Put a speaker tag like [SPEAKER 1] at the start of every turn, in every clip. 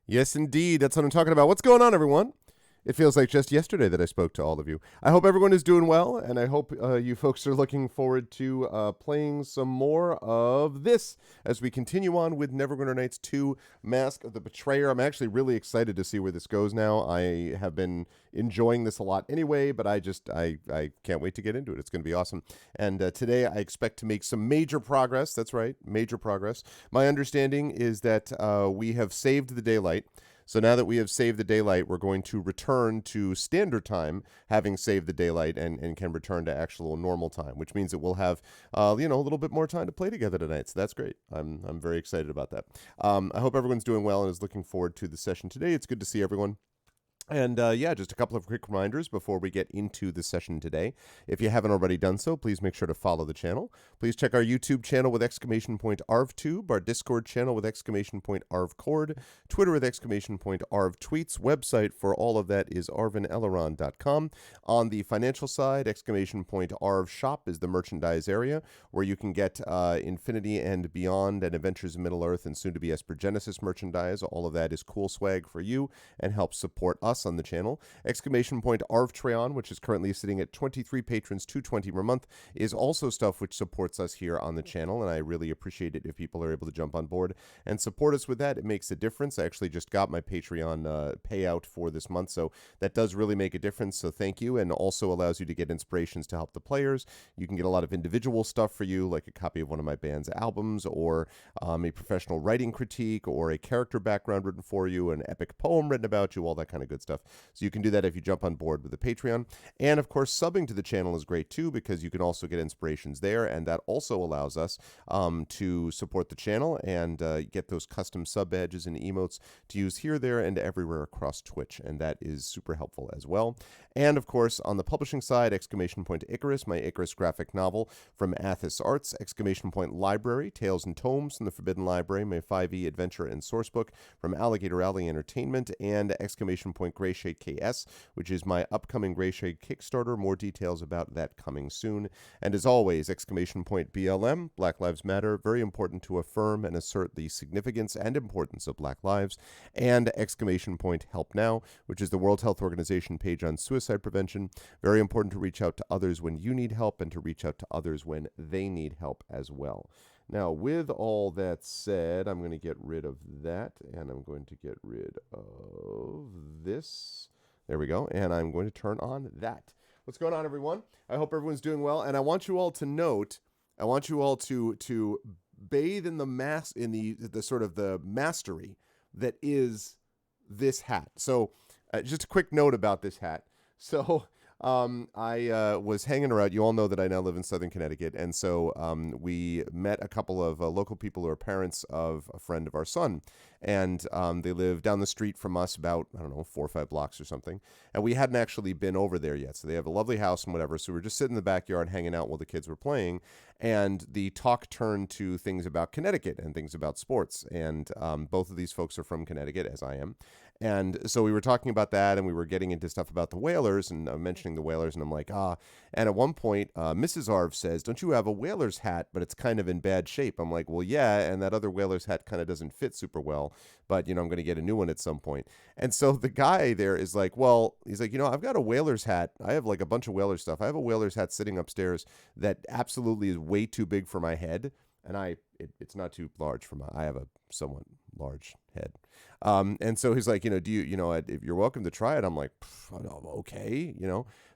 [SPEAKER 1] Yes, indeed. That's what I'm talking about. What's going on, everyone? It feels like just yesterday that I spoke to all of you. I hope everyone is doing well, and I hope you folks are looking forward to playing some more of this as we continue on with Neverwinter Nights 2 Mask of the Betrayer. I'm actually really excited to see where this goes now. I have been enjoying this a lot anyway, but I can't wait to get into it. It's going to be awesome. And today I expect to make some major progress. That's right, major progress. My understanding is that we have saved the daylight. So now that we have saved the daylight, we're going to return to standard time, having saved the daylight, and can return to actual normal time, which means that we'll have, a little bit more time to play together tonight. So that's great. I'm very excited about that. I hope everyone's doing well and is looking forward to the session today. It's good to see everyone. And just a couple of quick reminders before we get into the session today. If you haven't already done so, please make sure to follow the channel. Please check our YouTube channel with !ArvTube, our Discord channel with !ArvCord, Twitter with !ArvTweets. Website for all of that is arvineleron.com. On the financial side, !ArvShop is the merchandise area where you can get Infinity and Beyond and Adventures in Middle-earth and soon to be Esper Genesis merchandise. All of that is cool swag for you and helps support us on the channel. !Arvtreon, which is currently sitting at 23 patrons, $2.20 per month, is also stuff which supports us here on the channel, and I really appreciate it if people are able to jump on board and support us with that. It makes a difference. I actually just got my Patreon payout for this month, so that does really make a difference, so thank you, and also allows you to get inspirations to help the players. You can get a lot of individual stuff for you, like a copy of one of my band's albums, or a professional writing critique, or a character background written for you, an epic poem written about you, all that kind of good stuff. So you can do that if you jump on board with the Patreon. And of course, subbing to the channel is great too, because you can also get inspirations there, and that also allows us to support the channel and get those custom sub badges and emotes to use here, there, and everywhere across Twitch, and that is super helpful as well. And of course, on the publishing side, Icarus, my Icarus graphic novel from Athos Arts, Library, Tales and Tomes from the Forbidden Library, my 5e adventure and sourcebook from Alligator Alley Entertainment, and Grayshade KS, which is my upcoming Grayshade Kickstarter. More details about that coming soon. And as always, BLM, Black Lives Matter, very important to affirm and assert the significance and importance of Black lives. And Help Now, which is the World Health Organization page on suicide prevention. Very important to reach out to others when you need help and to reach out to others when they need help as well. Now, with all that said, I'm going to get rid of that, and I'm going to get rid of this. There we go, and I'm going to turn on that. What's going on, everyone? I hope everyone's doing well, and I want you all to note, I want you all to bathe in the sort of the mastery that is this hat. So, just a quick note about this hat. So, I was hanging around. You all know that I now live in Southern Connecticut, and so we met a couple of local people who are parents of a friend of our son, and they live down the street from us about, 4 or 5 blocks or something, and we hadn't actually been over there yet, so they have a lovely house and whatever, so we were just sitting in the backyard hanging out while the kids were playing, and the talk turned to things about Connecticut and things about sports, and both of these folks are from Connecticut, as I am. And so we were talking about that, and we were getting into stuff about the Whalers, and mentioning the Whalers, and I'm like, And at one point, Mrs. Arv says, "Don't you have a Whalers hat, but it's kind of in bad shape?" I'm like, "Well, yeah, and that other Whalers hat kind of doesn't fit super well, but, I'm going to get a new one at some point." And so the guy there is like, well, he's like, I've got a Whalers hat. I have like a bunch of Whalers stuff. I have a Whalers hat sitting upstairs that absolutely is way too big for my head, and it's not too large for I have a somewhat large head. And so he's like, do you, if you're welcome to try it. I'm like, okay,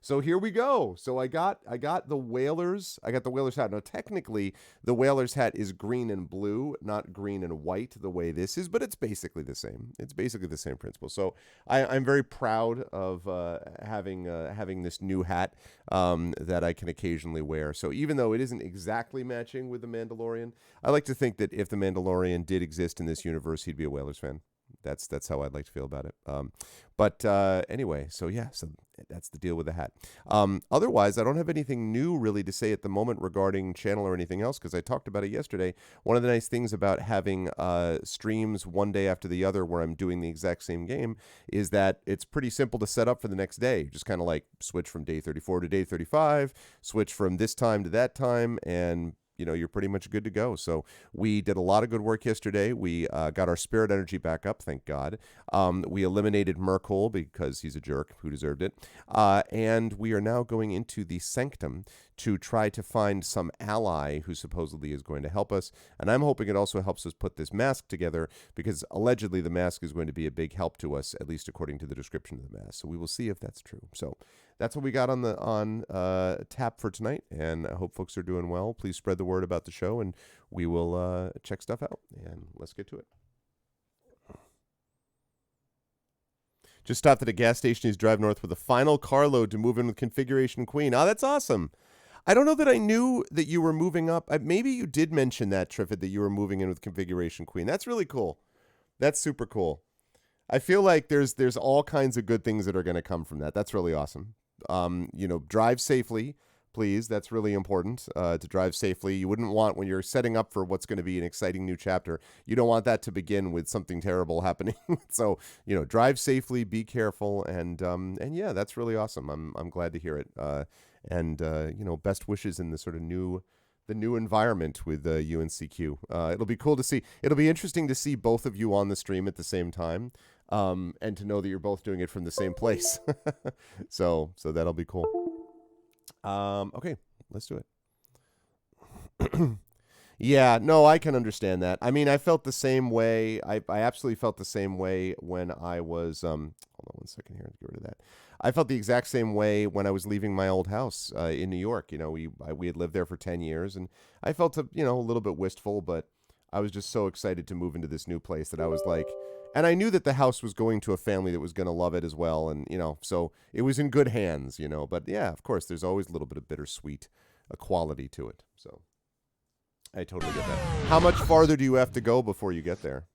[SPEAKER 1] So here we go. So I got the Whalers. I got the Whalers hat. Now, technically, the Whalers hat is green and blue, not green and white the way this is, but it's basically the same. It's basically the same principle. So I'm very proud of having this new hat that I can occasionally wear. So even though it isn't exactly matching with the Mandalorian, I like to think that if the Mandalorian did exist in this universe, he'd be a Whalers fan. That's how I'd like to feel about it. But anyway, so that's the deal with the hat. Otherwise, I don't have anything new really to say at the moment regarding channel or anything else, because I talked about it yesterday. One of the nice things about having streams one day after the other where I'm doing the exact same game is that it's pretty simple to set up for the next day. Just kind of like switch from day 34 to day 35, switch from this time to that time, and you're pretty much good to go. So we did a lot of good work yesterday. We got our spirit energy back up, thank God. We eliminated Merkel because he's a jerk who deserved it. And we are now going into the sanctum to try to find some ally who supposedly is going to help us. And I'm hoping it also helps us put this mask together, because allegedly the mask is going to be a big help to us, at least according to the description of the mask. So we will see if that's true. So that's what we got on tap for tonight, and I hope folks are doing well. Please spread the word about the show, and we will check stuff out. And let's get to it. Just stopped at a gas station. He's drive north with a final carload to move in with Configuration Queen. Oh, that's awesome. I don't know that I knew that you were moving up. Maybe you did mention that, Triffid, that you were moving in with Configuration Queen. That's really cool. That's super cool. I feel like there's all kinds of good things that are going to come from that. That's really awesome. Drive safely, please. That's really important, to drive safely. You wouldn't want, when you're setting up for what's going to be an exciting new chapter, you don't want that to begin with something terrible happening. So, drive safely, be careful, and yeah, that's really awesome. I'm glad to hear it. Best wishes in the sort of new environment with UNCQ. It'll be cool to see. It'll be interesting to see both of you on the stream at the same time, and to know that you're both doing it from the same place. So that'll be cool. Okay, let's do it. Yeah, no, I can understand that. I mean, I felt the same way. I absolutely felt the same way when I was, hold on one second here, get rid of that. I felt the exact same way when I was leaving my old house in New York. We had lived there for 10 years, and I felt a little bit wistful, but I was just so excited to move into this new place that I was like, and I knew that the house was going to a family that was going to love it as well, and so it was in good hands, But yeah, of course, there's always a little bit of bittersweet quality to it. So I totally get that. How much farther do you have to go before you get there?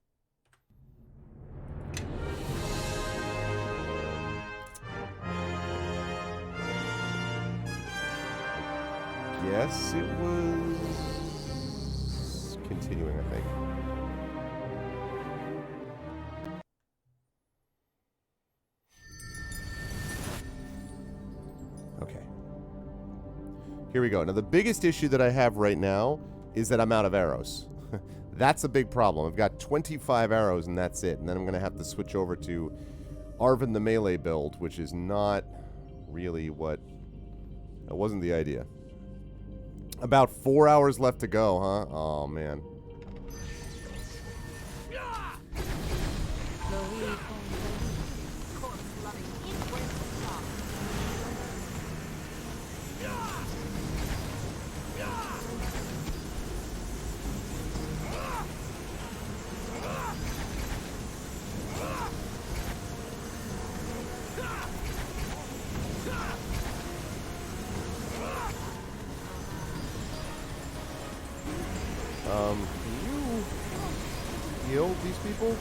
[SPEAKER 1] Yes, it was continuing, I think. Okay. Here we go. Now, the biggest issue that I have right now is that I'm out of arrows. That's a big problem. I've got 25 arrows, and that's it. And then I'm going to have to switch over to Arvin the melee build, which is not really what... That wasn't the idea. About 4 hours left to go, huh? Oh, man. Can you heal these people?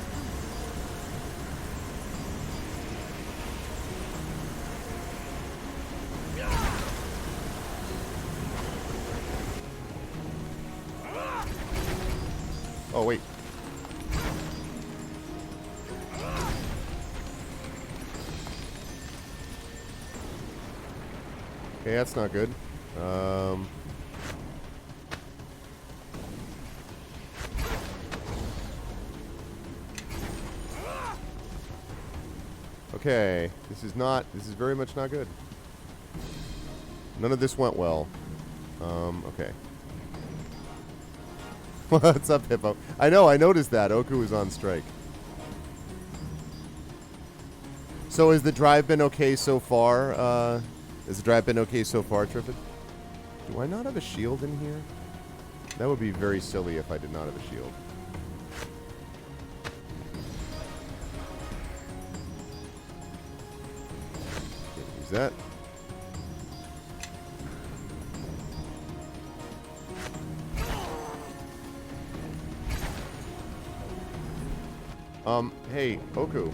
[SPEAKER 1] Oh, wait. Okay, that's not good. Okay, this is very much not good. None of this went well. Okay. What's up, Hippo? I know, I noticed that. Oku is on strike. So has the drive been okay so far? Triffid? Do I not have a shield in here? That would be very silly if I did not have a shield. Use that. Hey, Oku.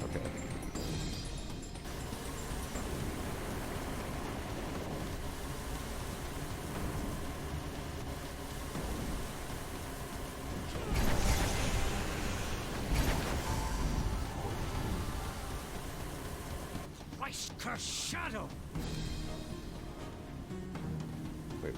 [SPEAKER 1] Okay.
[SPEAKER 2] Shadow.
[SPEAKER 1] Wait.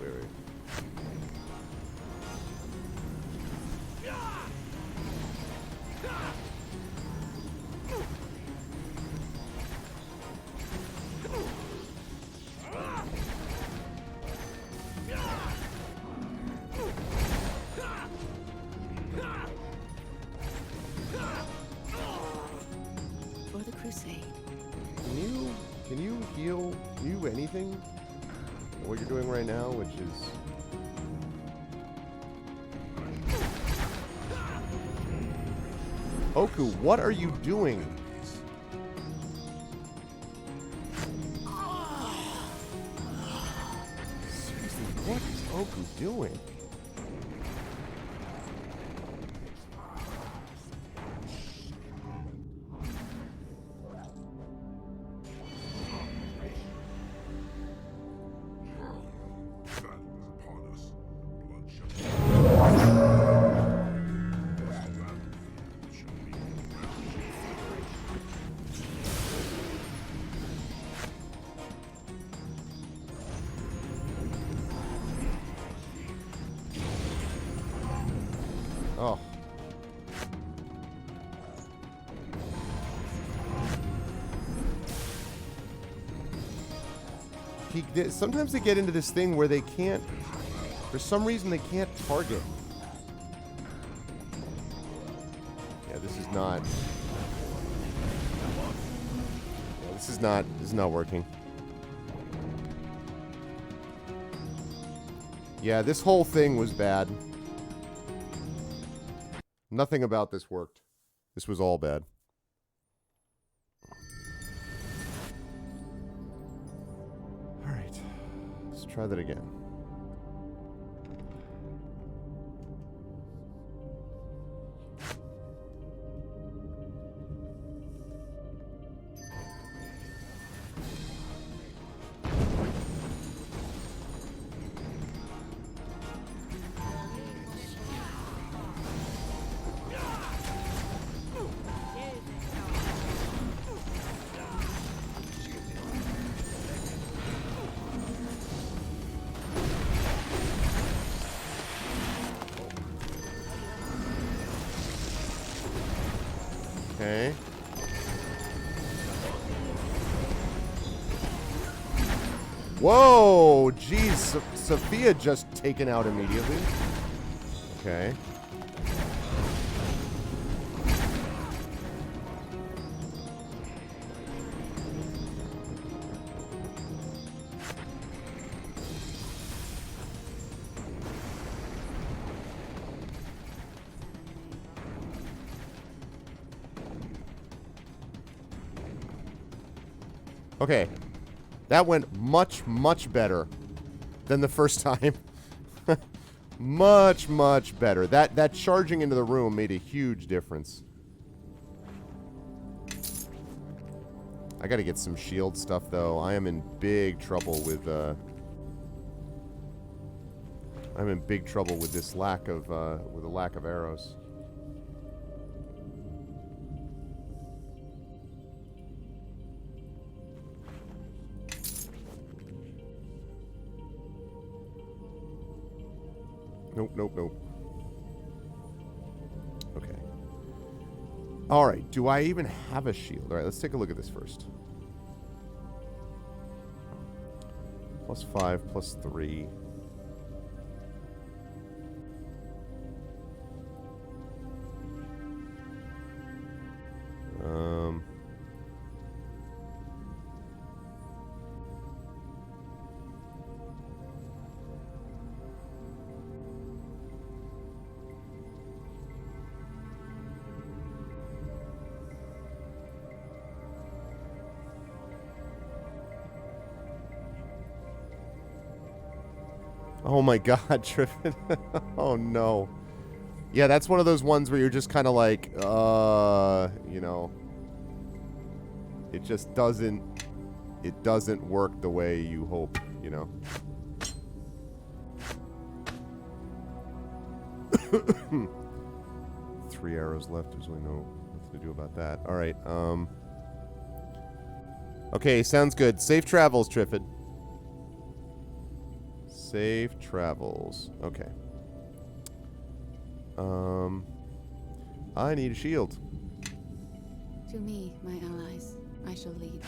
[SPEAKER 3] For the crusade.
[SPEAKER 1] Can you heal you anything? What you're doing right now, which is Oku, what are you doing? Seriously, what is Oku doing? Oh. Sometimes they get into this thing where they can't, for some reason they can't target. Yeah, this is not. Yeah, this is not working. Yeah, this whole thing was bad. Nothing about this worked. This was all bad. Alright. Let's try that again. Okay. Whoa! Jeez, Sophia just taken out immediately. Okay. Okay. That went much, much better than the first time. Much, much better. That charging into the room made a huge difference. I gotta get some shield stuff, though. I am in big trouble with, I'm in big trouble with this lack of, with a lack of arrows. Nope. Okay. Alright, do I even have a shield? Alright, let's take a look at this first. +5, +3. Oh my god, Triffin. Oh no. Yeah, that's one of those ones where you're just kind of like, you know. It just doesn't work the way you hope, you know. Three arrows left, there's really nothing to do about that. Alright, Okay, sounds good. Safe travels, Triffid. Safe travels. Okay. I need a shield.
[SPEAKER 3] To me, my allies, I shall lead.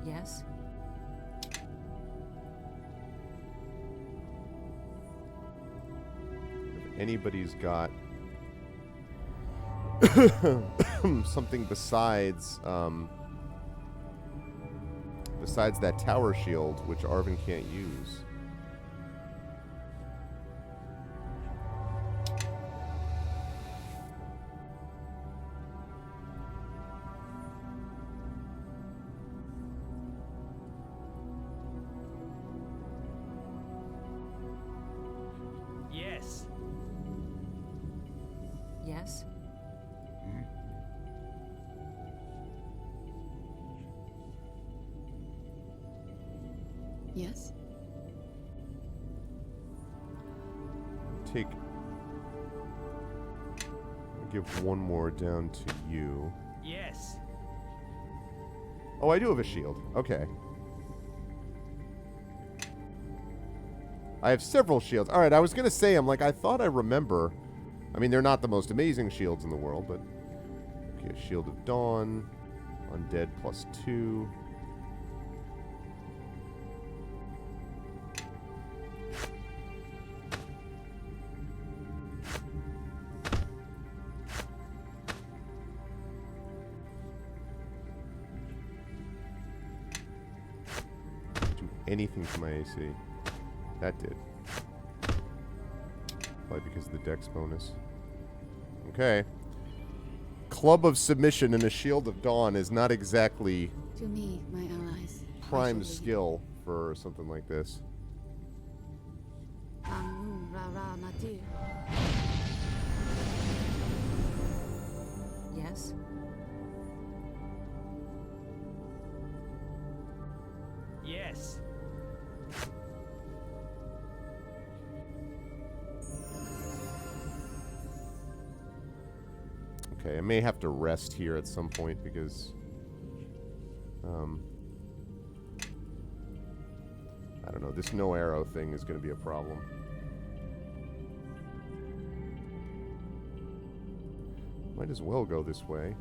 [SPEAKER 2] Yes?
[SPEAKER 1] If anybody's got something besides besides that tower shield, which Arvin can't use.
[SPEAKER 4] Yes.
[SPEAKER 2] Yes?
[SPEAKER 3] Yes?
[SPEAKER 1] Take. Give one more down to you.
[SPEAKER 4] Yes.
[SPEAKER 1] Oh, I do have a shield. Okay. I have several shields. All right, I was going to say, I thought I remember. I mean, they're not the most amazing shields in the world, but... Okay, Shield of Dawn. Undead +2. Do anything to my AC. That did. Probably because of the dex bonus. Okay. Club of Submission and a Shield of Dawn is not exactly
[SPEAKER 3] To me, my allies. I
[SPEAKER 1] prime
[SPEAKER 3] shall lead.
[SPEAKER 1] skill for something like this.
[SPEAKER 2] Yes?
[SPEAKER 4] Yes.
[SPEAKER 1] Okay, I may have to rest here at some point because I don't know, this no arrow thing is going to be a problem. Might as well go this way.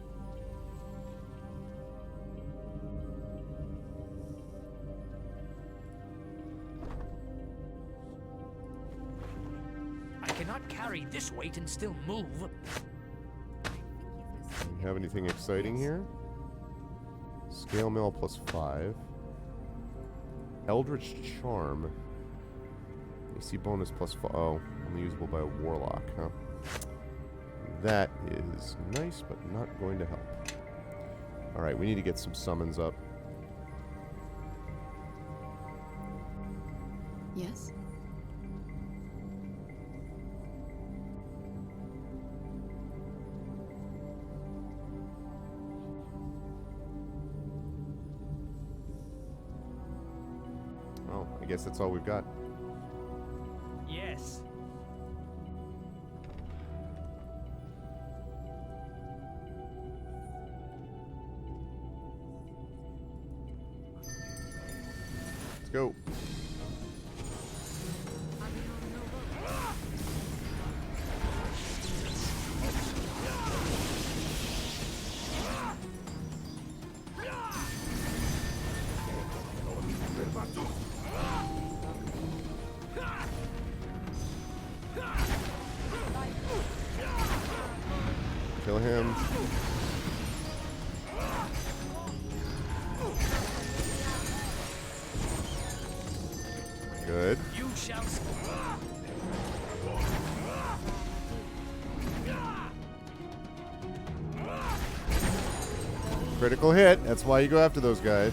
[SPEAKER 4] I cannot carry this weight and still move.
[SPEAKER 1] Do you have anything exciting here? Scale Mail +5. Eldritch Charm. AC bonus +5. Oh, only usable by a warlock, huh? That is nice, but not going to help. Alright, we need to get some summons up.
[SPEAKER 3] Yes?
[SPEAKER 1] Oh, I guess that's all we've got.
[SPEAKER 4] Yes.
[SPEAKER 1] Let's go. Kill him. Good.
[SPEAKER 4] You shall.
[SPEAKER 1] Critical hit. That's why you go after those guys.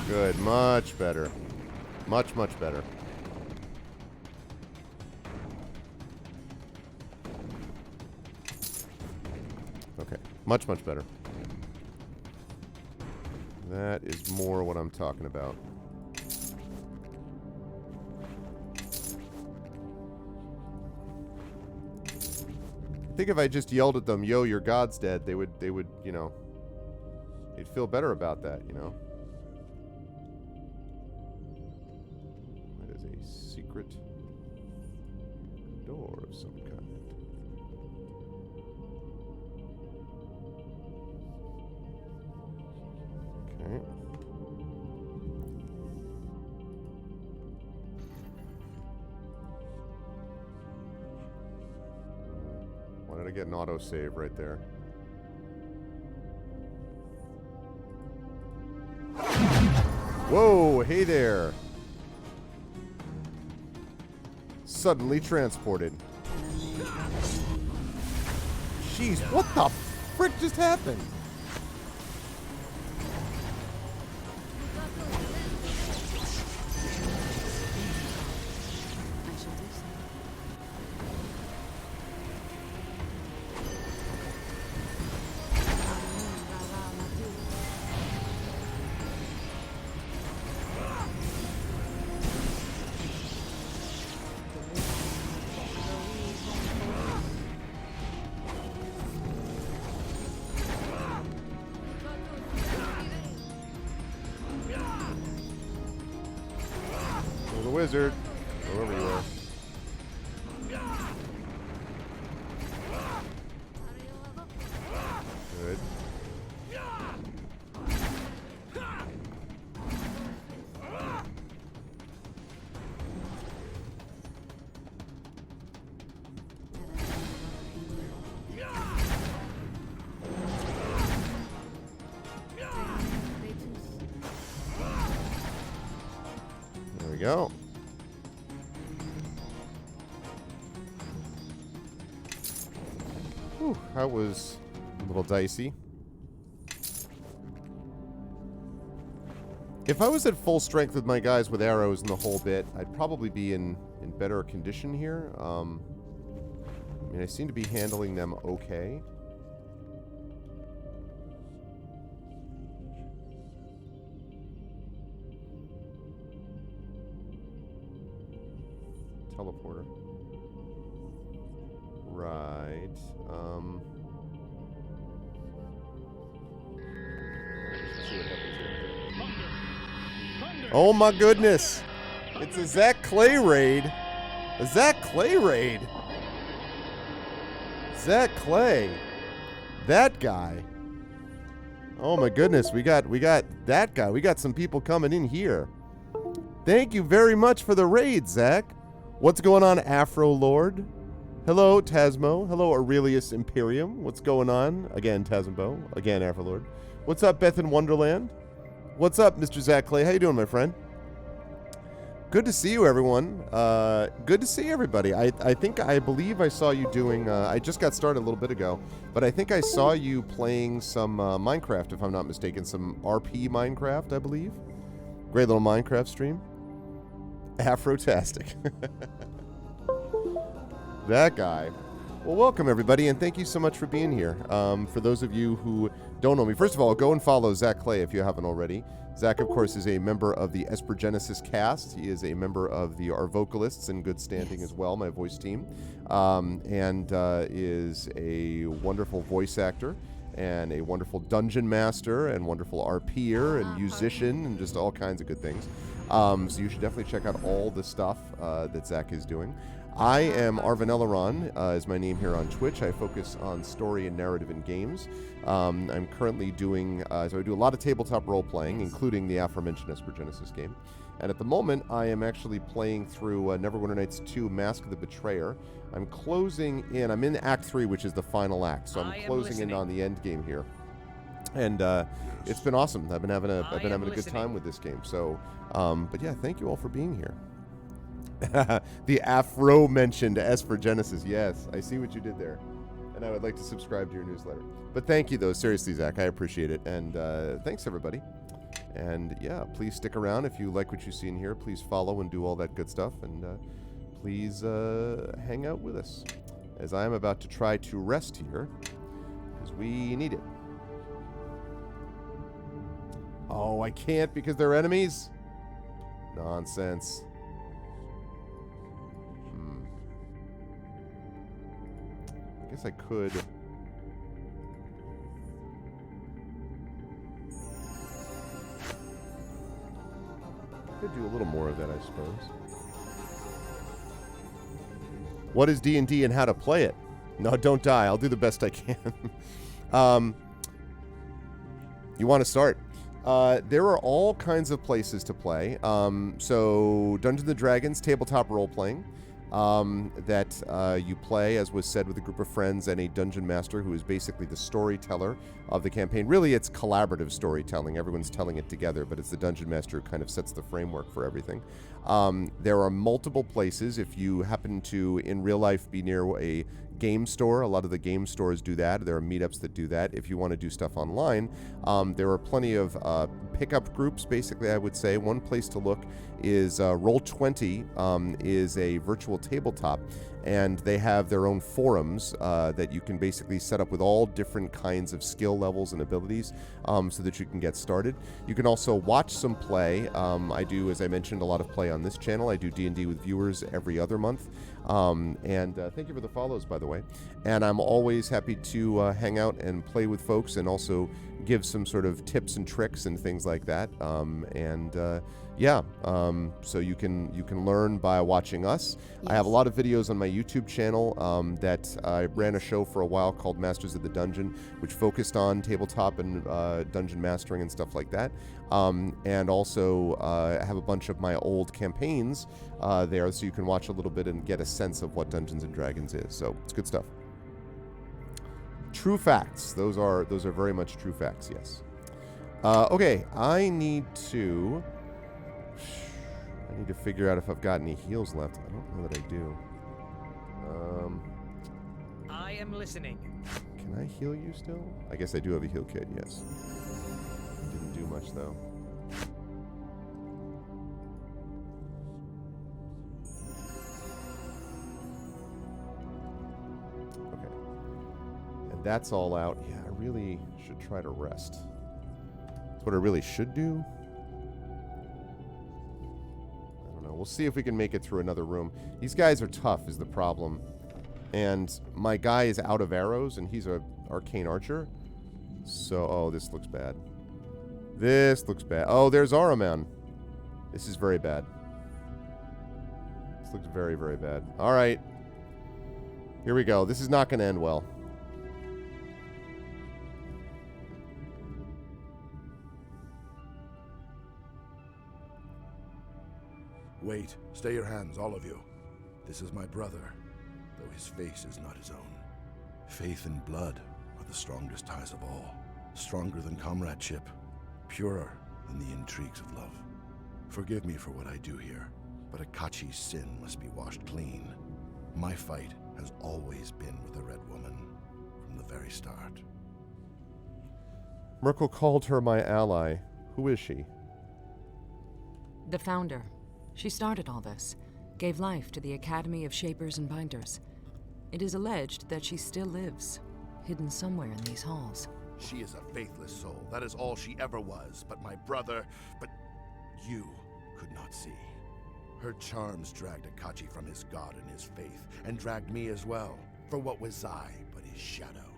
[SPEAKER 1] Good. Much better. Much, much better. Okay. Much, much better. That is more what I'm talking about. think if I just yelled at them, "Yo, your god's dead," they would, you know, they'd feel better about that, you know. That is a secret door of some kind. Okay. Why did I get an autosave right there? Whoa, hey there. Suddenly transported. Jeez, what the frick just happened?
[SPEAKER 3] I shall do so.
[SPEAKER 1] You're the wizard. Whoever you are. Good. There we go. Whew, that was a little dicey. If I was at full strength with my guys with arrows and the whole bit, I'd probably be in better condition here. I mean, I seem to be handling them okay. Teleporter. Right. Let's see what happens here. Oh my goodness! It's a Zach Clay raid. A Zach Clay raid. Zach Clay. That guy. Oh my goodness, we got that guy. We got some people coming in here. Thank you very much for the raid, Zach. What's going on, Afro Lord? Hello, Tasmo. Hello, Aurelius Imperium. What's going on? Again, Tasmo. Again, Afro Lord. What's up, Beth in Wonderland? What's up, Mr. Zach Clay? How you doing, my friend? Good to see you, everyone. Good to see everybody. I believe I saw you doing, I just got started a little bit ago, but I think I saw you playing some Minecraft, if I'm not mistaken, some RP Minecraft, I believe. Great little Minecraft stream. Afrotastic. That guy. Well, welcome, everybody, and thank you so much for being here. For those of you who don't know me, first of all, go and follow Zach Clay if you haven't already. Zach, of course, is a member of the Esper Genesis cast. He is a member of Our Vocalists in good standing as well, my voice team, and is a wonderful voice actor and a wonderful dungeon master and wonderful RPer and musician and just all kinds of good things. So you should definitely check out all the stuff that Zach is doing. I am Arvin Eleron, is my name here on Twitch. I focus on story and narrative in games. I'm currently doing, so I do a lot of tabletop role-playing, including the aforementioned Esper Genesis game. And at the moment, I am actually playing through Neverwinter Nights 2, Mask of the Betrayer. I'm closing in, I'm in Act 3, which is the final act, so I'm closing in on the end game here. And it's been awesome. I've been having a good time with this game. So, but yeah, thank you all for being here. The Afro-mentioned Esper Genesis. Yes, I see what you did there. And I would like to subscribe to your newsletter. But thank you, though. Seriously, Zach, I appreciate it. And thanks, everybody. And yeah, please stick around. If you like what you see in here, please follow and do all that good stuff. And please hang out with us, as I am about to try to rest here, because we need it. Oh, I can't because they're enemies? Nonsense. I guess guess I could... Could do a little more of that, I suppose. What is D&D and how to play it? No, don't die. I'll do the best I can. You want to start? There are all kinds of places to play. So Dungeons & Dragons tabletop role-playing that you play, as was said, with a group of friends and a dungeon master who is basically the storyteller of the campaign. Really, it's collaborative storytelling. Everyone's telling it together, but it's the dungeon master who kind of sets the framework for everything. There are multiple places. If you happen to, in real life, be near a game store, a lot of the game stores do that. There are meetups that do that. If you want to do stuff online, there are plenty of pickup groups, basically, I would say. One place to look is Roll20 is a virtual tabletop, and they have their own forums that you can basically set up with all different kinds of skill levels and abilities so that you can get started. You can also watch some play. I do, as I mentioned, a lot of play on this channel. I do D&D with viewers every other month. And thank you for the follows, by the way. And I'm always happy to hang out and play with folks and also give some sort of tips and tricks and things like that. So you can learn by watching us. Yes. I have a lot of videos on my YouTube channel that I ran a show for a while called Masters of the Dungeon, which focused on tabletop and dungeon mastering and stuff like that. And also I have a bunch of my old campaigns there, so you can watch a little bit and get a sense of what Dungeons and Dragons is. So it's good stuff. True facts. Those are very much true facts. Yes. Okay. I need to figure out if I've got any heals left. I don't know that I do.
[SPEAKER 4] I am listening.
[SPEAKER 1] Can I heal you still? I guess I do have a heal kit. Yes. Didn't do much though. That's all out. Yeah, I really should try to rest. That's what I really should do. I don't know. We'll see if we can make it through another room. These guys are tough is the problem. And my guy is out of arrows, and he's a arcane archer. So, oh, this looks bad. This looks bad. Oh, there's Araman. This is very bad. This looks very, very bad. All right. Here we go. This is not going to end well.
[SPEAKER 5] Wait. Stay your hands, all of you. This is my brother, though his face is not his own. Faith and blood are the strongest ties of all. Stronger than comradeship. Purer than the intrigues of love. Forgive me for what I do here, but Akachi's sin must be washed clean. My fight has always been with the Red Woman, from the very start.
[SPEAKER 1] Merkel called her my ally. Who is she?
[SPEAKER 2] The founder. She started all this, gave life to the Academy of Shapers and Binders. It is alleged that she still lives, hidden somewhere in these halls.
[SPEAKER 5] She is a faithless soul. That is all she ever was. But my brother, you could not see. Her charms dragged Akachi from his god and his faith, and dragged me as well. For what was I but his shadow?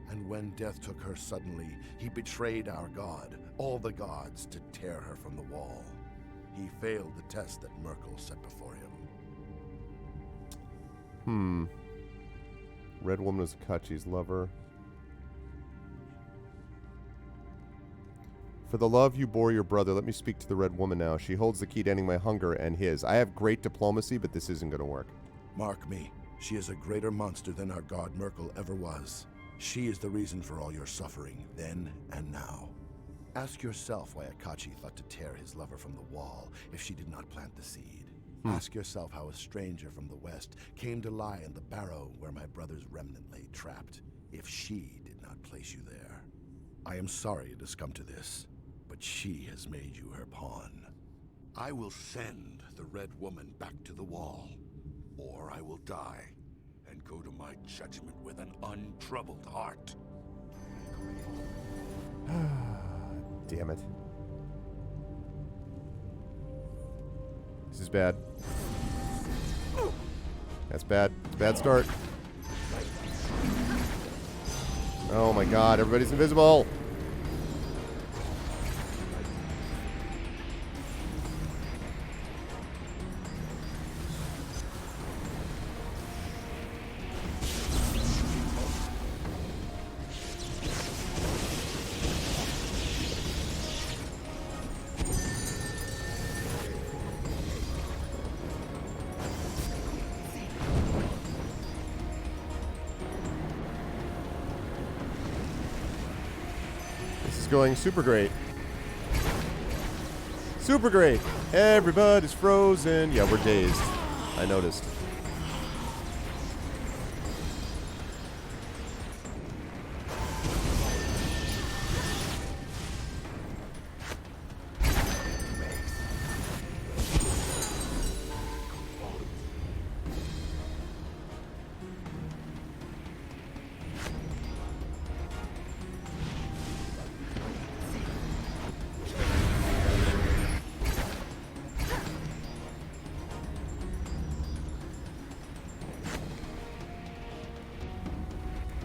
[SPEAKER 5] And when death took her suddenly, he betrayed our god, all the gods, to tear her from the wall. He failed the test that Merkel set before him.
[SPEAKER 1] Red Woman is Akachi's lover. For the love you bore your brother, let me speak to the Red Woman now. She holds the key to ending my hunger and his. I have great diplomacy, but this isn't going to work.
[SPEAKER 5] Mark me. She is a greater monster than our god Merkel ever was. She is the reason for all your suffering, then and now. Ask yourself why Akachi thought to tear his lover from the wall if she did not plant the seed. Ask yourself how a stranger from the west came to lie in the barrow where my brother's remnant lay trapped, if she did not place you there. I am sorry it has come to this, but she has made you her pawn. I will send the Red Woman back to the wall, or I will die and go to my judgment with an untroubled heart.
[SPEAKER 1] Damn it. This is bad. That's bad. It's a bad start. Oh my god, everybody's invisible. Going super great. Super great. Everybody's frozen. Yeah, we're dazed. I noticed.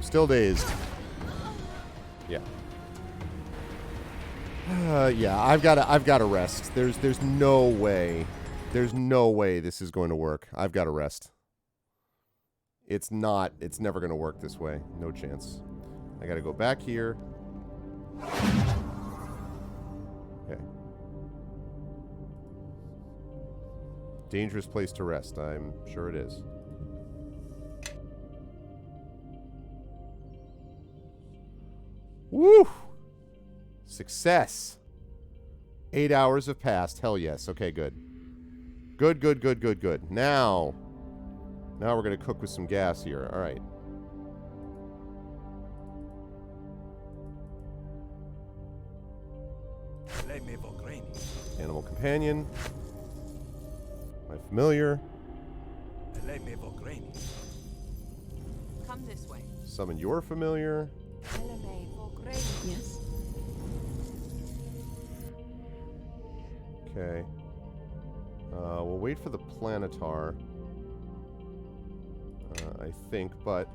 [SPEAKER 1] Still dazed. Yeah. Yeah, I've got to rest. There's no way. There's no way this is going to work. I've got to rest. It's never going to work this way. No chance. I got to go back here. Okay. Dangerous place to rest. I'm sure it is. Woo! Success. 8 hours have passed. Hell yes. Okay, good. Good. Now we're going to cook with some gas here. All right. Animal companion. My familiar.
[SPEAKER 2] Come this way.
[SPEAKER 1] Summon your familiar.
[SPEAKER 3] Yes.
[SPEAKER 1] Okay. We'll wait for the Planetar. I think, but...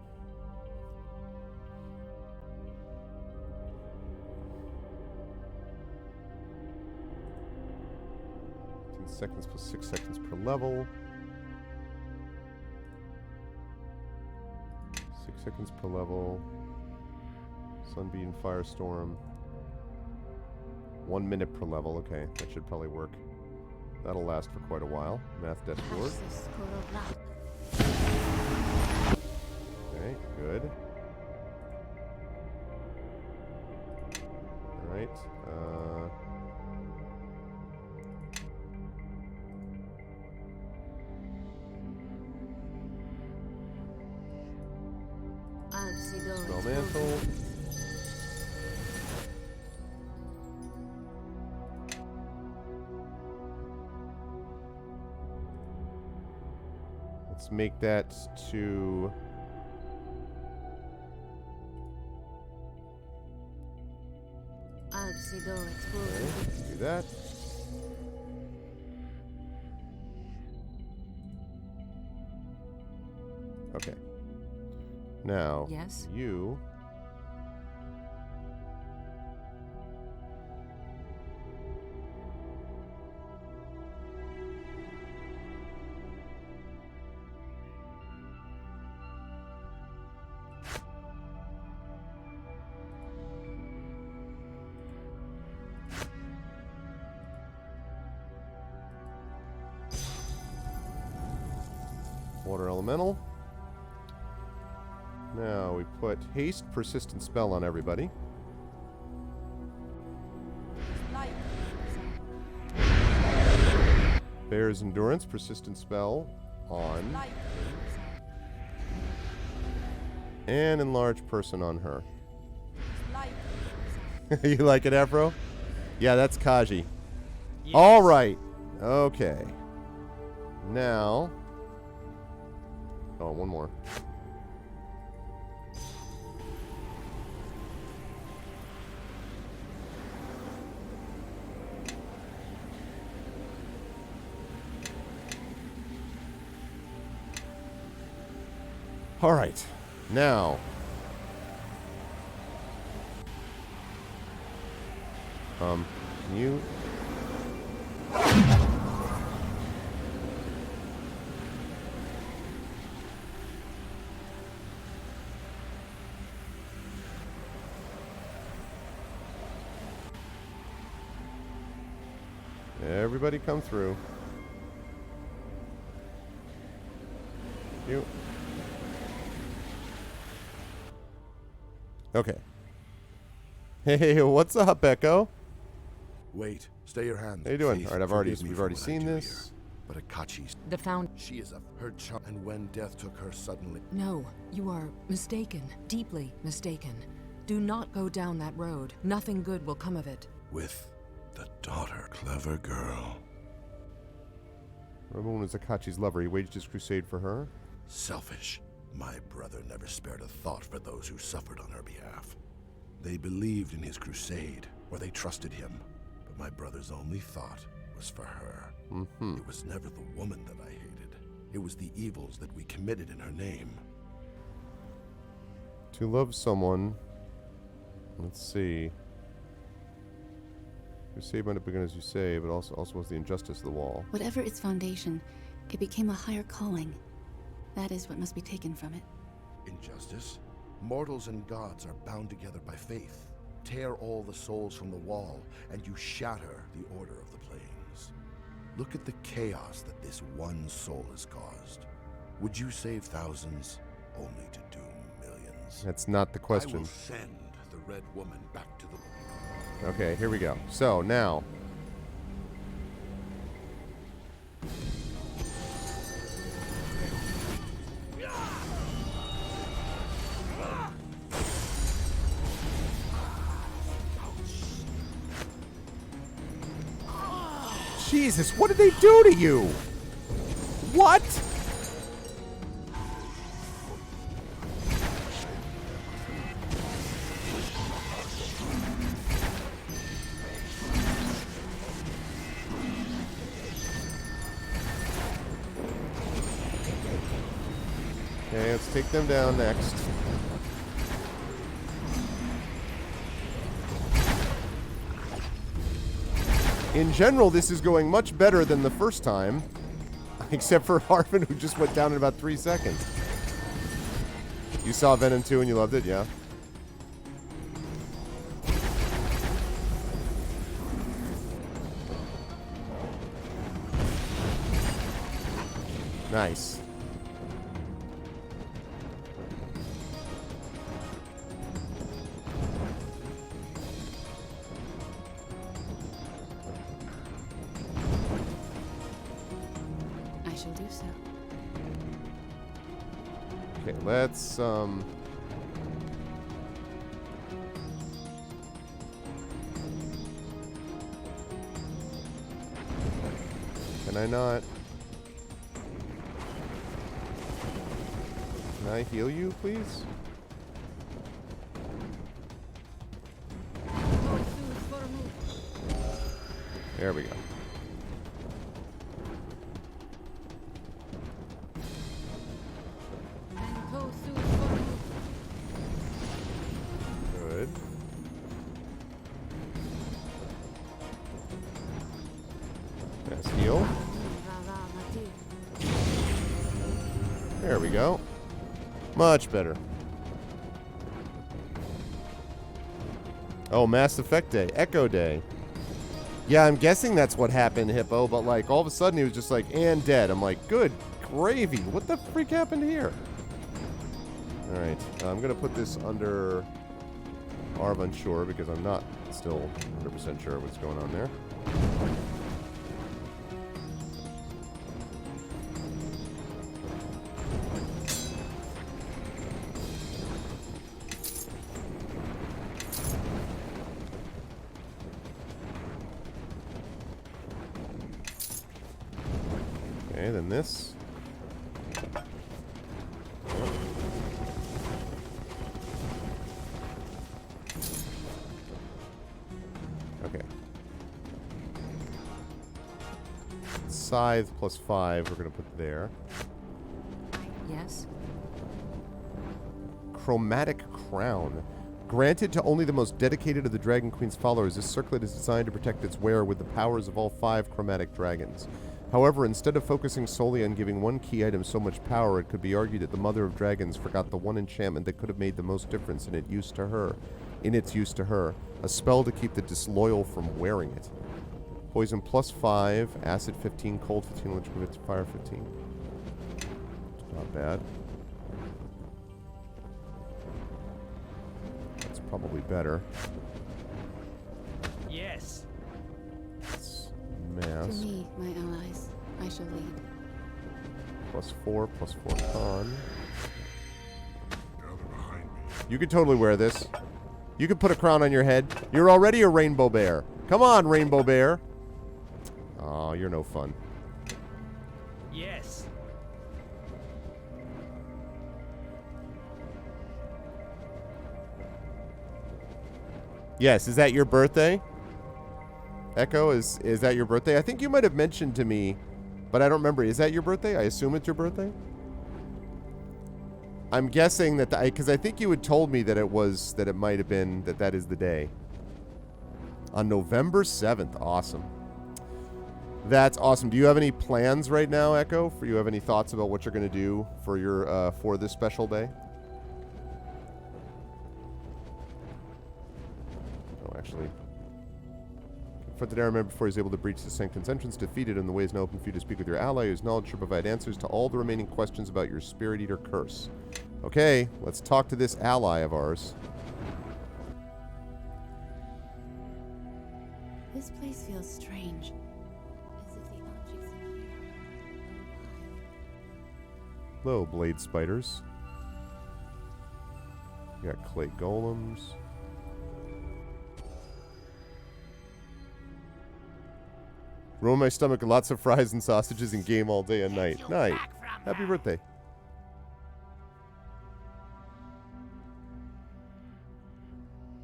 [SPEAKER 1] 15 seconds plus 6 seconds per level. 6 seconds per level. Sunbeam, Firestorm. 1 minute per level. Okay, that should probably work. That'll last for quite a while. Math dashboard. Okay, good. Alright. Spell mantle. Let's make that to... Okay, let's do that. Okay. Now,
[SPEAKER 2] yes?
[SPEAKER 1] You... Water elemental. Now we put haste, persistent spell on everybody. Bear's endurance, persistent spell on. And enlarge person on her. You like it, Afro? Yeah, that's Kaji.
[SPEAKER 4] Yes.
[SPEAKER 1] All right. Okay. Now. Oh, one more. All right. Now, Can you... Everybody come through. You. Okay. Hey, what's up, Echo?
[SPEAKER 5] Wait, stay your hand.
[SPEAKER 1] How you doing?
[SPEAKER 5] Please,
[SPEAKER 1] All right,
[SPEAKER 5] forgive me
[SPEAKER 1] we've
[SPEAKER 5] for
[SPEAKER 1] already
[SPEAKER 5] what I
[SPEAKER 1] seen
[SPEAKER 5] do
[SPEAKER 1] this.
[SPEAKER 5] here. But Akachi's...
[SPEAKER 2] The found...
[SPEAKER 5] She is her child, and when death took her suddenly...
[SPEAKER 2] No, you are mistaken. Deeply mistaken. Do not go down that road. Nothing good will come of it.
[SPEAKER 5] With the daughter. Clever girl.
[SPEAKER 1] Remember when was Akachi's lover? He waged his crusade for her?
[SPEAKER 5] Selfish. My brother never spared a thought for those who suffered on her behalf. They believed in his crusade, or they trusted him. But my brother's only thought was for her.
[SPEAKER 1] Mm-hmm.
[SPEAKER 5] It was never the woman that I hated. It was the evils that we committed in her name.
[SPEAKER 1] To love someone... Let's see. Crusade might have begun as you say, but also was the injustice of the wall.
[SPEAKER 3] Whatever its foundation, it became a higher calling. That is what must be taken from it.
[SPEAKER 5] Injustice? Mortals and gods are bound together by faith. Tear all the souls from the wall, and you shatter the order of the planes. Look at the chaos that this one soul has caused. Would you save thousands, only to doom millions?
[SPEAKER 1] That's not the question.
[SPEAKER 5] I will send the Red Woman back to the...
[SPEAKER 1] Okay, here we go. So, now... Jesus, what did they do to you? What? Okay, let's take them down next. In general, this is going much better than the first time, except for Harvin, who just went down in about 3 seconds. You saw Venom 2 and you loved it, yeah? Nice.
[SPEAKER 3] I shall do so.
[SPEAKER 1] Okay, let's, Can I not? Can I heal you, please? There we go. Good. Let's heal. There we go. Much better. Oh, Mass Effect Day. Echo Day. Yeah, I'm guessing that's what happened, Hippo, but like all of a sudden he was just like, and dead. I'm like, good gravy. What the freak happened here? Alright, I'm going to put this under Arv Unsure because I'm not still 100% sure what's going on there. Okay, then this. Okay. Scythe plus 5 we're going to put there.
[SPEAKER 2] Yes?
[SPEAKER 1] Chromatic Crown. Granted to only the most dedicated of the Dragon Queen's followers, this circlet is designed to protect its wearer with the powers of all 5 chromatic dragons. However, instead of focusing solely on giving one key item so much power, it could be argued that the Mother of Dragons forgot the one enchantment that could have made the most difference in its use to her. A spell to keep the disloyal from wearing it. Poison +5, acid 15, cold 15, electric fire 15. Not bad. That's probably better.
[SPEAKER 4] Yes.
[SPEAKER 1] It's
[SPEAKER 3] To
[SPEAKER 1] mass.
[SPEAKER 3] me, my allies, I shall lead.
[SPEAKER 1] +4 con. You could totally wear this. You could put a crown on your head. You're already a rainbow bear. Come on, rainbow bear. Oh, you're no fun.
[SPEAKER 4] Yes.
[SPEAKER 1] Yes, is that your birthday? Echo, is that your birthday? I think you might have mentioned to me, but I don't remember. Is that your birthday? I assume it's your birthday. I'm guessing that because I think you had told me that it might have been that is the day. On November 7th. Awesome. That's awesome. Do you have any plans right now, Echo? Do you have any thoughts about what you're going to do for your for this special day? Oh, actually. Confronted Araman before he's able to breach the Sanctum's entrance. Defeated him. The way is now open for you to speak with your ally, whose knowledge should provide answers to all the remaining questions about your Spirit Eater curse. Okay, let's talk to this ally of ours.
[SPEAKER 3] This place feels strange. As if the objects in here are alive.
[SPEAKER 1] Hello, blade spiders. We got clay golems. Roll my stomach with lots of fries and sausages and game all day and night. Night. Happy birthday.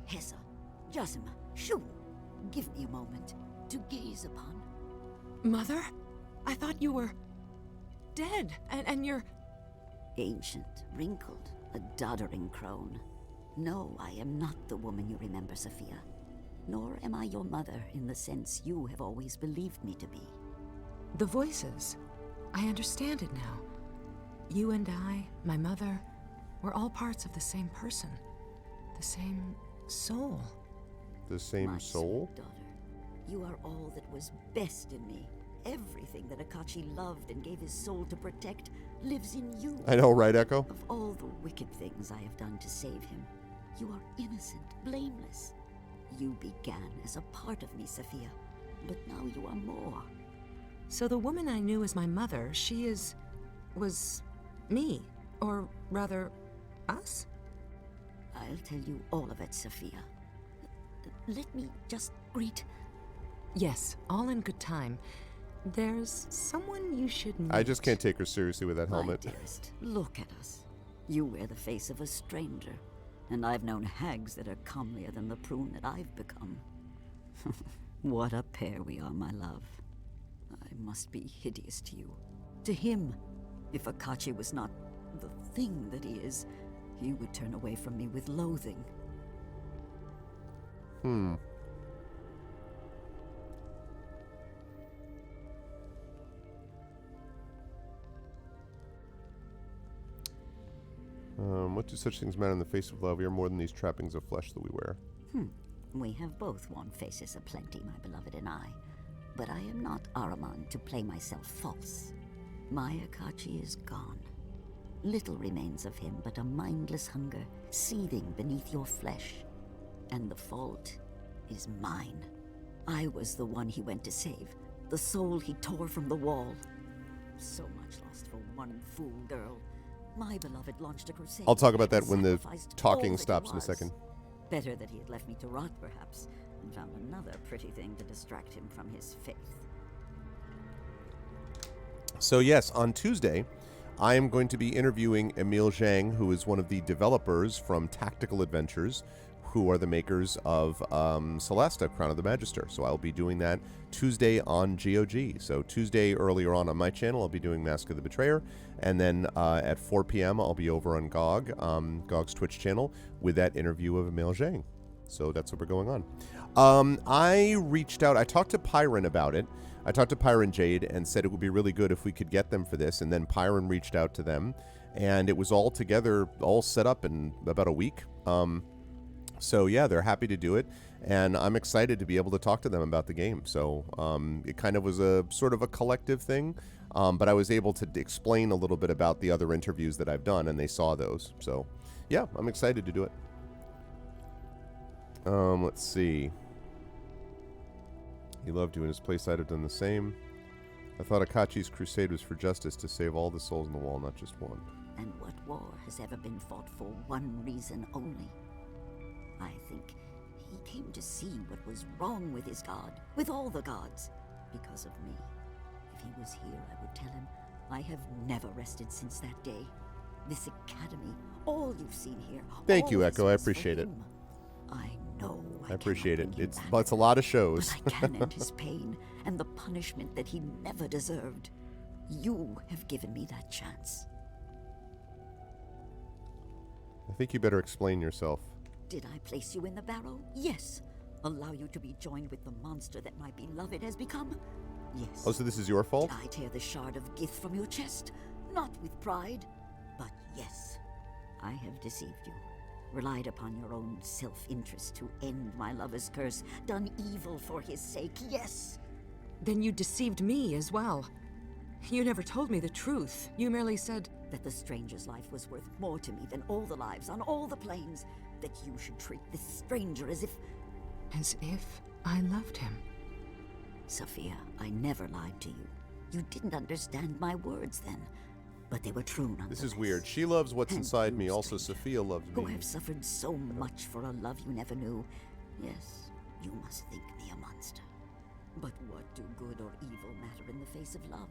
[SPEAKER 6] Hessa, Jasima, Shoo, give me a moment to gaze upon.
[SPEAKER 2] Mother? I thought you were dead, and you're...
[SPEAKER 6] Ancient, wrinkled, a doddering crone. No, I am not the woman you remember, Sophia. Nor am I your mother in the sense you have always believed me to be.
[SPEAKER 2] The voices. I understand it now. You and I, my mother, we're all parts of the same person. The same soul.
[SPEAKER 1] The same
[SPEAKER 6] My
[SPEAKER 1] soul?
[SPEAKER 6] sweet daughter, you are all that was best in me. Everything that Akachi loved and gave his soul to protect lives in you.
[SPEAKER 1] I know, right, Echo?
[SPEAKER 6] Of all the wicked things I have done to save him, you are innocent, blameless. You began as a part of me, Sophia, but now you are more.
[SPEAKER 2] So the woman I knew as my mother, was me. Or rather, us?
[SPEAKER 6] I'll tell you all of it, Sophia. Let me just greet...
[SPEAKER 2] Yes, all in good time. There's someone you should meet.
[SPEAKER 1] I just can't take her seriously with that helmet.
[SPEAKER 6] My dearest, look at us. You wear the face of a stranger, and I've known hags that are comelier than the prune that I've become. What a pair we are, my love. I must be hideous to you. To him, if Akachi was not the thing that he is, he would turn away from me with loathing.
[SPEAKER 1] What do such things matter in the face of love? We are more than these trappings of flesh that we wear.
[SPEAKER 6] We have both worn faces aplenty, my beloved and I. But I am not Araman to play myself false. My Akachi is gone. Little remains of him but a mindless hunger seething beneath your flesh. And the fault is mine. I was the one he went to save, the soul he tore from the wall. So much lost for one fool girl. My beloved launched a crusade.
[SPEAKER 1] I'll talk about that when the
[SPEAKER 6] sacrificed
[SPEAKER 1] talking
[SPEAKER 6] all that he
[SPEAKER 1] stops in a
[SPEAKER 6] was.
[SPEAKER 1] second.
[SPEAKER 6] Better that he had left me to rot, perhaps, and found another pretty thing to distract him from his faith.
[SPEAKER 1] So yes, on Tuesday, I am going to be interviewing Emile Zhang, who is one of the developers from Tactical Adventures, who are the makers of Celesta, Crown of the Magister. So I'll be doing that Tuesday on GOG. So Tuesday earlier on my channel, I'll be doing Mask of the Betrayer. And then at 4 p.m., I'll be over on GOG, GOG's Twitch channel, with that interview of Emil Zhang. So that's what we're going on. I reached out. I talked to Pyron about it. I talked to Pyron Jade and said it would be really good if we could get them for this. And then Pyron reached out to them. And it was all together, all set up in about a week. So yeah, they're happy to do it, and I'm excited to be able to talk to them about the game. So it kind of was a sort of a collective thing, but I was able to explain a little bit about the other interviews that I've done, and they saw those. So yeah, I'm excited to do it. Let's see. He loved you, and his playside have done the same. I thought Akachi's crusade was for justice, to save all the souls in the wall, not just one.
[SPEAKER 6] And what war has ever been fought for one reason only? I think he came to see what was wrong with his god, with all the gods, because of me. If he was here, I would tell him, I have never rested since that day. This academy, all you've seen here.
[SPEAKER 1] Thank you,
[SPEAKER 6] all
[SPEAKER 1] Echo. I
[SPEAKER 6] this was for
[SPEAKER 1] appreciate it.
[SPEAKER 6] him. I know
[SPEAKER 1] I appreciate it.
[SPEAKER 6] cannot bring him back,
[SPEAKER 1] It's a lot of shows.
[SPEAKER 6] but I can end his pain and the punishment that he never deserved. You have given me that chance.
[SPEAKER 1] I think you better explain yourself.
[SPEAKER 6] Did I place you in the barrow? Yes. Allow you to be joined with the monster that my beloved has become? Yes.
[SPEAKER 1] Oh, so this is your fault?
[SPEAKER 6] Did I tear the shard of Gith from your chest? Not with pride, but yes. I have deceived you. Relied upon your own self-interest to end my lover's curse. Done evil for his sake, yes.
[SPEAKER 2] Then you deceived me as well. You never told me the truth. You merely said
[SPEAKER 6] that the stranger's life was worth more to me than all the lives on all the planes. That you should treat this stranger as if...
[SPEAKER 2] As if I loved him.
[SPEAKER 6] Sophia, I never lied to you. You didn't understand my words then, but they were true nonetheless.
[SPEAKER 1] This is weird. She loves what's
[SPEAKER 6] And
[SPEAKER 1] inside
[SPEAKER 6] you,
[SPEAKER 1] me. Also,
[SPEAKER 6] stranger,
[SPEAKER 1] Sophia loves
[SPEAKER 6] who
[SPEAKER 1] me.
[SPEAKER 6] have suffered so much for a love you never knew. Yes, you must think me a monster. But what do good or evil matter in the face of love?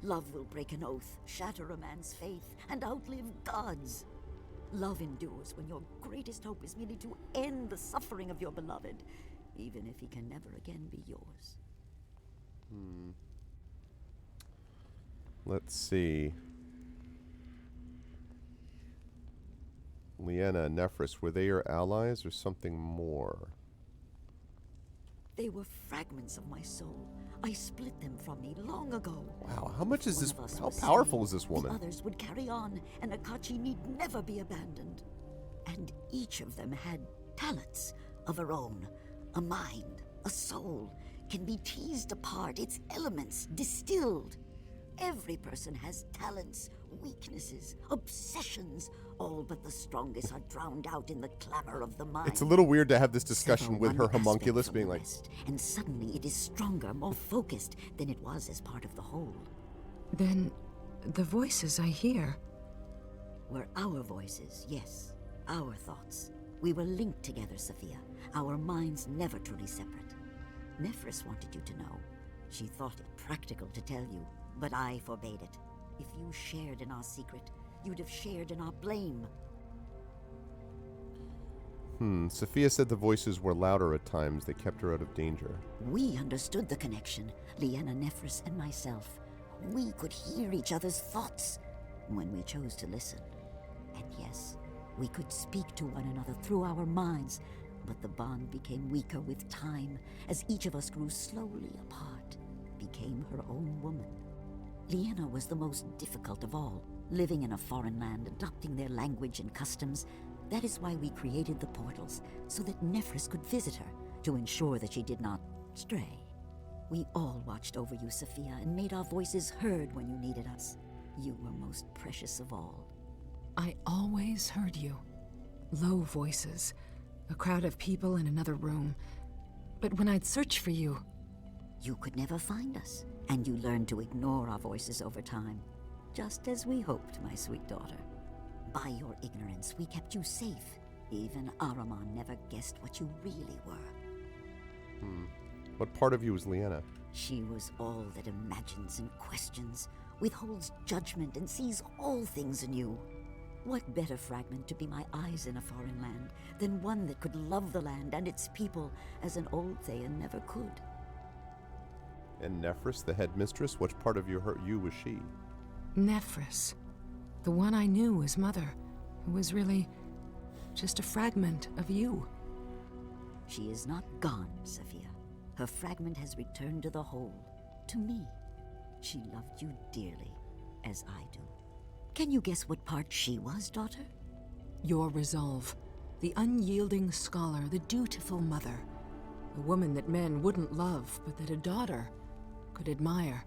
[SPEAKER 6] Love will break an oath, shatter a man's faith, and outlive God's. Love endures when your greatest hope is merely to end the suffering of your beloved, even if he can never again be yours.
[SPEAKER 1] Let's see. Leanna and Nephris, were they your allies or something more?
[SPEAKER 6] They were fragments of my soul. I split them from me long ago.
[SPEAKER 1] Wow, how much is
[SPEAKER 6] One
[SPEAKER 1] this?
[SPEAKER 6] of us
[SPEAKER 1] How
[SPEAKER 6] was
[SPEAKER 1] powerful
[SPEAKER 6] slain,
[SPEAKER 1] is this
[SPEAKER 6] the
[SPEAKER 1] woman?
[SPEAKER 6] others would carry on, and Akachi need never be abandoned. And each of them had talents of her own. A mind, a soul, can be teased apart, its elements distilled. Every person has talents, weaknesses, obsessions. All but the strongest are drowned out in the clamor of the mind.
[SPEAKER 1] It's a little weird to have this discussion
[SPEAKER 6] Sever
[SPEAKER 1] with
[SPEAKER 6] one
[SPEAKER 1] her
[SPEAKER 6] aspect
[SPEAKER 1] homunculus
[SPEAKER 6] from
[SPEAKER 1] being
[SPEAKER 6] the
[SPEAKER 1] like,
[SPEAKER 6] rest, and suddenly it is stronger, more focused than it was as part of the whole.
[SPEAKER 2] Then the voices I hear.
[SPEAKER 6] Were our voices, yes, our thoughts. We were linked together, Sophia. Our minds never truly separate. Nephris wanted you to know. She thought it practical to tell you, but I forbade it. If you shared in our secret, you'd have shared in our blame.
[SPEAKER 1] Sophia said the voices were louder at times. They kept her out of danger.
[SPEAKER 6] We understood the connection, Leanna, Nephris, and myself. We could hear each other's thoughts when we chose to listen. And yes, we could speak to one another through our minds, but the bond became weaker with time as each of us grew slowly apart, became her own woman. Leanna was the most difficult of all, living in a foreign land, adopting their language and customs. That is why we created the portals, so that Nephris could visit her, to ensure that she did not stray. We all watched over you, Sophia, and made our voices heard when you needed us. You were most precious of all.
[SPEAKER 2] I always heard you. Low voices. A crowd of people in another room. But when I'd search for you...
[SPEAKER 6] You could never find us, and you learned to ignore our voices over time. Just as we hoped, my sweet daughter. By your ignorance, we kept you safe. Even Ahriman never guessed what you really were.
[SPEAKER 1] What part of you is Leanna?
[SPEAKER 6] She was all that imagines and questions, withholds judgment and sees all things anew. What better fragment to be my eyes in a foreign land than one that could love the land and its people as an old Thayan never could?
[SPEAKER 1] And Nephris, the headmistress, which part of you was she?
[SPEAKER 2] Nephris. The one I knew as mother, who was really just a fragment of you.
[SPEAKER 6] She is not gone, Sophia. Her fragment has returned to the whole, to me. She loved you dearly, as I do. Can you guess what part she was, daughter?
[SPEAKER 2] Your resolve. The unyielding scholar, the dutiful mother. A woman that men wouldn't love, but that a daughter could admire.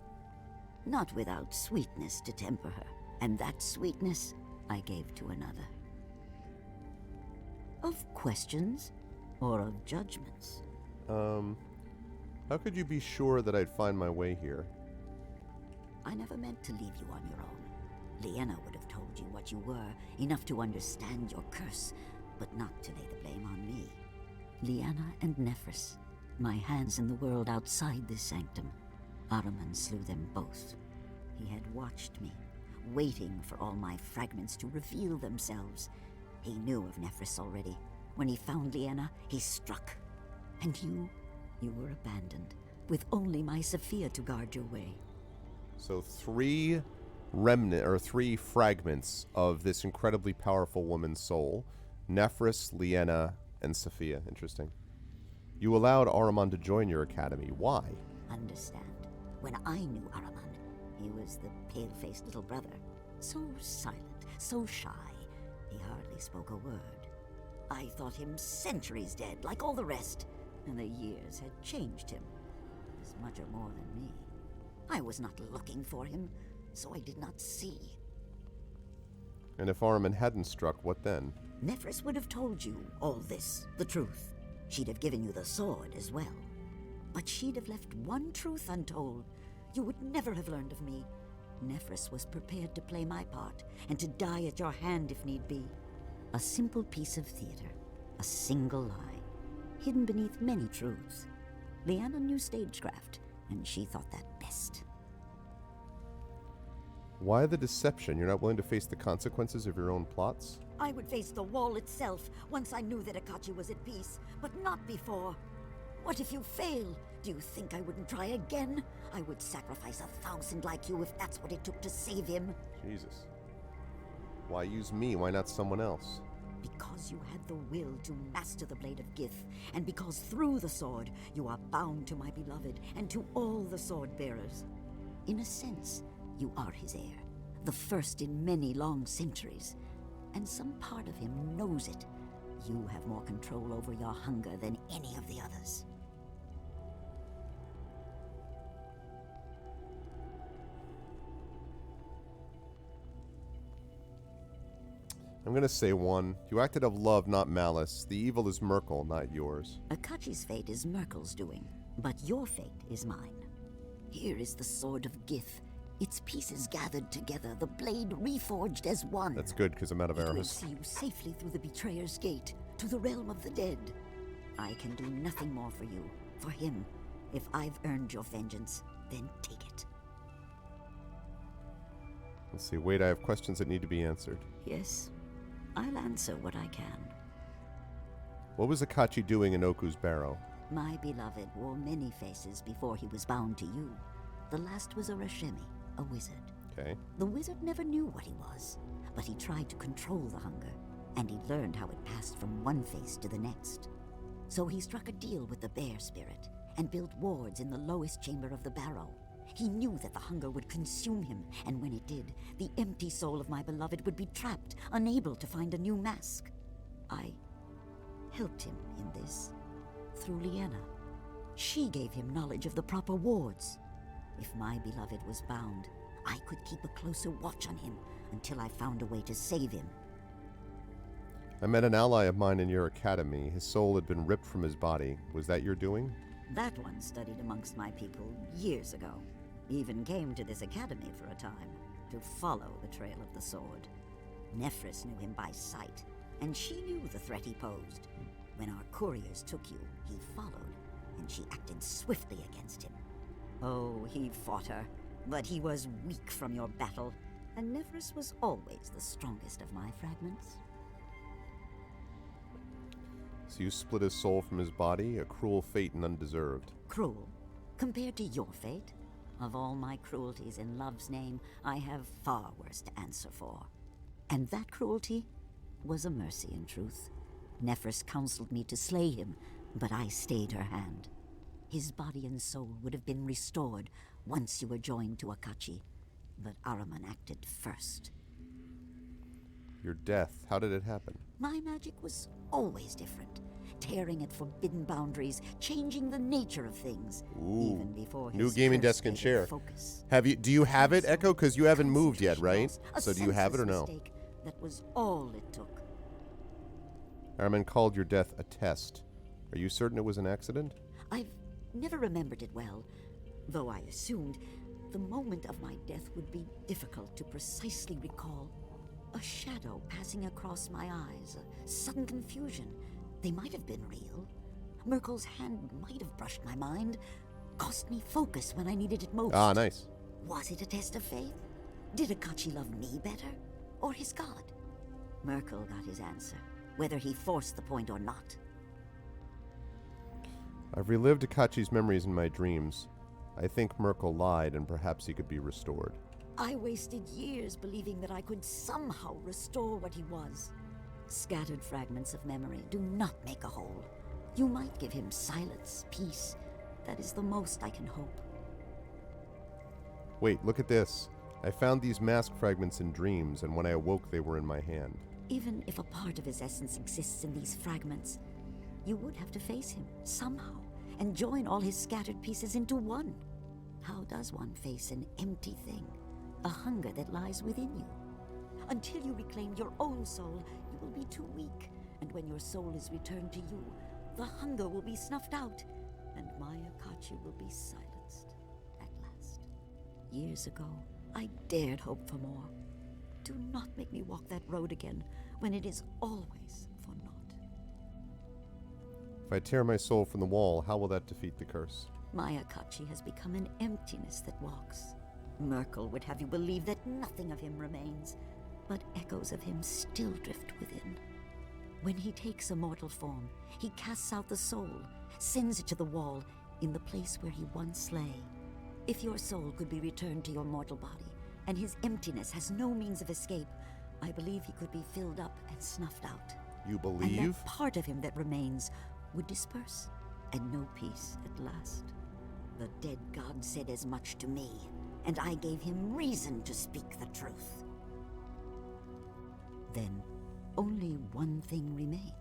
[SPEAKER 6] Not without sweetness to temper her, and that sweetness I gave to another. Of questions, or of judgments?
[SPEAKER 1] How could you be sure that I'd find my way here?
[SPEAKER 6] I never meant to leave you on your own. Leanna would have told you what you were, enough to understand your curse, but not to lay the blame on me. Leanna and Nephris, my hands in the world outside this sanctum. Ahriman slew them both. He had watched me, waiting for all my fragments to reveal themselves. He knew of Nephris already. When he found Leanna, he struck. And you were abandoned, with only my Sophia to guard your way.
[SPEAKER 1] So three fragments of this incredibly powerful woman's soul: Nephris, Leanna, and Sophia. Interesting. You allowed Ahriman to join your academy. Why?
[SPEAKER 6] Understand, when I knew Ahriman, he was the pale-faced little brother. So silent, so shy, he hardly spoke a word. I thought him centuries dead, like all the rest, and the years had changed him, as much or more than me. I was not looking for him, so I did not see.
[SPEAKER 1] And if Ahriman hadn't struck, what then?
[SPEAKER 6] Nephris would have told you all this, the truth. She'd have given you the sword as well. But she'd have left one truth untold. You would never have learned of me. Nephris was prepared to play my part, and to die at your hand if need be. A simple piece of theater, a single lie, hidden beneath many truths. Leanna knew stagecraft, and she thought that best.
[SPEAKER 1] Why the deception? You're not willing to face the consequences of your own plots?
[SPEAKER 6] I would face the wall itself once I knew that Akachi was at peace, but not before. What if you fail? Do you think I wouldn't try again? I would sacrifice 1,000 like you if that's what it took to save him.
[SPEAKER 1] Jesus. Why use me? Why not someone else?
[SPEAKER 6] Because you had the will to master the Blade of Gith, and because through the sword you are bound to my beloved and to all the sword-bearers. In a sense, you are his heir, the first in many long centuries, and some part of him knows it. You have more control over your hunger than any of the others.
[SPEAKER 1] I'm gonna say one. You acted of love, not malice. The evil is Merkel, not yours.
[SPEAKER 6] Akachi's fate is Merkel's doing, but your fate is mine. Here is the Sword of Gith, its pieces gathered together, the blade reforged as one.
[SPEAKER 1] That's good, because I'm out of
[SPEAKER 6] It will
[SPEAKER 1] arrows.
[SPEAKER 6] see you safely through the Betrayer's Gate, to the realm of the dead. I can do nothing more for you, for him. If I've earned your vengeance, then take it.
[SPEAKER 1] Let's see. Wait, I have questions that need to be answered.
[SPEAKER 6] Yes, I'll answer what I can.
[SPEAKER 1] What was Akachi doing in Oku's barrow?
[SPEAKER 6] My beloved wore many faces before he was bound to you. The last was a Rashemi, a wizard.
[SPEAKER 1] Okay.
[SPEAKER 6] The wizard never knew what he was, but he tried to control the hunger, and he learned how it passed from one face to the next. So he struck a deal with the bear spirit, and built wards in the lowest chamber of the barrow. He knew that the hunger would consume him, and when it did, the empty soul of my beloved would be trapped, unable to find a new mask. I helped him in this, through Leanna. She gave him knowledge of the proper wards. If my beloved was bound, I could keep a closer watch on him until I found a way to save him.
[SPEAKER 1] I met an ally of mine in your academy. His soul had been ripped from his body. Was that your doing?
[SPEAKER 6] That one studied amongst my people years ago. Even came to this academy for a time, to follow the trail of the sword. Nephris knew him by sight, and she knew the threat he posed. When our couriers took you, he followed, and she acted swiftly against him. Oh, he fought her, but he was weak from your battle. and Nephris was always the strongest of my fragments.
[SPEAKER 1] So you split his soul from his body, a cruel fate and undeserved.
[SPEAKER 6] Cruel? Compared to your fate? Of all my cruelties in love's name, I have far worse to answer for. And that cruelty was a mercy in truth. Nephris counseled me to slay him, but I stayed her hand. His body and soul would have been restored once you were joined to Akachi, but Ahriman acted first.
[SPEAKER 1] Your death, how did it happen?
[SPEAKER 6] My magic was always different, tearing at forbidden boundaries, changing the nature of things, even before his
[SPEAKER 1] New gaming
[SPEAKER 6] curse
[SPEAKER 1] desk and
[SPEAKER 6] gave it
[SPEAKER 1] chair.
[SPEAKER 6] focus.
[SPEAKER 1] Do you have it, Echo? Because you haven't moved yet, right?
[SPEAKER 6] A
[SPEAKER 1] So do you have it or
[SPEAKER 6] senseless
[SPEAKER 1] no?
[SPEAKER 6] mistake. That was all it took.
[SPEAKER 1] Ahriman called your death a test. Are you certain it was an accident?
[SPEAKER 6] I've never remembered it well, though I assumed the moment of my death would be difficult to precisely recall. A shadow passing across my eyes, a sudden confusion. They might have been real. Merkel's hand might have brushed my mind, cost me focus when I needed it most.
[SPEAKER 1] Ah, nice.
[SPEAKER 6] Was it a test of faith? Did Akachi love me better? Or his god? Merkel got his answer, whether he forced the point or not.
[SPEAKER 1] I've relived Akachi's memories in my dreams. I think Merkel lied and perhaps he could be restored.
[SPEAKER 6] I wasted years believing that I could somehow restore what he was. Scattered fragments of memory do not make a whole. You might give him silence, peace. That is the most I can hope.
[SPEAKER 1] Wait, look at this. I found these mask fragments in dreams, and when I awoke they were in my hand.
[SPEAKER 6] Even if a part of his essence exists in these fragments, you would have to face him somehow and join all his scattered pieces into one. How does one face an empty thing? A hunger that lies within you. Until you reclaim your own soul, you will be too weak, and when your soul is returned to you, the hunger will be snuffed out, and my Akachi will be silenced at last. Years ago, I dared hope for more. Do not make me walk that road again, when it is always for naught.
[SPEAKER 1] If I tear my soul from the wall, how will that defeat the curse?
[SPEAKER 6] My Akachi has become an emptiness that walks. Merkel would have you believe that nothing of him remains, but echoes of him still drift within. When he takes a mortal form, he casts out the soul, sends it to the wall, in the place where he once lay. If your soul could be returned to your mortal body, and his emptiness has no means of escape, I believe he could be filled up and snuffed out.
[SPEAKER 1] You
[SPEAKER 6] And
[SPEAKER 1] believe?
[SPEAKER 6] that part of him that remains would disperse, and know peace at last. The dead god said as much to me, and I gave him reason to speak the truth. Then, only one thing remains.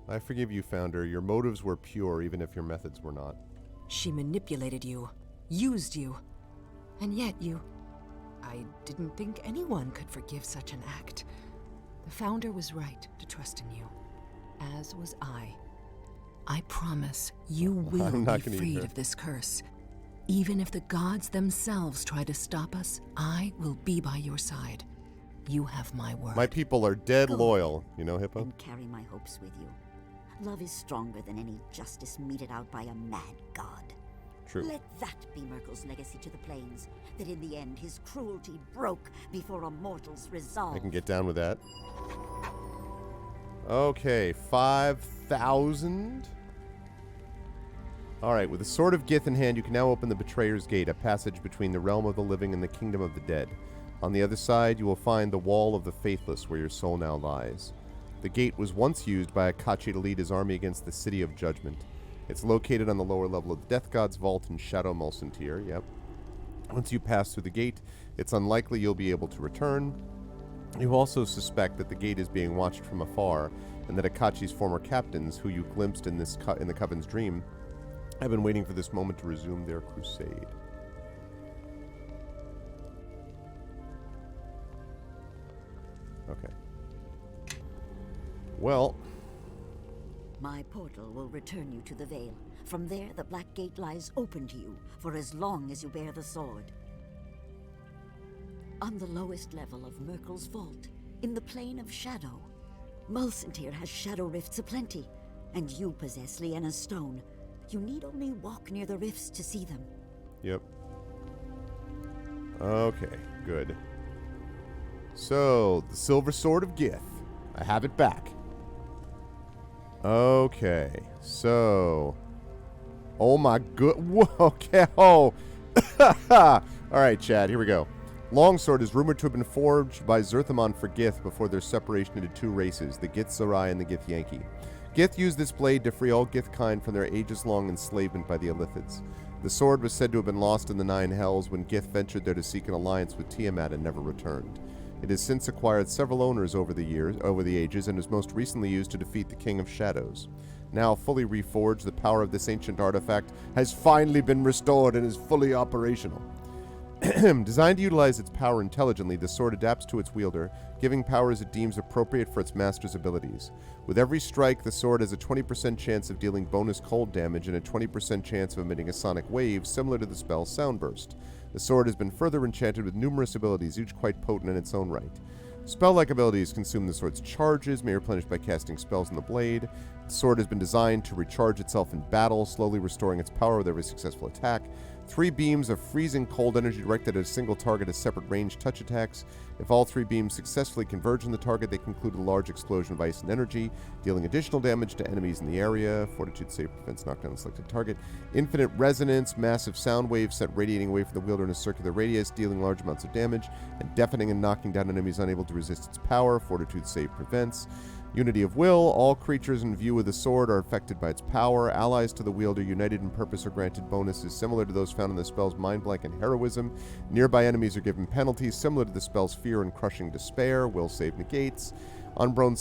[SPEAKER 1] I forgive you, Founder. Your motives were pure, even if your methods were not.
[SPEAKER 2] She manipulated you, used you, and yet you... I didn't think anyone could forgive such an act. The Founder was right to trust in you, as was I. I promise you will
[SPEAKER 1] I'm not
[SPEAKER 2] be
[SPEAKER 1] gonna eat
[SPEAKER 2] freed
[SPEAKER 1] her.
[SPEAKER 2] of this curse. Even if the gods themselves try to stop us, I will be by your side. You have my word.
[SPEAKER 1] My people are dead
[SPEAKER 6] Go.
[SPEAKER 1] loyal. You know, Hippo?
[SPEAKER 6] And carry my hopes with you. Love is stronger than any justice meted out by a mad god.
[SPEAKER 1] True.
[SPEAKER 6] Let that be Merkel's legacy to the plains, that in the end his cruelty broke before a mortal's resolve.
[SPEAKER 1] I can get down with that. Okay, 5,000. Alright, with the Sword of Gith in hand, you can now open the Betrayer's Gate, a passage between the realm of the living and the kingdom of the dead. On the other side, you will find the Wall of the Faithless, where your soul now lies. The gate was once used by Akachi to lead his army against the City of Judgment. It's located on the lower level of the Death God's Vault in Shadow Mulcentir, yep. Once you pass through the gate, it's unlikely you'll be able to return. You also suspect that the gate is being watched from afar, and that Akachi's former captains, who you glimpsed in the Coven's dream, have been waiting for this moment to resume their crusade. Okay. Well,
[SPEAKER 6] My portal will return you to the Vale. From there, the Black Gate lies open to you for as long as you bear the sword. On the lowest level of Merkel's vault, in the plane of shadow, Mulcentir has shadow rifts aplenty, and you possess Liana's stone. You need only walk near the rifts to see them.
[SPEAKER 1] yep. Okay, good. So, the Silver Sword of Gith. I have it back. Okay, so... Oh my good... Whoa, okay, oh! Alright, Chad, here we go. Longsword is rumored to have been forged by Zerthamon for Gith before their separation into two races, the Gith Zerai and the Gith Yankee. Gith used this blade to free all Gith kind from their ages-long enslavement by the Illithids. The sword was said to have been lost in the Nine Hells when Gith ventured there to seek an alliance with Tiamat and never returned. It has since acquired several owners over the ages, and is most recently used to defeat the King of Shadows. Now fully reforged, the power of this ancient artifact has finally been restored and is fully operational. Designed to utilize its power intelligently, the sword adapts to its wielder, giving power as it deems appropriate for its master's abilities. With every strike, the sword has a 20% chance of dealing bonus cold damage and a 20% chance of emitting a sonic wave, similar to the spell Soundburst. The sword has been further enchanted with numerous abilities, each quite potent in its own right. Spell-like abilities consume the sword's charges, may replenish by casting spells on the blade. The sword has been designed to recharge itself in battle, slowly restoring its power with every successful attack. 3 beams of freezing cold energy directed at a single target as separate ranged touch attacks. If all 3 beams successfully converge on the target, they conclude a large explosion of ice and energy, dealing additional damage to enemies in the area. Fortitude save prevents knockdown on selected target. Infinite resonance, massive sound waves sent radiating away from the wielder in a circular radius, dealing large amounts of damage, and deafening and knocking down enemies unable to resist its power. Fortitude save prevents. Unity of will. All creatures in view of the sword are affected by its power. Allies to the wielder united in purpose are granted bonuses similar to those found in the spells Mind Blank and Heroism. Nearby enemies are given penalties similar to the spells Fear and Crushing Despair. Will save negates. Unbroken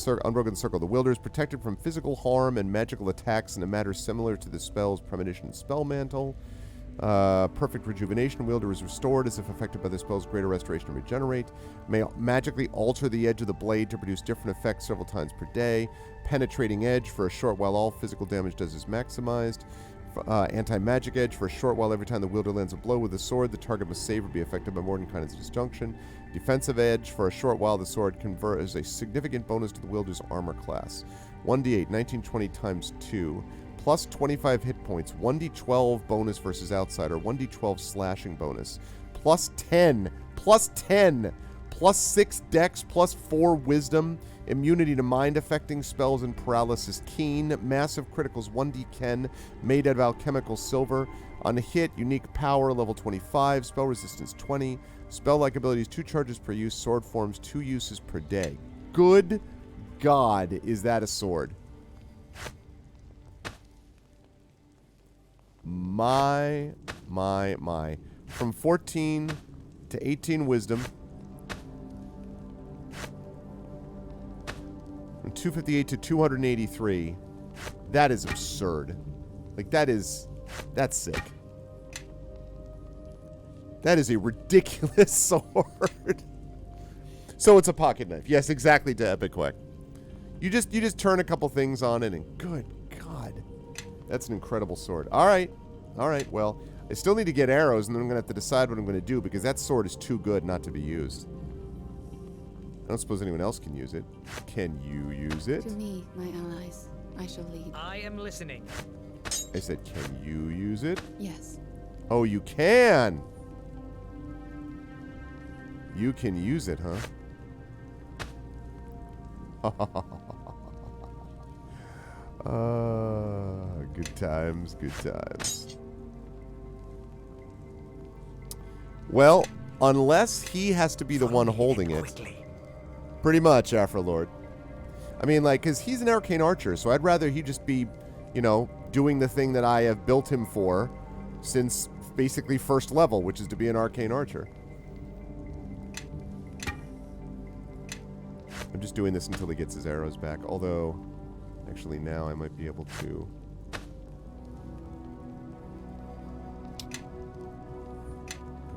[SPEAKER 1] Circle. The wielder is protected from physical harm and magical attacks in a manner similar to the spells Premonition and Spellmantle. Perfect Rejuvenation. Wielder is restored as if affected by the spell's Greater Restoration and Regenerate. May magically alter the edge of the blade to produce different effects several times per day. Penetrating Edge. For a short while, all physical damage does is maximized. Anti-magic Edge. For a short while, every time the wielder lands a blow with the sword, the target must save or be affected by Mordenkainen's disjunction. Defensive Edge. For a short while, the sword confers a significant bonus to the wielder's armor class. 1d8, 1920 times 2. Plus 25 hit points, 1d12 bonus versus outsider, 1d12 slashing bonus, plus 10, plus 6 dex, plus 4 wisdom, immunity to mind-affecting spells and paralysis keen, massive criticals 1d10, made out of alchemical silver, on a hit, unique power, level 25, spell resistance 20, spell-like abilities 2 charges per use, sword forms 2 uses per day. Good God, is that a sword? My. From 14 to 18 wisdom. From 258 to 283. That is absurd. Like, that's sick. That is a ridiculous sword. So it's a pocket knife. Yes, exactly, to Epic Quack. You just turn a couple things on it and good God. That's an incredible sword. All right. Well, I still need to get arrows, and then I'm going to have to decide what I'm going to do, because that sword is too good not to be used. I don't suppose anyone else can use it. Can you use it?
[SPEAKER 3] To me, my allies, I shall lead.
[SPEAKER 4] I am listening.
[SPEAKER 1] I said, can you use it?
[SPEAKER 3] Yes.
[SPEAKER 1] Oh, you can! You can use it, huh? Good times, good times. Well, unless he has to be the one holding it. Pretty much, Afro Lord. I mean, like, because he's an arcane archer, so I'd rather he just be, you know, doing the thing that I have built him for since basically first level, which is to be an arcane archer. I'm just doing this until he gets his arrows back, although... Actually, now I might be able to...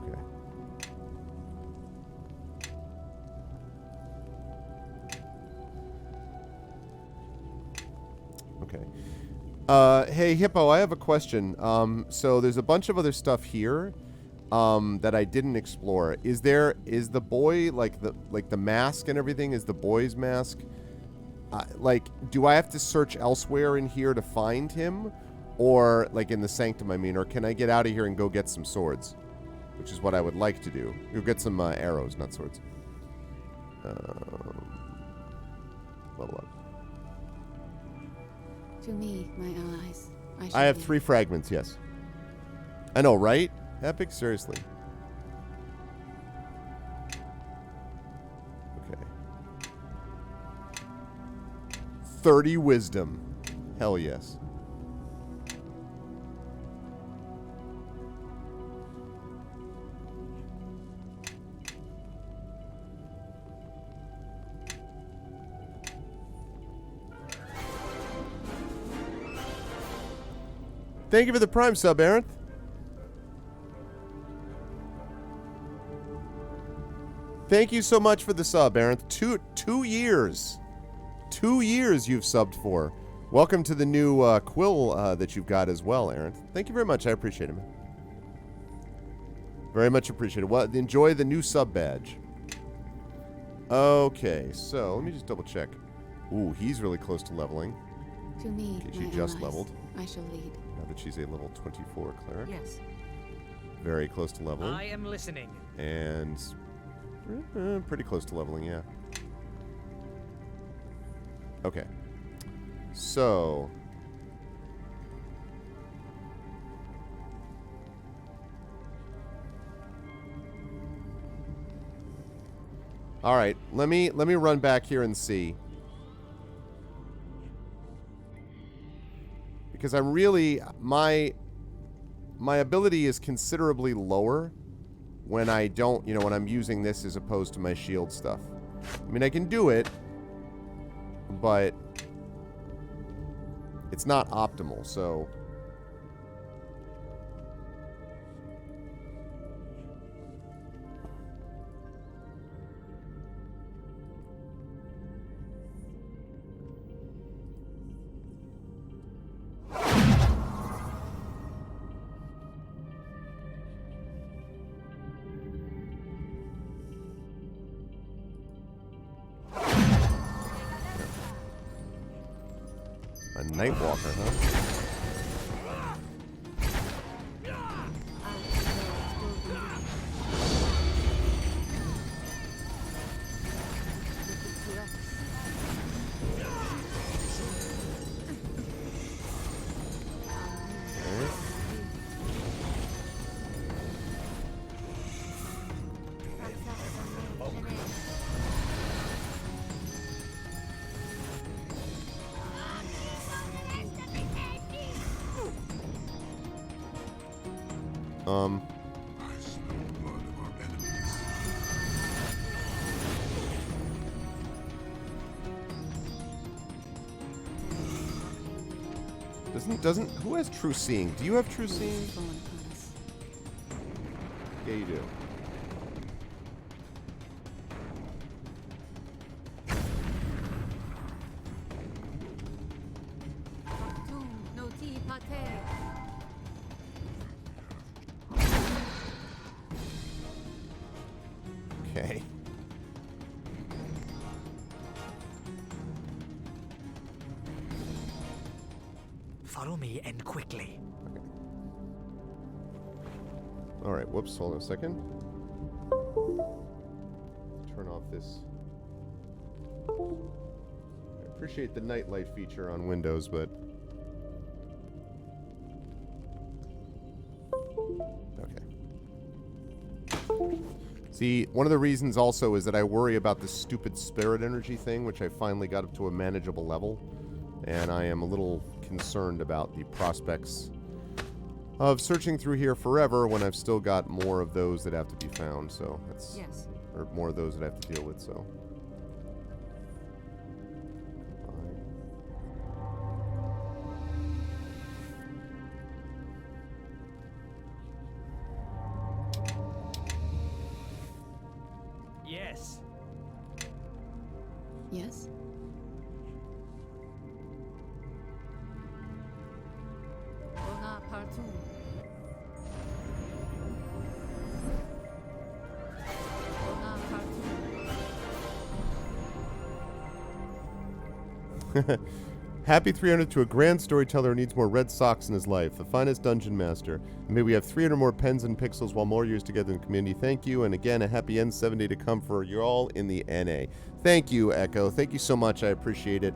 [SPEAKER 1] Okay. Okay. Hey, Hippo, I have a question. So there's a bunch of other stuff here that I didn't explore. Is the boy, like the mask and everything, is the boy's mask... like, do I have to search elsewhere in here to find him? Or, like, in the Sanctum, I mean, or can I get out of here and go get some swords? which is what I would like to do. You'll get some arrows, not swords. Level up.
[SPEAKER 3] To me, my allies.
[SPEAKER 1] I have
[SPEAKER 3] lead.
[SPEAKER 1] 3 fragments, yes. I know, right? Epic? Seriously. Okay. 30 wisdom. Hell yes. Thank you for the Prime sub, Arenth. Thank you so much for the sub, Arenth. Two years. 2 years you've subbed for. Welcome to the new quill that you've got as well, Arenth. Thank you very much. I appreciate it, man. Very much appreciated. Well, enjoy the new sub badge. Okay, so let me just double check. Ooh, he's really close to leveling.
[SPEAKER 3] To me,
[SPEAKER 1] Okay, she
[SPEAKER 3] my
[SPEAKER 1] just
[SPEAKER 3] allies.
[SPEAKER 1] leveled.
[SPEAKER 3] I shall lead.
[SPEAKER 1] Now that she's a level 24 cleric.
[SPEAKER 2] Yes.
[SPEAKER 1] Very close to leveling.
[SPEAKER 4] I am listening.
[SPEAKER 1] And pretty close to leveling, yeah. Okay. So... all right, let me run back here and see. Because I'm really my ability is considerably lower when I don't, when I'm using this as opposed to my shield stuff. I mean, I can do it, but it's not optimal, so a Nightwalker, huh? Doesn't who has true seeing? Do you have true seeing?
[SPEAKER 3] Fallen upon us.
[SPEAKER 1] Yeah, you do. Okay.
[SPEAKER 4] Follow me and quickly.
[SPEAKER 1] All right. Whoops. Hold on a second. Turn off this. I appreciate the nightlight feature on Windows, but okay. See, one of the reasons also is that I worry about this stupid spirit energy thing, which I finally got up to a manageable level, and I am a little concerned about the prospects of searching through here forever when I've still got more of those that have to be found, so that's...
[SPEAKER 2] Yes.
[SPEAKER 1] Or more of those that I have to deal with, so...
[SPEAKER 4] Yes.
[SPEAKER 3] Yes?
[SPEAKER 1] Happy 300 to a grand storyteller who needs more red socks in his life. The finest dungeon master. And may we have 300 more pens and pixels while more years together in the community. Thank you. And again, a happy N70 to come for you all in the NA. Thank you, Echo. Thank you so much. I appreciate it.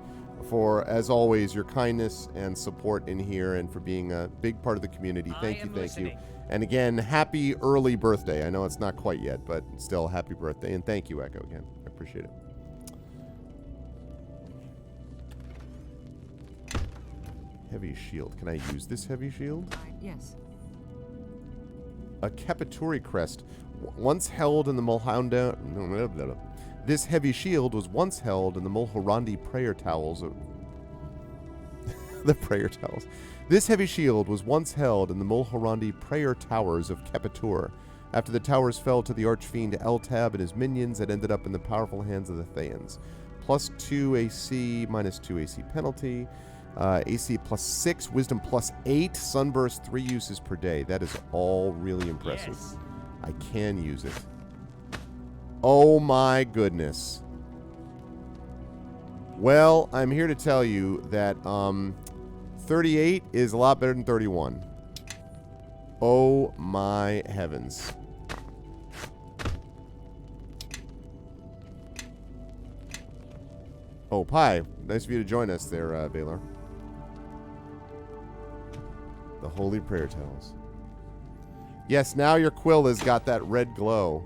[SPEAKER 1] For, as always, your kindness and support in here and for being a big part of the community. Thank you. And again, happy early birthday. I know it's not quite yet, but still, happy birthday. And thank you, Echo, again. I appreciate it. Heavy shield. Can I use this heavy shield?
[SPEAKER 2] Yes.
[SPEAKER 1] A Capituri crest. Once held in the Mulhounda... This heavy shield was once held in the Mulhorandi prayer towels of... the prayer towels. This heavy shield was once held in the Mulhorandi prayer towers of Capitur. After the towers fell to the archfiend Eltab and his minions, it ended up in the powerful hands of the Thayans. +2 AC, -2 AC penalty. AC +6, Wisdom +8, Sunburst 3 uses per day. That is all really impressive.
[SPEAKER 4] Yes.
[SPEAKER 1] I can use it. Oh my goodness. Well, I'm here to tell you that 38 is a lot better than 31. Oh my heavens. Oh, Pi. Nice of you to join us there, Baylor. The Holy Prayer Towels. Yes, now your quill has got that red glow.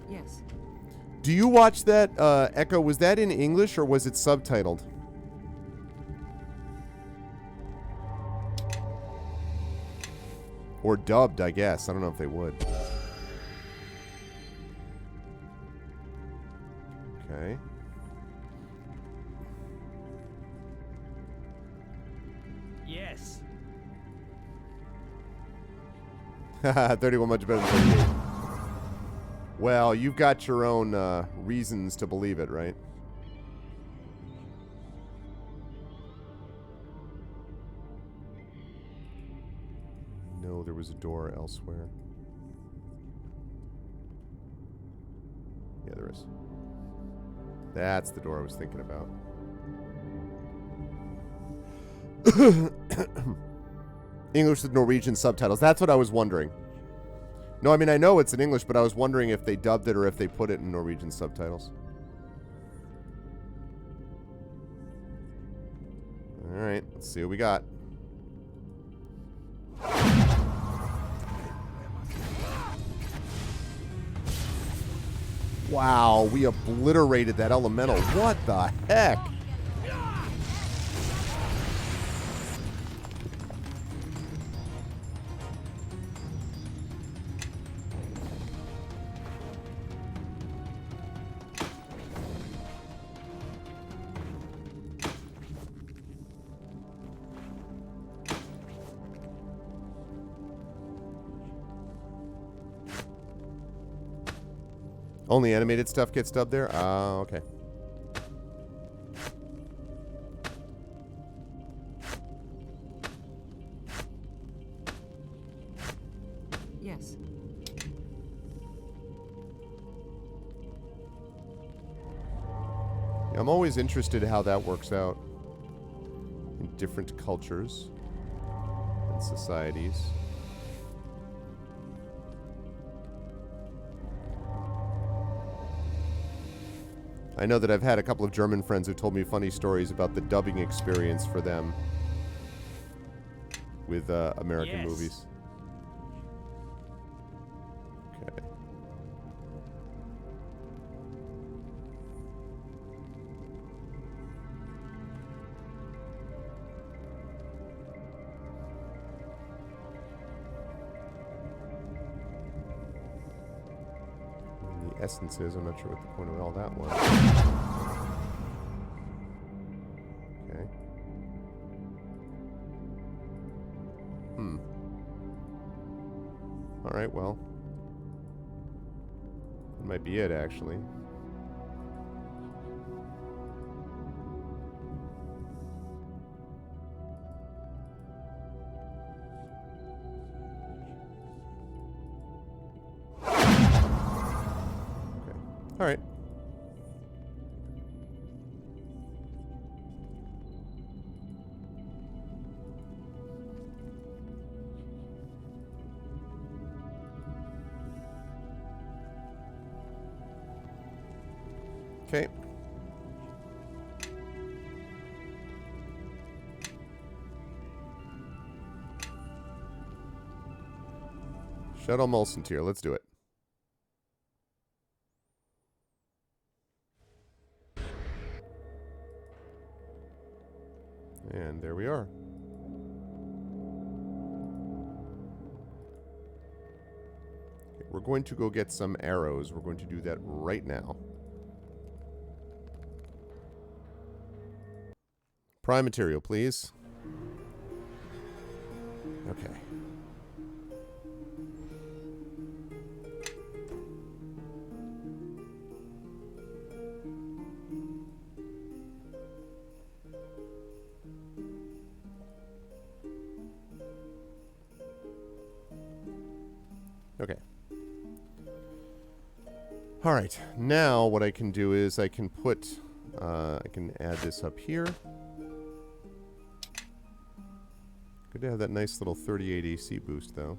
[SPEAKER 2] Yes.
[SPEAKER 1] Do you watch that, Echo? Was that in English or was it subtitled? Or dubbed, I guess. I don't know if they would. Okay.
[SPEAKER 4] Yes.
[SPEAKER 1] 31 much better than 38. Well, you've got your own reasons to believe it, right? No, there was a door elsewhere. Yeah, there is. That's the door I was thinking about. English with Norwegian subtitles. That's what I was wondering. No, I mean, I know it's in English, but I was wondering if they dubbed it or if they put it in Norwegian subtitles. All right, let's see what we got. Wow, we obliterated that elemental. What the heck? Only animated stuff gets dubbed there? Ah, okay.
[SPEAKER 2] Yes.
[SPEAKER 1] Yeah, I'm always interested in how that works out in different cultures and societies. I know that I've had a couple of German friends who told me funny stories about the dubbing experience for them with American
[SPEAKER 4] Yes.
[SPEAKER 1] movies. Okay. And the essences, I'm not sure what the point of all that was. Okay. Alright, well. That might be it, actually. All right. Okay. Shuttle Molson tier. Let's do it. And there we are. Okay, we're going to go get some arrows. We're going to do that right now. Prime material, please. Okay. Okay. All right. Now what I can do is I can put, I can add this up here. Good to have that nice little 38 AC boost, though.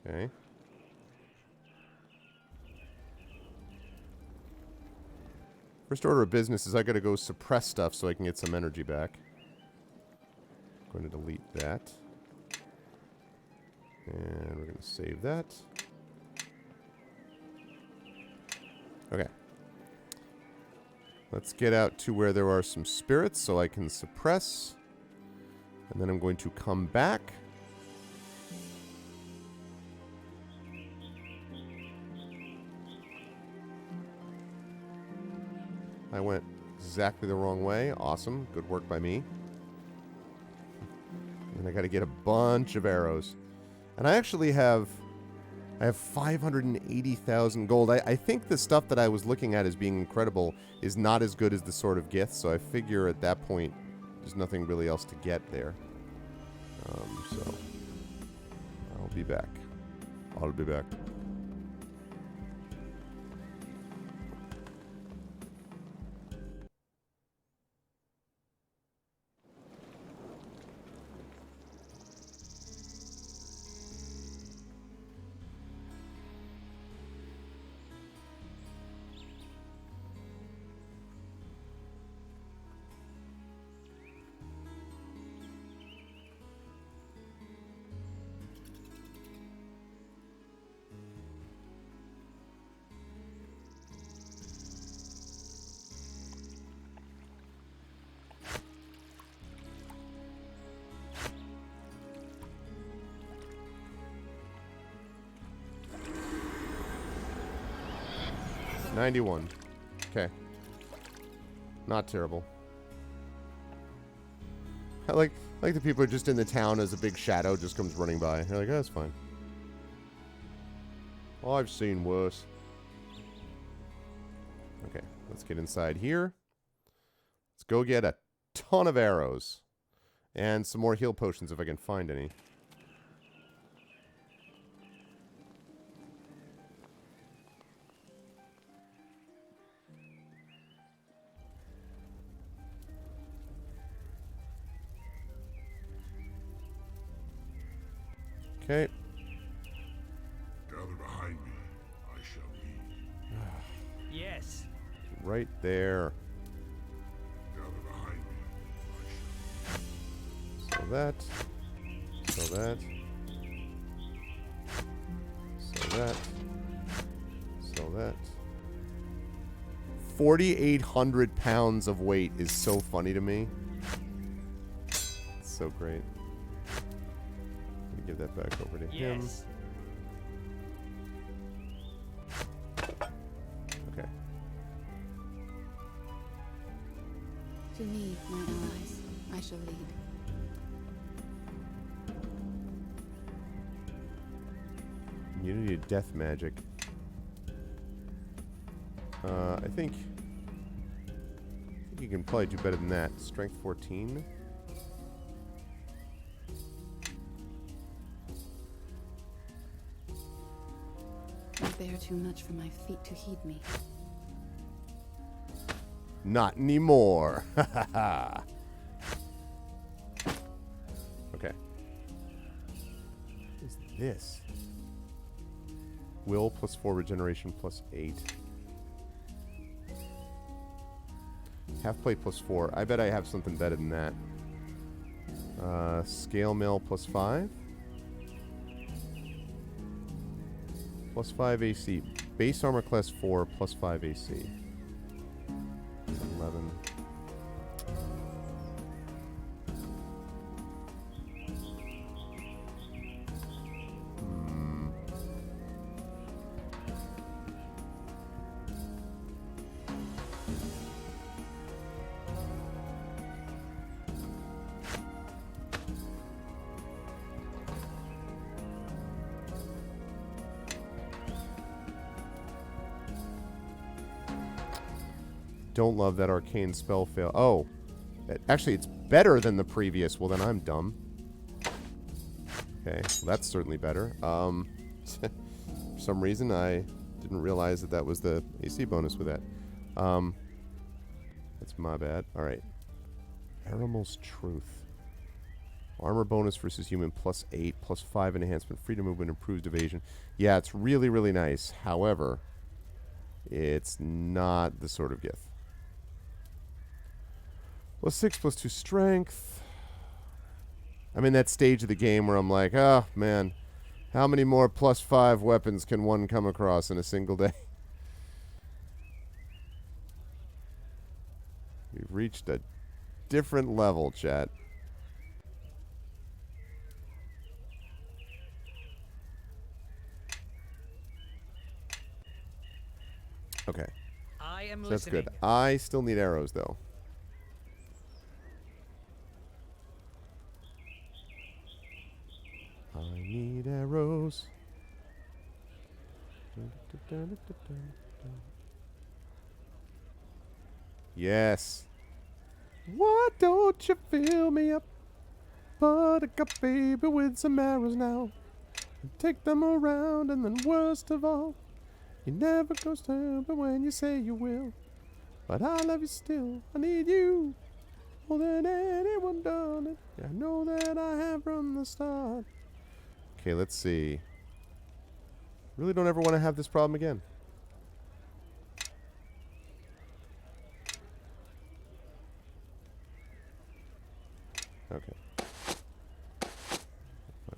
[SPEAKER 1] Okay. First order of business is I gotta go suppress stuff so I can get some energy back. Going to delete that. And we're going to save that. Okay. Let's get out to where there are some spirits so I can suppress. And then I'm going to come back. I went exactly the wrong way. Awesome. Good work by me. And I got to get a bunch of arrows. And I actually have 580,000 gold. I think the stuff that I was looking at as being incredible is not as good as the Sword of Gith, so I figure at that point there's nothing really else to get there. So I'll be back. I'll be back. $91. Okay. Not terrible. I like the people are just in the town as a big shadow just comes running by. They're like, oh, that's fine. I've seen worse. Okay, let's get inside here. Let's go get a ton of arrows. And some more heal potions if I can find any. Okay.
[SPEAKER 7] Gather behind me. I shall lead.
[SPEAKER 4] Yes.
[SPEAKER 1] Right there.
[SPEAKER 7] Gather behind me. I shall
[SPEAKER 1] So that. So that. So that. So that. 4,800 pounds of weight is so funny to me. It's so great. Give that back over to him.
[SPEAKER 4] Yes.
[SPEAKER 1] Okay.
[SPEAKER 3] To me, my allies, I shall lead.
[SPEAKER 1] Immunity to death magic. I think you can probably do better than that. Strength 14.
[SPEAKER 3] bear too much for my feet to heed me.
[SPEAKER 1] Not anymore. Ha ha ha. Okay. What is this? Will plus 4, regeneration plus 8. Half plate plus 4. I bet I have something better than that. Scale mail plus 5. Plus 5 AC. Base armor class 4 plus 5 AC. 11. Don't love that arcane spell fail. Oh, actually, it's better than the previous. Well, then I'm dumb. Okay, well, that's certainly better. For some reason, I didn't realize that that was the AC bonus with that. That's my bad. All right. Aramel's Truth. Armor bonus versus human plus 8, plus 5 enhancement. Freedom movement, improved evasion. Yeah, it's really, really nice. However, it's not the sort of gift. Plus 6, plus 2 strength. I'm in that stage of the game where I'm like, oh, man, how many more plus 5 weapons can one come across in a single day? We've reached a different level, chat. Okay.
[SPEAKER 4] I am
[SPEAKER 1] So that's
[SPEAKER 4] listening.
[SPEAKER 1] good. I still need arrows, though. I need arrows. Yes. Why don't you fill me up, buttercup baby, with some arrows now? And take them around, and then worst of all, you never go stubborn when you say you will. But I love you still. I need you more than anyone done it. I know that I have from the start. Okay, let's see. Really don't ever want to have this problem again. Okay. 5,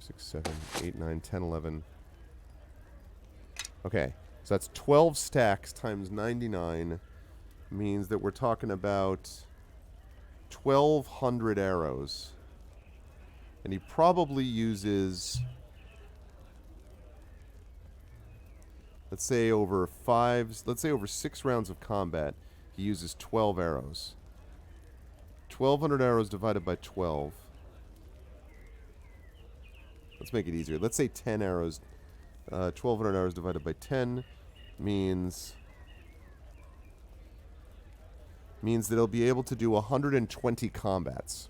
[SPEAKER 1] 6, 7, 8, 9, 10, 11. Okay, so that's 12 stacks times 99. Means that we're talking about 1,200 arrows. And he probably uses, let's say over 6 rounds of combat, he uses 12 arrows. 1,200 arrows divided by 12. Let's make it easier. Let's say 10 arrows. 1,200 arrows divided by 10 means that he'll be able to do 120 combats,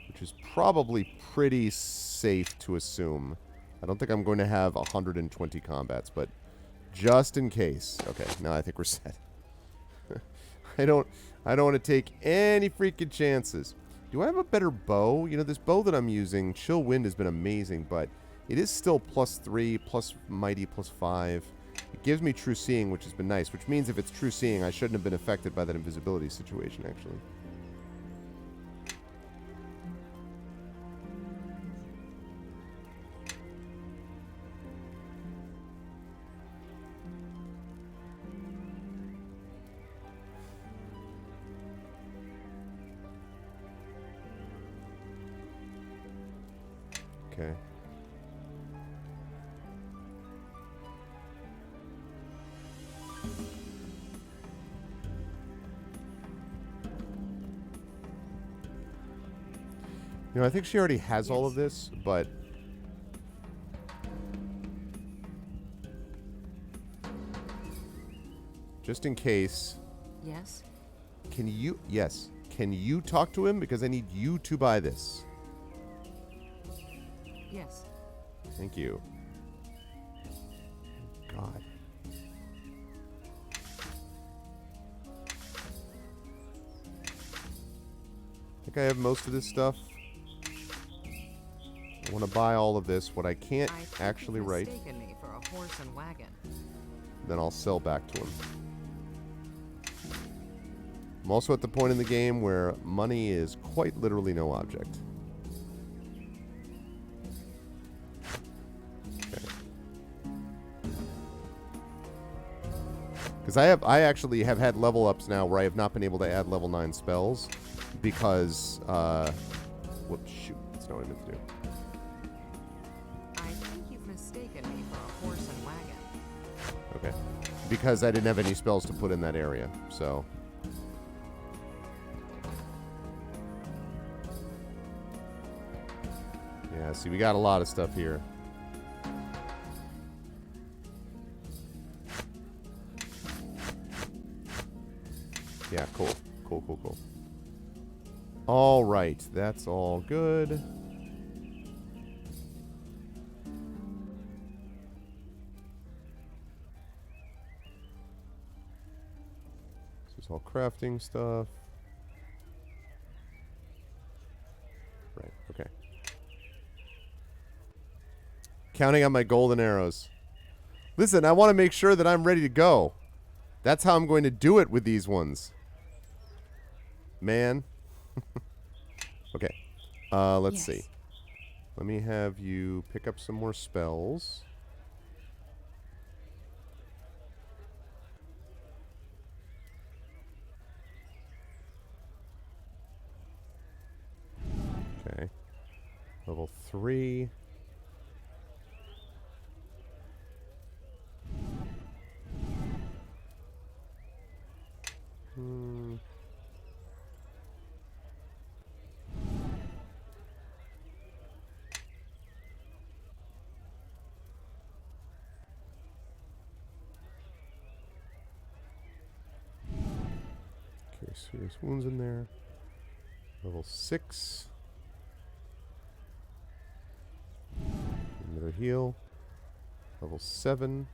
[SPEAKER 1] which is probably pretty safe to assume. I don't think I'm going to have 120 combats, but just in case. Okay, now I think we're set. I don't want to take any freaking chances. Do I have a better bow? You know, this bow that I'm using, Chill Wind, has been amazing, but it is still plus 3, plus Mighty, plus 5. It gives me True Seeing, which has been nice, which means if it's True Seeing, I shouldn't have been affected by that invisibility situation, actually. Okay. You know, I think she already has all of this, but just in case,
[SPEAKER 2] Yes?
[SPEAKER 1] can you talk to him? Because I need you to buy this.
[SPEAKER 2] Yes.
[SPEAKER 1] Thank you. God. I think I have most of this stuff. I want to buy all of this. What I can't actually write,
[SPEAKER 2] mistaken me for a horse and wagon.
[SPEAKER 1] then I'll sell back to him. I'm also at the point in the game where money is quite literally no object. Because I actually have had level ups now where I have not been able to add level 9 spells because, whoops, shoot, that's not what I meant to do.
[SPEAKER 2] I think you've mistaken me for a horse and wagon.
[SPEAKER 1] Okay. Because I didn't have any spells to put in that area, so. Yeah, see, we got a lot of stuff here. Yeah, cool. Cool. All right, that's all good. This is all crafting stuff. Right, okay. Counting on my golden arrows. Listen, I want to make sure that I'm ready to go. That's how I'm going to do it with these ones. Man. Okay. Let's see. Let me have you pick up some more spells. Okay. Level 3. Okay, serious wounds in there. Level 6. Another heal. Level 7.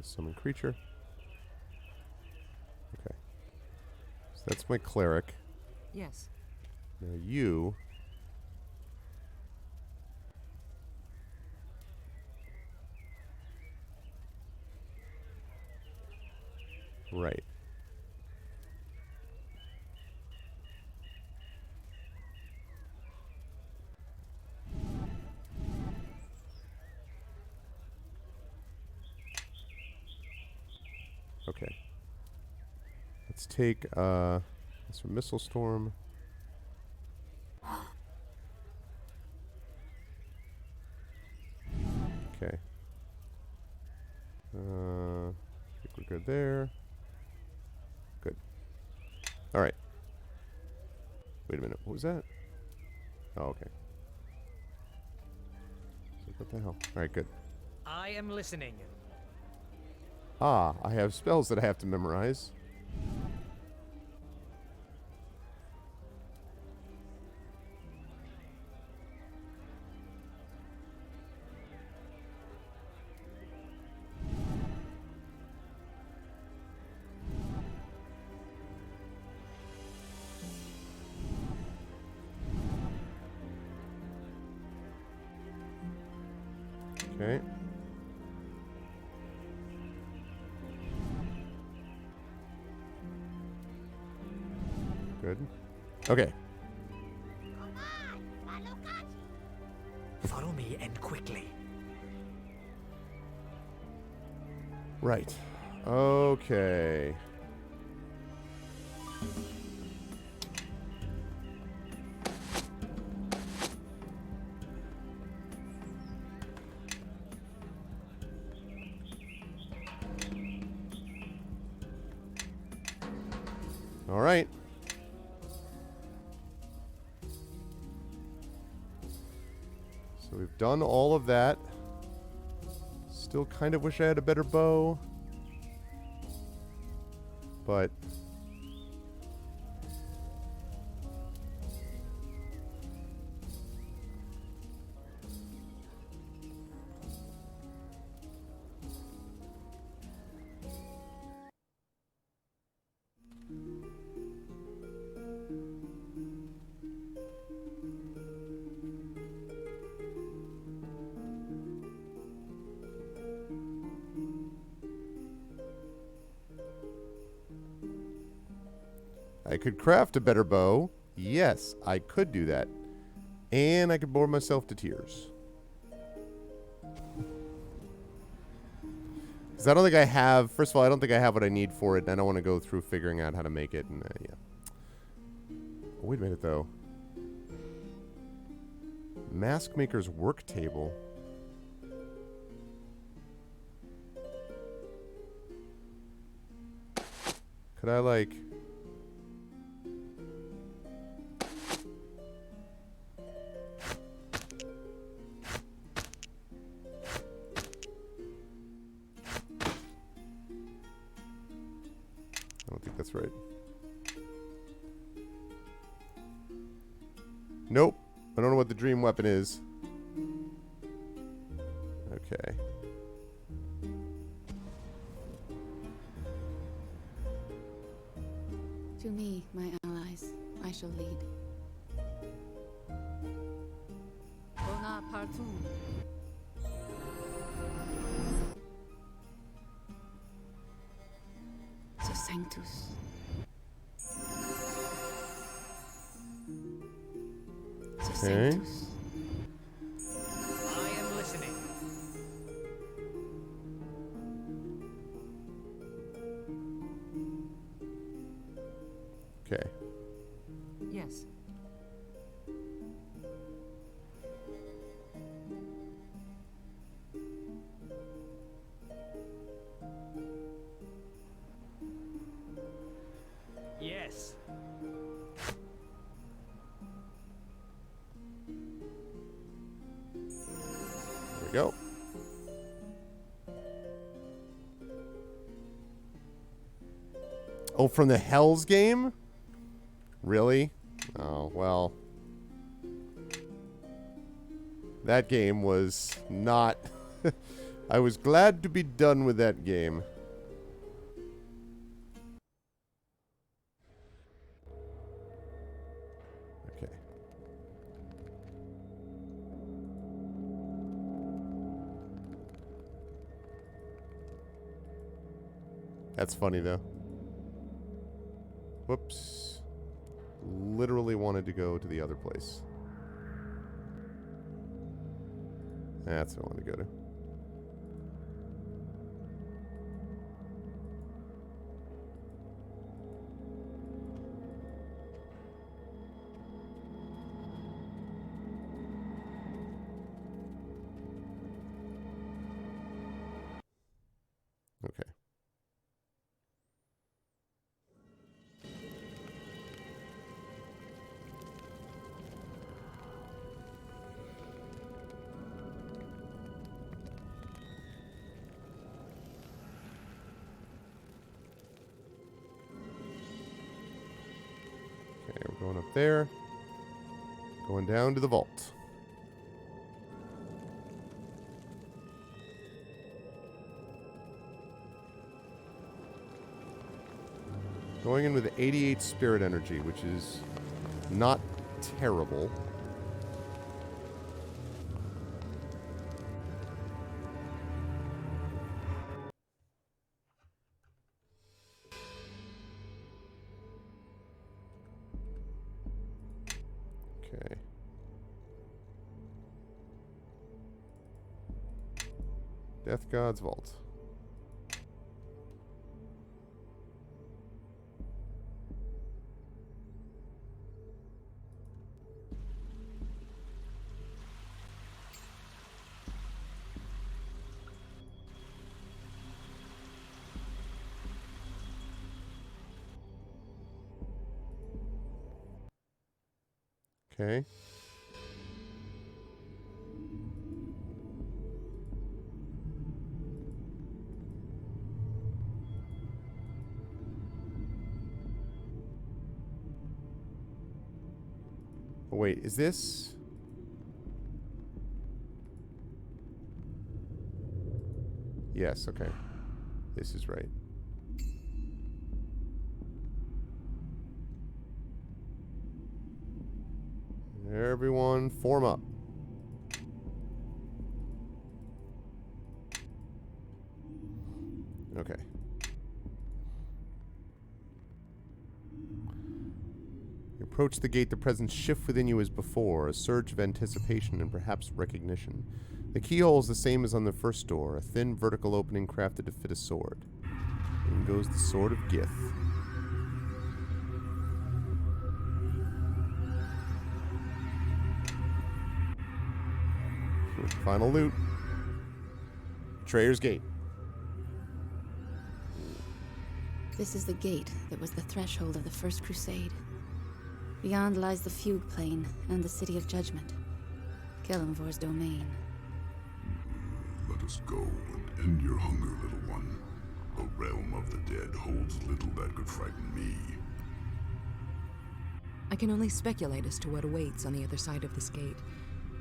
[SPEAKER 1] Summon creature. Okay. So that's my cleric.
[SPEAKER 2] Yes.
[SPEAKER 1] Now you. Right. Okay. Let's take this from Missile Storm. Okay. I think we're good there. Good. All right. Wait a minute. What was that? Oh, okay. What the hell? All right, good.
[SPEAKER 4] I am listening.
[SPEAKER 1] Ah, I have spells that I have to memorize. Okay. Good. Okay.
[SPEAKER 4] Follow me and quickly.
[SPEAKER 1] Right. Okay. All right. So we've done all of that. Still kind of wish I had a better bow. But I could craft a better bow. Yes, I could do that. And I could bore myself to tears. Because I don't think I have... First of all, I don't think I have what I need for it. And I don't want to go through figuring out how to make it. And yeah. Oh, wait a minute, though. Mask Maker's work table. Could I, like... I don't think that's right. Nope. I don't know what the dream weapon is. Okay.
[SPEAKER 3] To me, my allies, I shall lead. Bonaparte. The Sanctus. The
[SPEAKER 1] Okay.
[SPEAKER 3] Sanctus.
[SPEAKER 4] I am listening.
[SPEAKER 1] Okay.
[SPEAKER 2] Yes.
[SPEAKER 4] Yes.
[SPEAKER 1] There we go. Oh, from the Hells game? Really? Oh, well. That game was not... I was glad to be done with that game. Okay. That's funny, though. Whoops. Literally wanted to go to the other place. That's what I wanted to go to. Okay. Okay, we're going up there. Going down to the vault. Going in with 88 spirit energy, which is not terrible. Okay. Death God's Vault. Okay. Oh, wait, is this... Yes, okay. This is right. Everyone, form up. Okay. Approach the gate, the presence shift within you as before, a surge of anticipation and perhaps recognition. The keyhole is the same as on the first door, a thin vertical opening crafted to fit a sword. In goes the sword of Gith. Final loot. Betrayer's Gate.
[SPEAKER 3] This is the gate that was the threshold of the First Crusade. Beyond lies the Fugue Plain and the City of Judgment, Kelemvor's domain.
[SPEAKER 7] Let us go and end your hunger, little one. The realm of the dead holds little that could frighten me.
[SPEAKER 2] I can only speculate as to what awaits on the other side of this gate,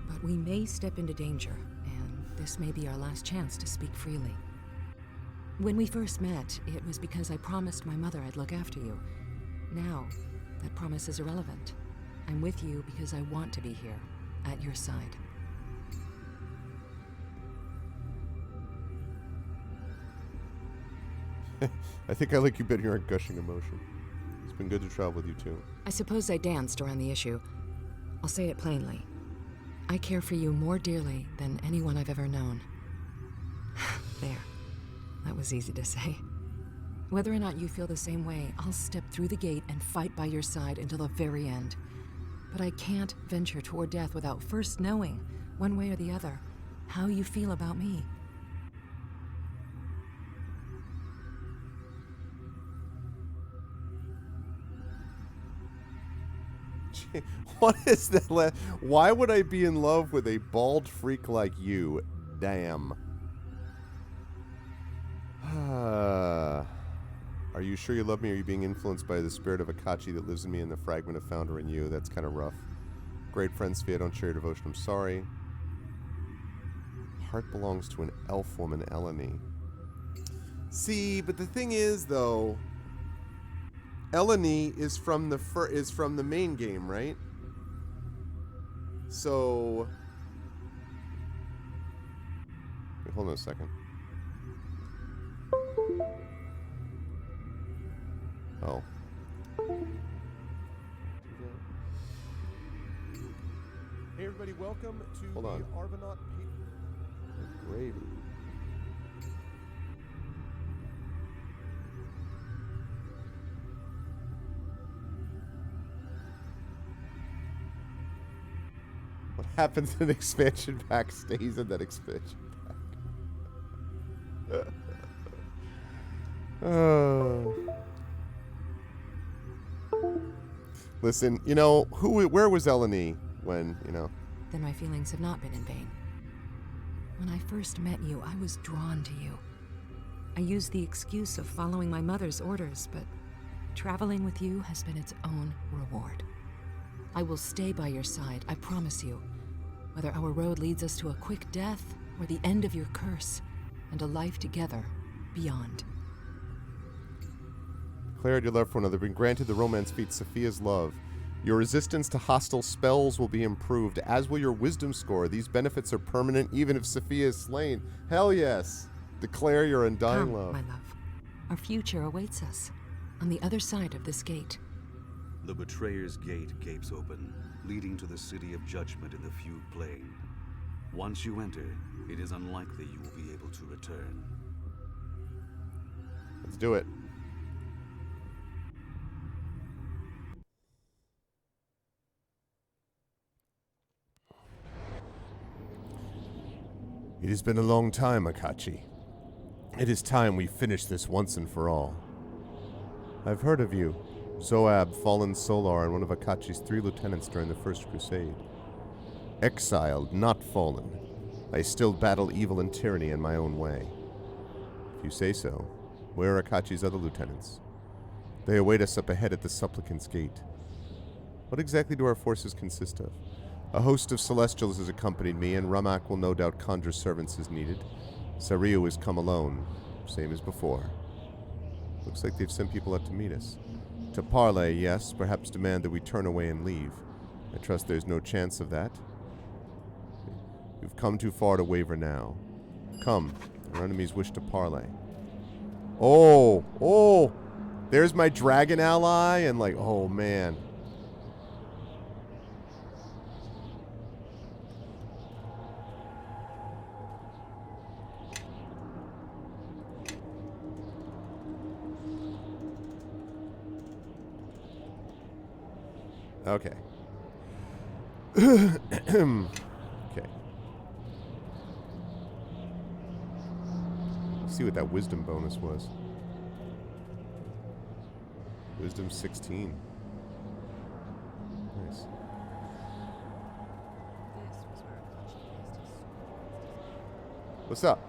[SPEAKER 2] but we may step into danger, and this may be our last chance to speak freely. When we first met, it was because I promised my mother I'd look after you. Now, that promise is irrelevant. I'm with you because I want to be here, at your side.
[SPEAKER 1] I think I like you better here on gushing emotion. It's been good to travel with you too.
[SPEAKER 2] I suppose I danced around the issue. I'll say it plainly. I care for you more dearly than anyone I've ever known. There. That was easy to say. Whether or not you feel the same way, I'll step through the gate and fight by your side until the very end. But I can't venture toward death without first knowing, one way or the other, how you feel about me.
[SPEAKER 1] What is that? Why would I be in love with a bald freak like you? Damn. Are you sure you love me, or are you being influenced by the spirit of Akachi that lives in me and the fragment of founder in you? That's kind of rough. Great friend, Sophia, I don't share your devotion. I'm sorry. Heart belongs to an elf woman, Eleni. See, but the thing is, though, Eleni is from the main game, right? So, wait, hold on a second. Oh. Hey everybody, welcome to the Arvanaut Gravy. What happens in an expansion pack stays in that expansion pack. Oh. Listen, you know, where was Eleni when, you know?
[SPEAKER 2] Then my feelings have not been in vain. When I first met you, I was drawn to you. I used the excuse of following my mother's orders, but traveling with you has been its own reward. I will stay by your side, I promise you. Whether our road leads us to a quick death or the end of your curse, and a life together beyond.
[SPEAKER 1] Declared your love for another, been granted the romance feat Sophia's love. Your resistance to hostile spells will be improved, as will your wisdom score. These benefits are permanent even if Sophia is slain. Hell yes! Declare your undying
[SPEAKER 2] Come,
[SPEAKER 1] love.
[SPEAKER 2] my love. Our future awaits us, on the other side of this gate.
[SPEAKER 8] The Betrayer's Gate gapes open, leading to the City of Judgment in the Fugue Plain. Once you enter, it is unlikely you will be able to return.
[SPEAKER 1] Let's do it. It has been a long time, Akachi. It is time we finish this once and for all. I've heard of you. Zoab, fallen Solar, and one of Akachi's 3 lieutenants during the First Crusade. Exiled, not fallen. I still battle evil and tyranny in my own way. If you say so, where are Akachi's other lieutenants? They await us up ahead at the Supplicant's Gate. What exactly do our forces consist of? A host of Celestials has accompanied me, and Ramak will no doubt conjure servants as needed. Sariu has come alone, same as before. Looks like they've sent people out to meet us. To parley, yes, perhaps demand that we turn away and leave. I trust there's no chance of that. We've come too far to waver now. Come, our enemies wish to parley. Oh! There's my dragon ally, and like, oh man. Okay. Okay. Let's see what that wisdom bonus was. Wisdom 16. Nice. What's up?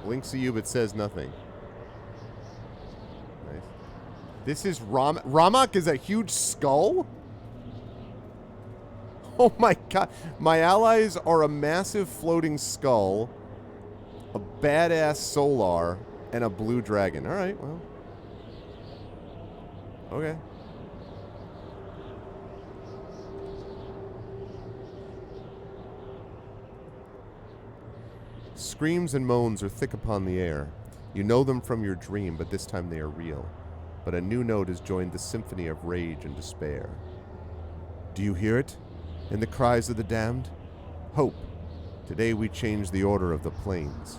[SPEAKER 1] Blinks at you but says nothing. Nice. This is Ramak is a huge skull? Oh my god. My allies are a massive floating skull, a badass solar, and a blue dragon. Alright, well. Okay. Screams and moans are thick upon the air. You know them from your dream, but this time they are real. But a new note has joined the symphony of rage and despair. Do you hear it? In the cries of the damned? Hope. Today we change the order of the plains.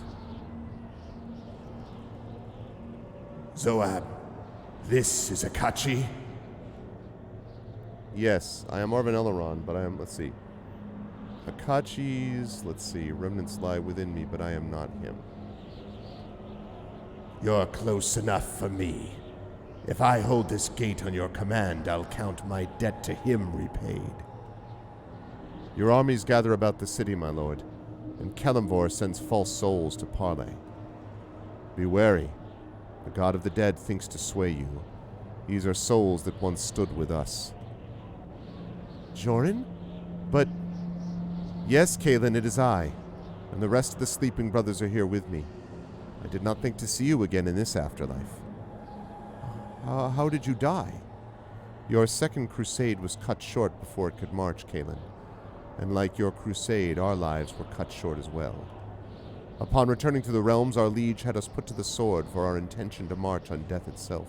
[SPEAKER 5] Zoab, this is Akachi?
[SPEAKER 1] Yes, I am Arvin Eleron, but I am, let's see. Akachi's, let's see, remnants lie within me, but I am not him.
[SPEAKER 5] You're close enough for me. If I hold this gate on your command, I'll count my debt to him repaid.
[SPEAKER 1] Your armies gather about the city, my lord, and Kelemvor sends false souls to parley. Be wary. The god of the dead thinks to sway you. These are souls that once stood with us. Jorin? But... Yes, Kaelin, it is I, and the rest of the sleeping brothers are here with me. I did not think to see you again in this afterlife. How did you die? Your second crusade was cut short before it could march, Kaelin. And like your crusade, our lives were cut short as well. Upon returning to the realms, our liege had us put to the sword for our intention to march on death itself.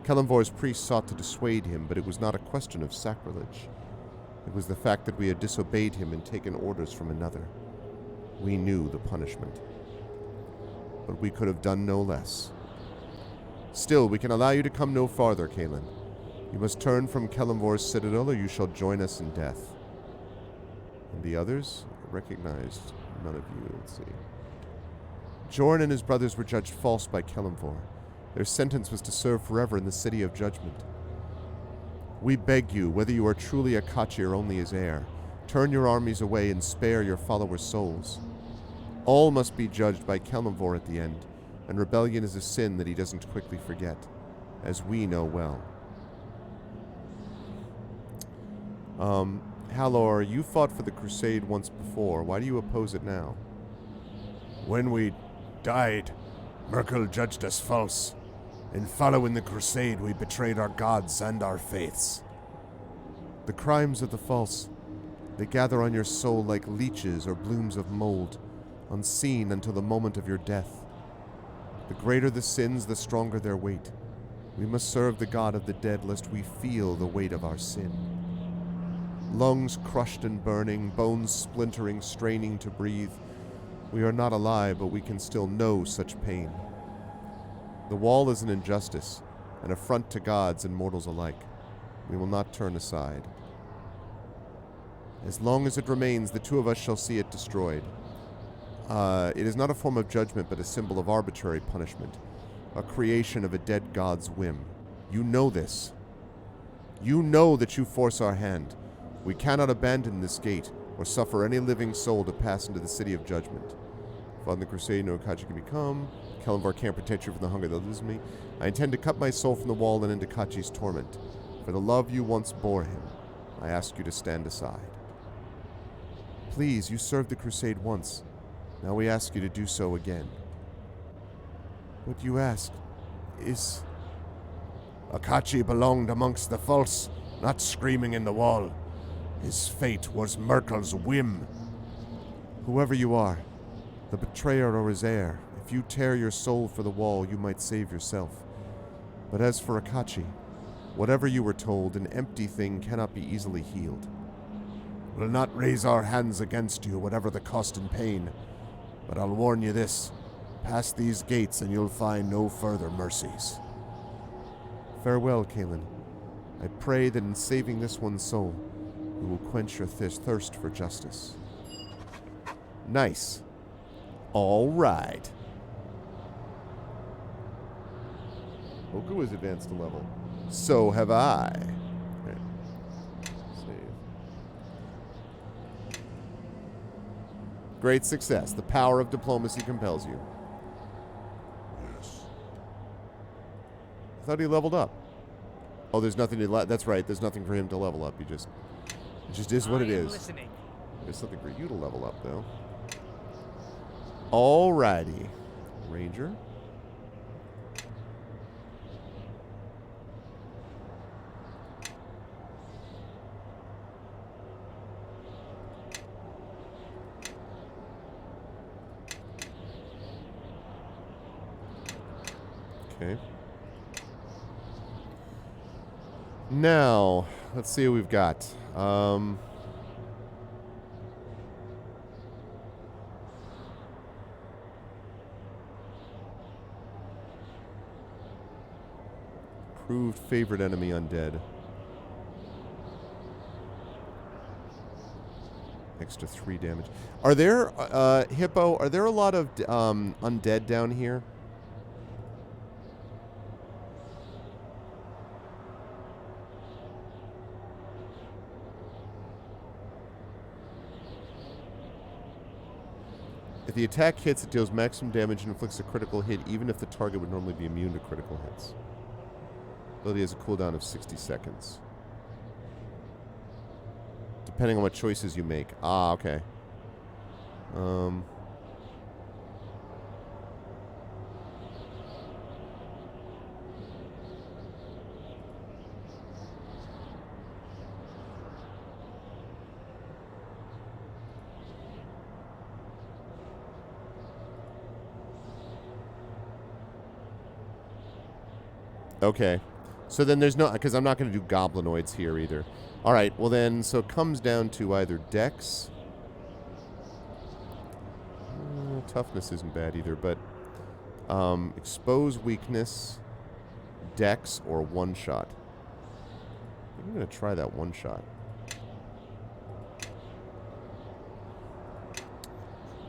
[SPEAKER 1] Kelemvor's priests sought to dissuade him, but it was not a question of sacrilege. It was the fact that we had disobeyed him and taken orders from another. We knew the punishment. But we could have done no less. Still, we can allow you to come no farther, Kaelin. You must turn from Kelemvor's citadel, or you shall join us in death. And the others? Recognized none of you, let's see. Jorn and his brothers were judged false by Kelemvor. Their sentence was to serve forever in the City of Judgment. We beg you, whether you are truly Akachi or only his heir, turn your armies away and spare your followers' souls. All must be judged by Kelemvor at the end, and rebellion is a sin that he doesn't quickly forget, as we know well. Halor, you fought for the Crusade once before. Why do you oppose it now?
[SPEAKER 5] When we died, Merkel judged us false. In following the Crusade, we betrayed our gods and our faiths.
[SPEAKER 1] The crimes of the false, they gather on your soul like leeches or blooms of mold, unseen until the moment of your death. The greater the sins, the stronger their weight. We must serve the god of the dead lest we feel the weight of our sin. Lungs crushed and burning, bones splintering, straining to breathe. We are not alive, but we can still know such pain. The wall is an injustice, an affront to gods and mortals alike. We will not turn aside. As long as it remains, the two of us shall see it destroyed. It is not a form of judgment, but a symbol of arbitrary punishment, a creation of a dead god's whim. You know this. You know that you force our hand. We cannot abandon this gate, or suffer any living soul to pass into the City of Judgment. On the Crusade, no Akachi can become. Kelemvor can't protect you from the hunger that lives in me. I intend to cut my soul from the wall and into Kachi's torment. For the love you once bore him, I ask you to stand aside. Please, you served the Crusade once. Now we ask you to do so again. What you ask is...
[SPEAKER 5] Akachi belonged amongst the false, not screaming in the wall. His fate was Merkel's whim.
[SPEAKER 1] Whoever you are, the betrayer or his heir, if you tear your soul for the wall, you might save yourself. But as for Akachi, whatever you were told, an empty thing cannot be easily healed.
[SPEAKER 5] We'll not raise our hands against you, whatever the cost and pain. But I'll warn you this. Pass these gates and you'll find no further mercies.
[SPEAKER 1] Farewell, Kalen. I pray that in saving this one's soul, you will quench your thirst for justice. Nice. All right. Oku has advanced a level. So have I. Right. Save. Great success. The power of diplomacy compels you.
[SPEAKER 7] Yes.
[SPEAKER 1] I thought he leveled up. Oh, there's nothing to... That's right. There's nothing for him to level up. It just is what it is.
[SPEAKER 4] Listening.
[SPEAKER 1] There's something for you to level up, though. Alrighty. Ranger. Okay. Now, let's see what we've got. Proved favorite enemy undead. Extra 3 damage. Are there, Hippo, are there a lot of undead down here? If the attack hits, it deals maximum damage and inflicts a critical hit, even if the target would normally be immune to critical hits. Ability has a cooldown of 60 seconds. Depending on what choices you make. Ah, okay. Okay. So then there's no... Because I'm not going to do goblinoids here either. Alright, well then, so it comes down to either Dex... toughness isn't bad either, but... expose weakness, Dex, or one-shot. I'm going to try that one-shot.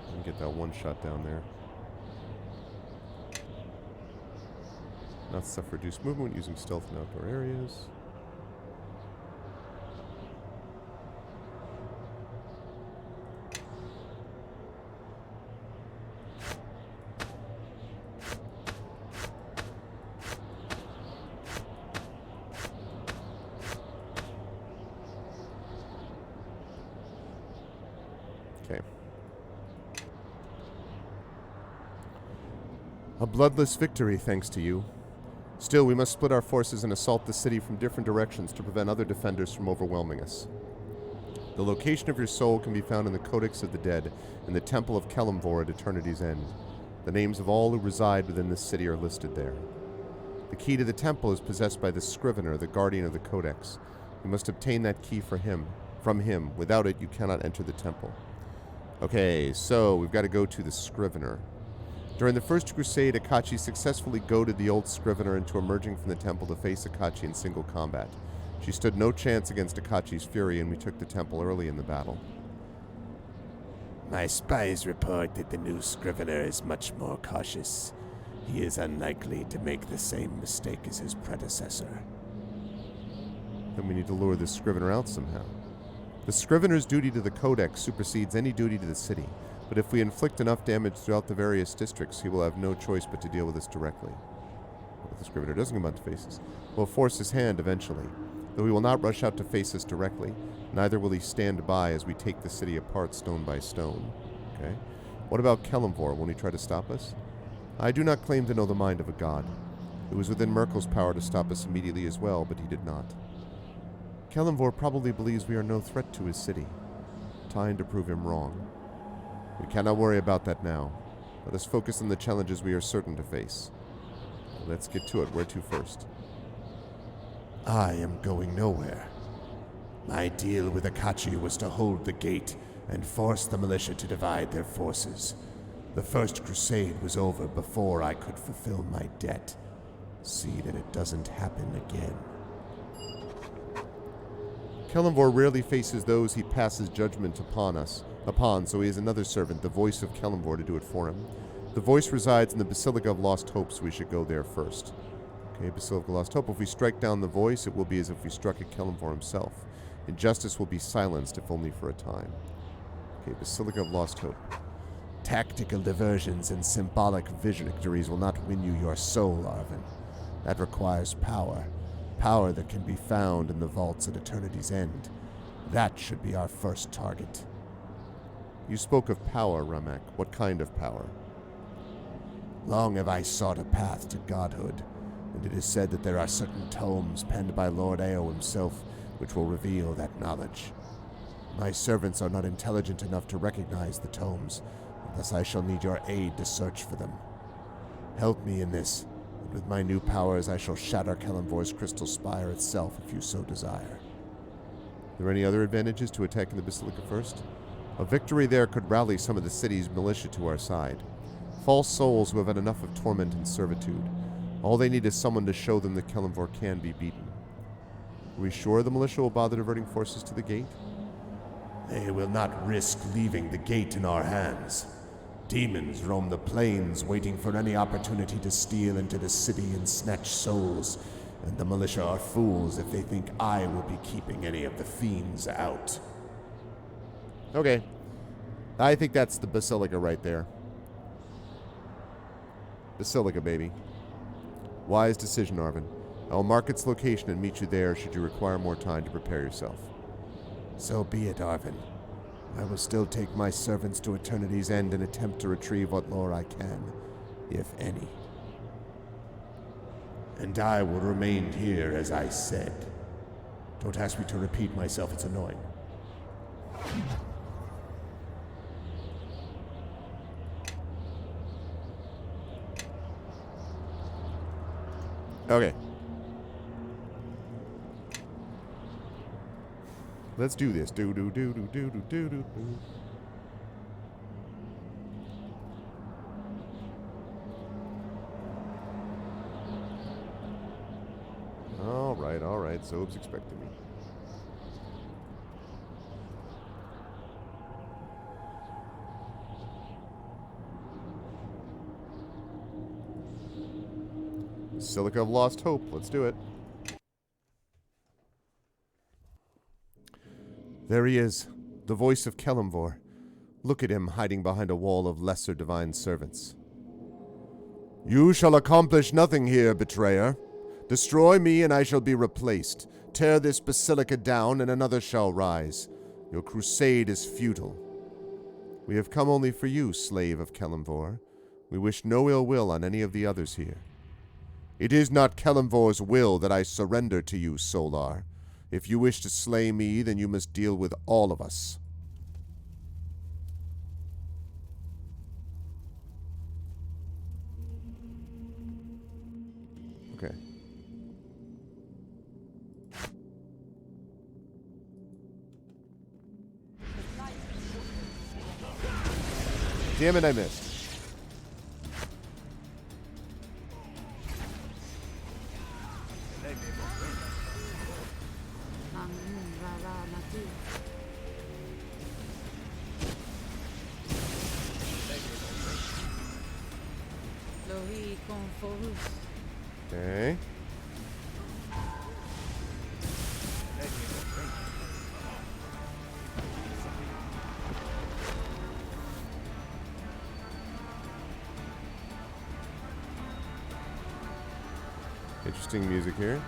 [SPEAKER 1] Let me get that one-shot down there. Not stuff reduced movement using stealth in outdoor areas. Okay. A bloodless victory, thanks to you. Still, we must split our forces and assault the city from different directions to prevent other defenders from overwhelming us. The location of your soul can be found in the Codex of the Dead, in the Temple of Kelemvor at Eternity's End. The names of all who reside within this city are listed there. The key to the temple is possessed by the Scrivener, the guardian of the Codex. You must obtain that key from him. Without it, you cannot enter the temple. Okay, so we've got to go to the Scrivener. During the First Crusade, Akachi successfully goaded the old Scrivener into emerging from the temple to face Akachi in single combat. She stood no chance against Akachi's fury, and we took the temple early in the battle.
[SPEAKER 9] My spies report that the new Scrivener is much more cautious. He is unlikely to make the same mistake as his predecessor.
[SPEAKER 1] Then we need to lure this Scrivener out somehow. The Scrivener's duty to the Codex supersedes any duty to the city. But if we inflict enough damage throughout the various districts, he will have no choice but to deal with us directly. But if the Scrivener doesn't come out to face us, we'll force his hand eventually. Though he will not rush out to face us directly, neither will he stand by as we take the city apart stone by stone. Okay? What about Kelemvor? Won't he try to stop us? I do not claim to know the mind of a god. It was within Merkel's power to stop us immediately as well, but he did not. Kelemvor probably believes we are no threat to his city. Time to prove him wrong. We cannot worry about that now. Let us focus on the challenges we are certain to face. Let's get to it. Where to first?
[SPEAKER 9] I am going nowhere. My deal with Akachi was to hold the gate and force the militia to divide their forces. The First Crusade was over before I could fulfill my debt. See that it doesn't happen again.
[SPEAKER 1] Kelemvor rarely faces those he passes judgment upon, so he has another servant, the voice of Kelemvor, to do it for him. The voice resides in the Basilica of Lost Hope, so we should go there first. Okay, Basilica of Lost Hope. If we strike down the voice, it will be as if we struck at Kelemvor himself. Injustice will be silenced, if only for a time. Okay, Basilica of Lost Hope.
[SPEAKER 9] Tactical diversions and symbolic victories will not win you your soul, Arvin. That requires power. Power that can be found in the vaults at Eternity's End. That should be our first target.
[SPEAKER 1] You spoke of power, Ramek. What kind of power?
[SPEAKER 9] Long have I sought a path to godhood, and it is said that there are certain tomes penned by Lord Ao himself which will reveal that knowledge. My servants are not intelligent enough to recognize the tomes, and thus I shall need your aid to search for them. Help me in this, and with my new powers I shall shatter Kelemvor's crystal spire itself if you so desire.
[SPEAKER 1] Are there any other advantages to attacking the Basilica first? A victory there could rally some of the city's militia to our side. False souls who have had enough of torment and servitude. All they need is someone to show them that Kelemvor can be beaten. Are we sure the militia will bother diverting forces to the gate?
[SPEAKER 9] They will not risk leaving the gate in our hands. Demons roam the plains waiting for any opportunity to steal into the city and snatch souls, and the militia are fools if they think I will be keeping any of the fiends out.
[SPEAKER 1] Okay. I think that's the Basilica right there. Basilica, baby. Wise decision, Arvin. I will mark its location and meet you there should you require more time to prepare yourself.
[SPEAKER 9] So be it, Arvin. I will still take my servants to Eternity's End and attempt to retrieve what lore I can, if any. And I will remain here as I said. Don't ask me to repeat myself, it's annoying.
[SPEAKER 1] Okay. Let's do this. Do do do do do do do do. All right. Zob's expecting me. Basilica of Lost Hope. Let's do it. There he is, the voice of Kelemvor. Look at him hiding behind a wall of lesser divine servants. You shall accomplish nothing here, betrayer. Destroy me and I shall be replaced. Tear this basilica down and another shall rise. Your crusade is futile. We have come only for you, slave of Kelemvor. We wish no ill will on any of the others here. It is not Kelemvor's will that I surrender to you, Solar. If you wish to slay me, then you must deal with all of us. Okay. Damn it, I missed. Okay. Interesting music here.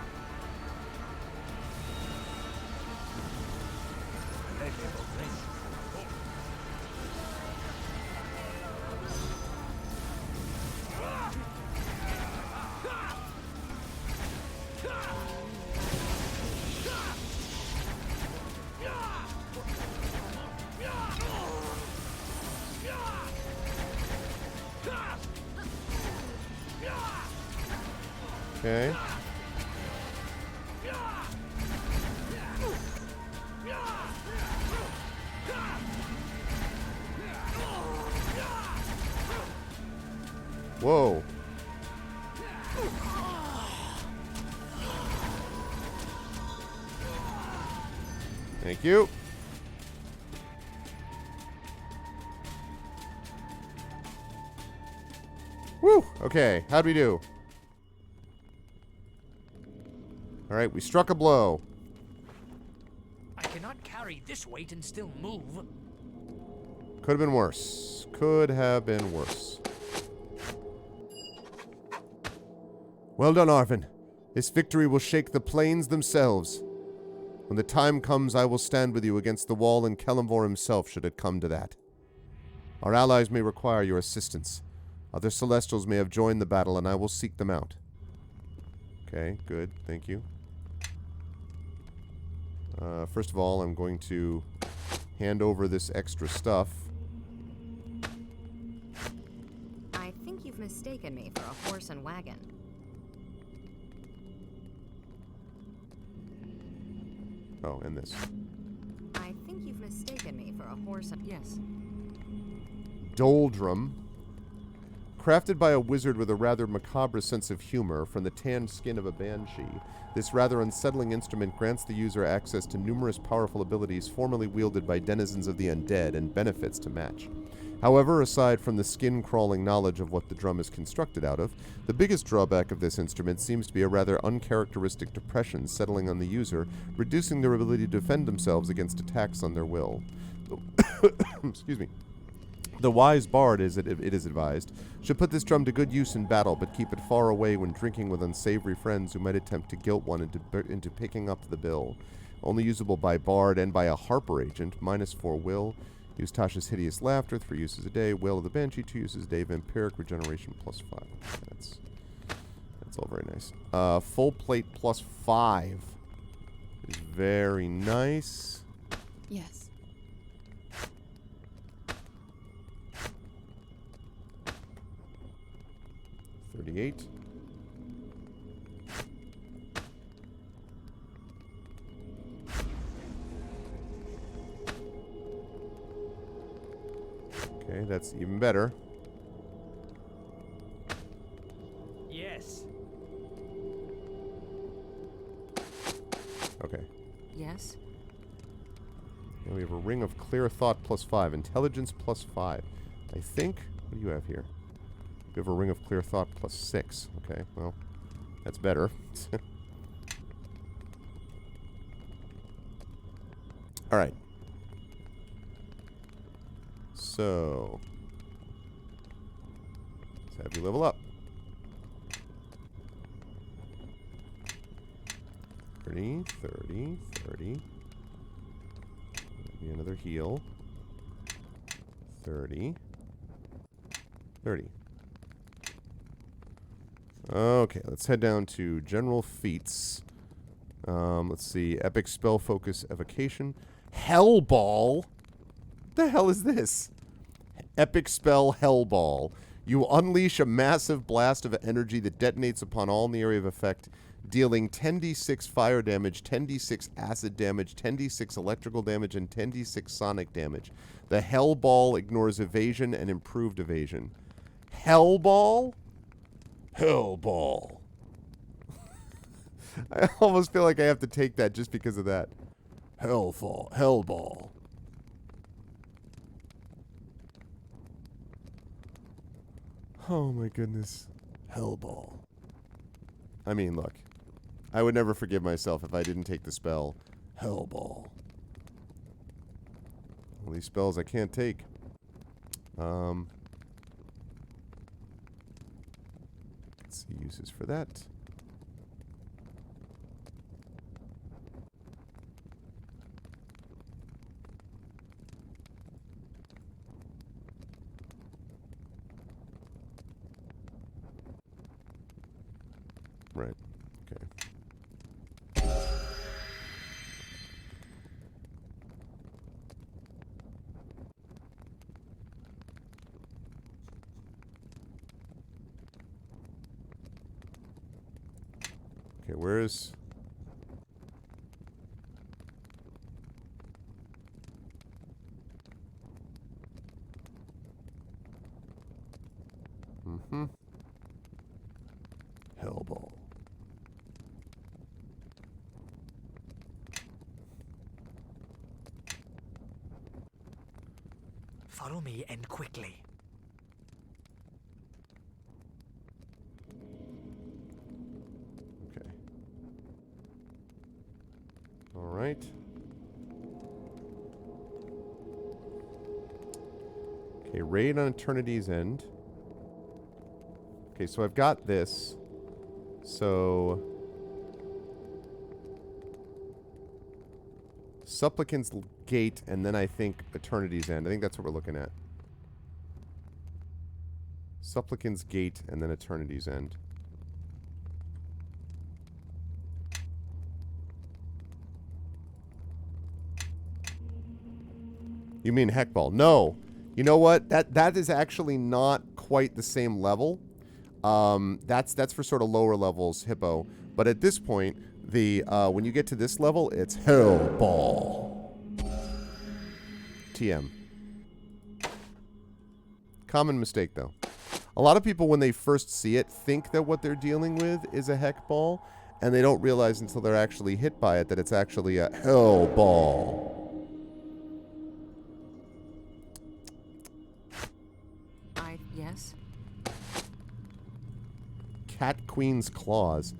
[SPEAKER 1] Okay. Whoa. Thank you. Woo! Okay, how'd we do? Alright, we struck a blow.
[SPEAKER 4] I cannot carry this weight and still move.
[SPEAKER 1] Could have been worse. Could have been worse. Well done, Arvin. This victory will shake the plains themselves. When the time comes, I will stand with you against the wall and Kelemvor himself, should it come to that. Our allies may require your assistance. Other Celestials may have joined the battle, and I will seek them out. Okay, good. Thank you. First of all, I'm going to hand over this extra stuff.
[SPEAKER 10] I think you've mistaken me for a horse and wagon.
[SPEAKER 1] Oh, and this.
[SPEAKER 10] I think you've mistaken me for a horse and...
[SPEAKER 2] Yes.
[SPEAKER 1] Doldrum. Crafted by a wizard with a rather macabre sense of humor from the tanned skin of a banshee, this rather unsettling instrument grants the user access to numerous powerful abilities formerly wielded by denizens of the undead and benefits to match. However, aside from the skin-crawling knowledge of what the drum is constructed out of, the biggest drawback of this instrument seems to be a rather uncharacteristic depression settling on the user, reducing their ability to defend themselves against attacks on their will. Excuse me. The wise bard, as it is advised, should put this drum to good use in battle, but keep it far away when drinking with unsavory friends who might attempt to guilt one into picking up the bill. Only usable by bard and by a harper agent, -4 will. Use Tasha's hideous laughter, 3 uses a day. Wail of the Banshee, 2 uses a day. Vampiric regeneration, +5. That's all very nice. Full plate, +5 is very nice.
[SPEAKER 3] Yes.
[SPEAKER 1] 38. Okay, that's even better.
[SPEAKER 4] Yes.
[SPEAKER 1] Okay.
[SPEAKER 2] Yes.
[SPEAKER 1] And we have a ring of clear thought +5. Intelligence +5. I think... What do you have here? We have a ring of clear thought +6. Okay, well, that's better. Alright. So... let's have you level up. 30, 30, 30. Maybe another heal. 30. 30. Okay, let's head down to general feats. Let's see. Epic spell focus evocation. Hellball? What the hell is this? Epic spell Hellball. You unleash a massive blast of energy that detonates upon all in the area of effect, dealing 10d6 fire damage, 10d6 acid damage, 10d6 electrical damage, and 10d6 sonic damage. The Hellball ignores evasion and improved evasion. Hellball? Hellball. I almost feel like I have to take that just because of that. Hellball. Oh my goodness. Hellball. I mean, look. I would never forgive myself if I didn't take the spell Hellball. All these spells I can't take. Let's see uses for that. Right. Okay. Okay, where's... Hellball.
[SPEAKER 4] Follow me and quickly.
[SPEAKER 1] Okay. All right. Okay, raid on Eternity's End. Okay, so I've got this. So... Supplicant's Gate, and then I think Eternity's End. I think that's what we're looking at. Supplicant's Gate, and then Eternity's End. You mean Heckball? No. You know what? That is actually not quite the same level. That's for sort of lower levels, Hippo. But at this point, the when you get to this level, it's Hellball. TM. Common mistake, though. A lot of people, when they first see it, think that what they're dealing with is a Heckball, and they don't realize until they're actually hit by it that it's actually a Hellball.
[SPEAKER 2] Yes?
[SPEAKER 1] Cat Queen's Claws.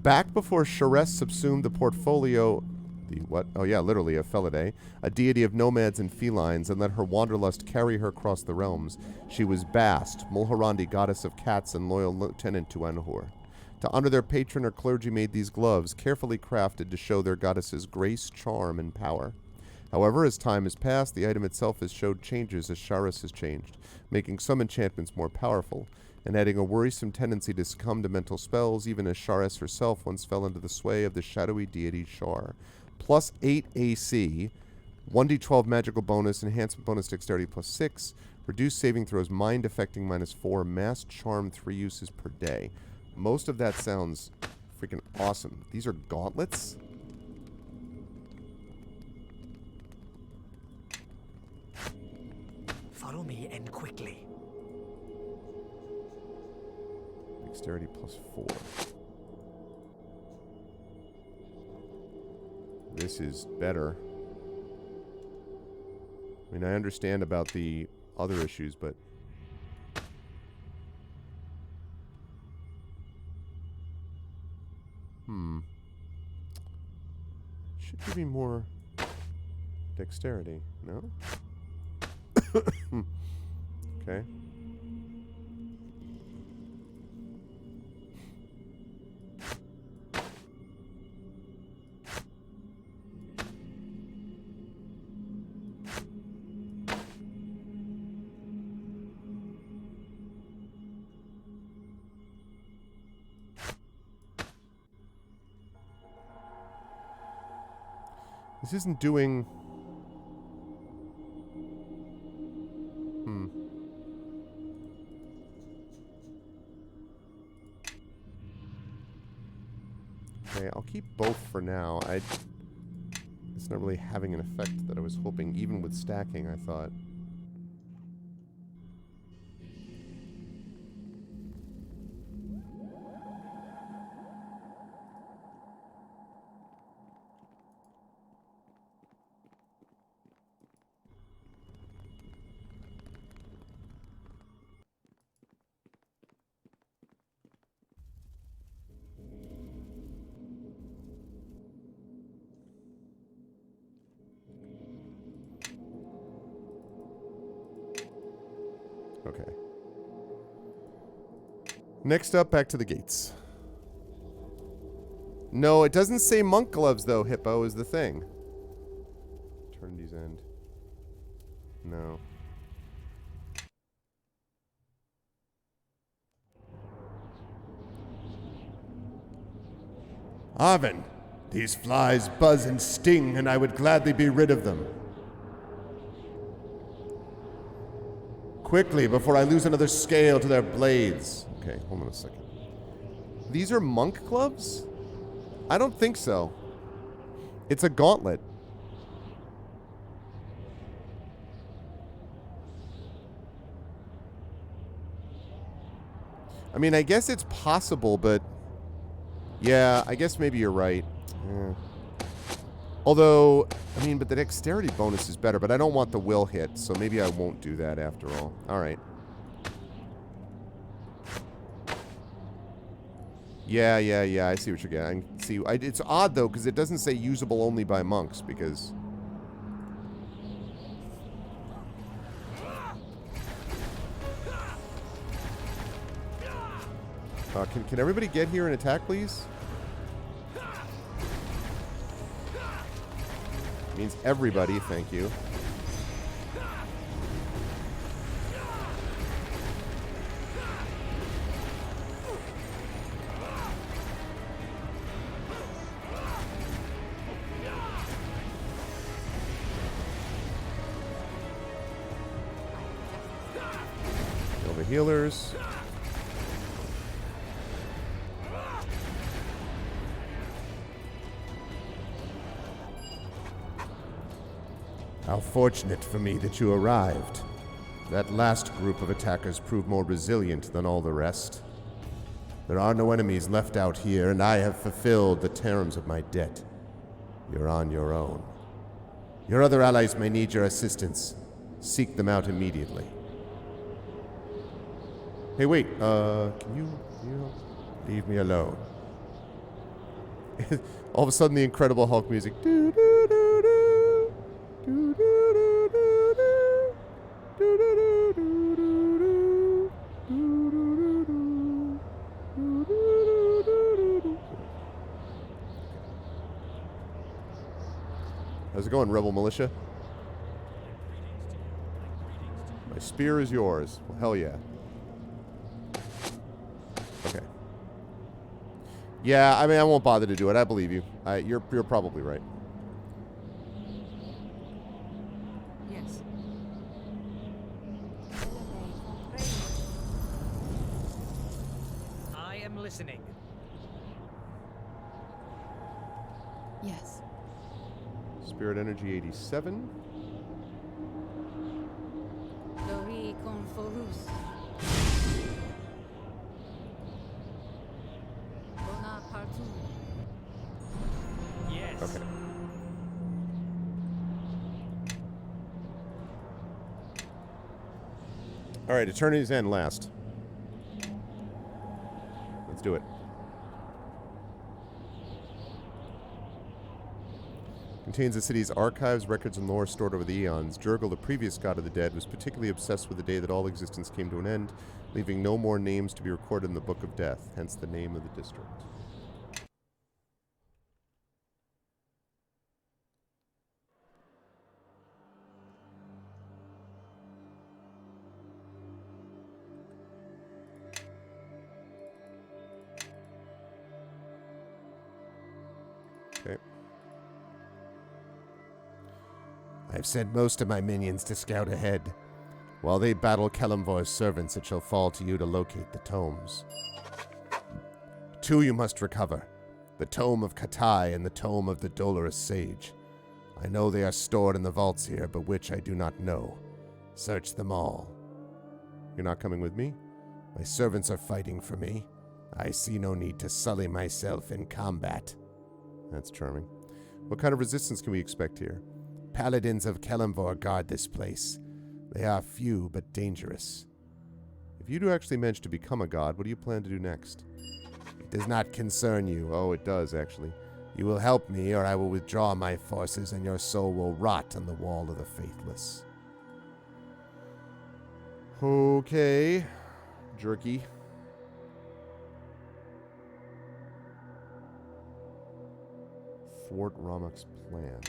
[SPEAKER 1] Back before Sharess subsumed the portfolio... The what? Oh yeah, literally, a Felidae, a deity of nomads and felines, and let her wanderlust carry her across the realms. She was Bast, Mulhorandi, goddess of cats and loyal lieutenant to Anhur. To honor their patron, her clergy made these gloves, carefully crafted to show their goddess's grace, charm, and power. However, as time has passed, the item itself has showed changes as Sharess has changed, making some enchantments more powerful, and adding a worrisome tendency to succumb to mental spells, even as Sharess herself once fell into the sway of the shadowy deity Shar. Plus 8 AC, 1d12 magical bonus, enhancement bonus dexterity plus 6, reduced saving throws, mind affecting minus 4, mass charm 3 uses per day. Most of that sounds freaking awesome. These are gauntlets?
[SPEAKER 4] Follow me and quickly.
[SPEAKER 1] Dexterity plus 4. This is better. I mean, I understand about the other issues, but... Should give me more dexterity, no? Okay. This isn't doing... Okay, I'll keep both for now. It's not really having an effect that I was hoping, even with stacking, I thought. Okay. Next up, back to the gates. No, it doesn't say monk gloves, though, Hippo, is the thing. Eternity's End. No.
[SPEAKER 9] Arvin, these flies buzz and sting, and I would gladly be rid of them. Quickly, before I lose another scale to their blades.
[SPEAKER 1] Okay, hold on a second. These are monk gloves? I don't think so. It's a gauntlet. I mean, I guess it's possible, but... Yeah, I guess maybe you're right. Yeah. Although, I mean, but the dexterity bonus is better, but I don't want the will hit, so maybe I won't do that after all. Alright. Yeah, I see what you're getting. I see. It's odd, though, because it doesn't say usable only by monks, because... Can everybody get here and attack, please? Means everybody, thank you. Kill the healers.
[SPEAKER 9] How fortunate for me that you arrived. That last group of attackers proved more resilient than all the rest. There are no enemies left out here, and I have fulfilled the terms of my debt. You're on your own. Your other allies may need your assistance. Seek them out immediately.
[SPEAKER 1] Hey, wait, can you
[SPEAKER 9] Leave me alone.
[SPEAKER 1] all of a sudden the Incredible Hulk music. Do, do, do, do. Do, do, do, do, do. Do, do, do, do, do, do. Do, do, do, do. Do, do, do, do, do. How's it going, Rebel Militia? My spear is yours. Well, hell yeah. Okay. Yeah, I mean, I won't bother to do it. I believe you. You're probably right.
[SPEAKER 2] Yes.
[SPEAKER 4] I am listening.
[SPEAKER 3] Yes.
[SPEAKER 1] Spirit Energy 87.
[SPEAKER 3] Lori Conforus. Bonapartu.
[SPEAKER 4] Yes.
[SPEAKER 1] Okay. All right, Eternity's End last. Let's do it. Contains the city's archives, records, and lore stored over the eons. Jurgle, the previous god of the dead, was particularly obsessed with the day that all existence came to an end, leaving no more names to be recorded in the Book of Death, hence the name of the district. Okay.
[SPEAKER 9] I've sent most of my minions to scout ahead. While they battle Kelemvor's servants, it shall fall to you to locate the tomes. Two you must recover. The Tome of Katai and the Tome of the Dolorous Sage. I know they are stored in the vaults here, but which I do not know. Search them all.
[SPEAKER 1] You're not coming with me?
[SPEAKER 9] My servants are fighting for me. I see no need to sully myself in combat.
[SPEAKER 1] That's charming. What kind of resistance can we expect here?
[SPEAKER 9] Paladins of Kelemvor guard this place. They are few but dangerous.
[SPEAKER 1] If you do actually manage to become a god, what do you plan to do next?
[SPEAKER 9] It does not concern you.
[SPEAKER 1] Oh, it does, actually.
[SPEAKER 9] You will help me, or I will withdraw my forces, and your soul will rot on the wall of the faithless.
[SPEAKER 1] Okay. Jerky. Thwart Ramok's plan.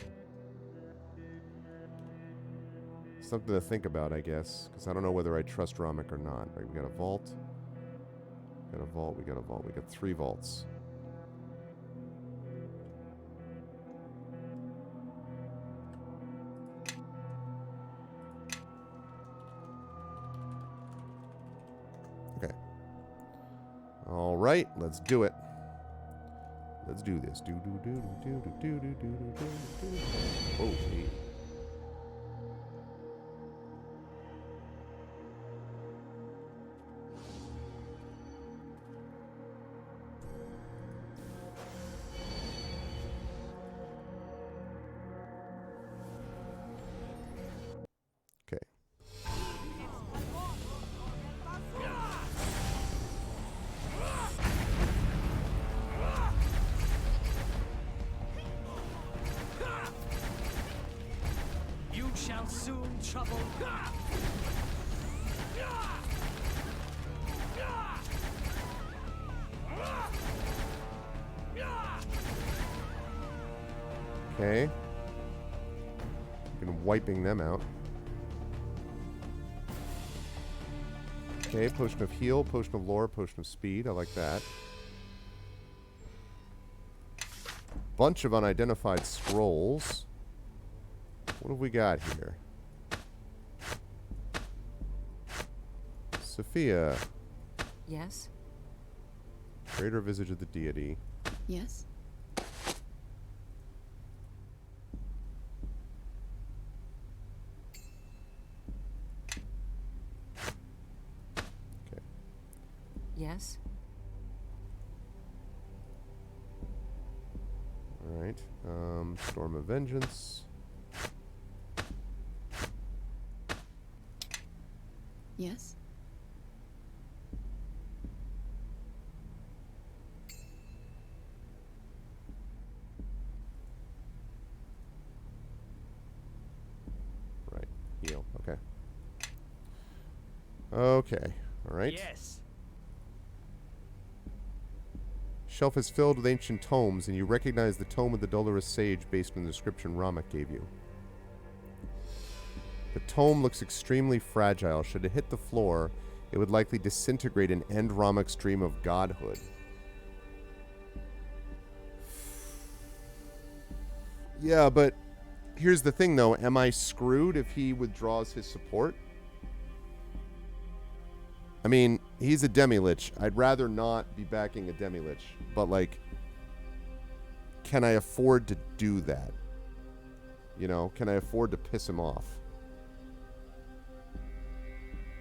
[SPEAKER 1] Something to think about, I guess, because I don't know whether I trust Ramok or not. Right, we got a vault. We got a vault, we got a vault. We got 3 vaults. Okay. All right, let's do it. Let's do this. Do do do do do do do do do do. Oh, gee.
[SPEAKER 4] trouble.
[SPEAKER 1] Okay. Been wiping them out. Okay, potion of heal, potion of lore, potion of speed. I like that. Bunch of unidentified scrolls. What have we got here? Sophia.
[SPEAKER 2] Yes?
[SPEAKER 1] Greater visage of the deity.
[SPEAKER 3] Yes?
[SPEAKER 1] Okay.
[SPEAKER 2] Yes?
[SPEAKER 1] Alright. Storm of Vengeance.
[SPEAKER 3] Yes?
[SPEAKER 1] Right. Heal. Okay. Okay. Alright.
[SPEAKER 4] Yes.
[SPEAKER 1] Shelf is filled with ancient tomes, and you recognize the Tome of the Dolorous Sage based on the description Ramak gave you. The tome looks extremely fragile. Should it hit the floor, it would likely disintegrate and end Ramak's dream of godhood. Yeah, but here's the thing, though. Am I screwed if he withdraws his support? I mean, he's a demi-lich. I'd rather not be backing a demi-lich. But, like, can I afford to do that? You know, can I afford to piss him off?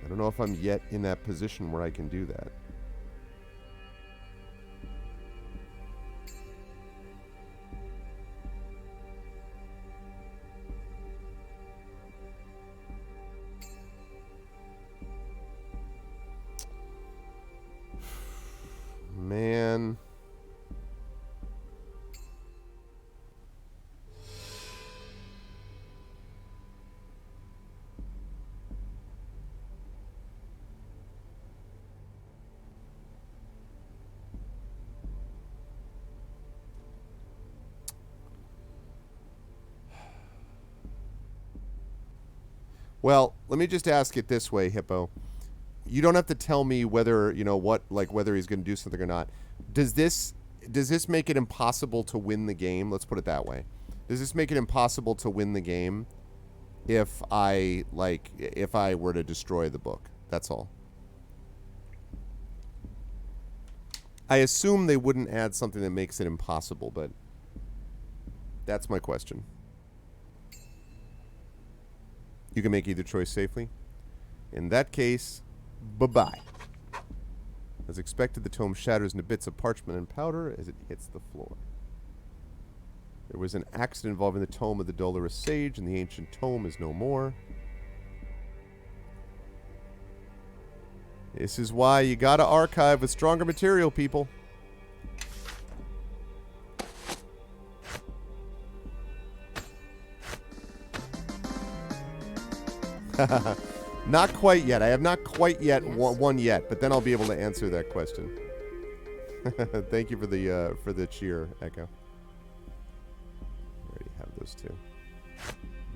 [SPEAKER 1] I don't know if I'm yet in that position where I can do that. Man. Well, let me just ask it this way, Hippo. You don't have to tell me whether, you know, what, like, whether he's going to do something or not. Does this make it impossible to win the game? Let's put it that way. Does this make it impossible to win the game if I were to destroy the book? That's all. I assume they wouldn't add something that makes it impossible, but that's my question. You can make either choice safely. In that case, bye-bye. As expected, the tome shatters into bits of parchment and powder as it hits the floor. There was an accident involving the tome of the Dolorous Sage, and the ancient tome is no more. This is why you gotta archive with stronger material, people. Not quite yet. I have not quite yet won yet, but then I'll be able to answer that question. Thank you for the cheer, Echo. I already have those two.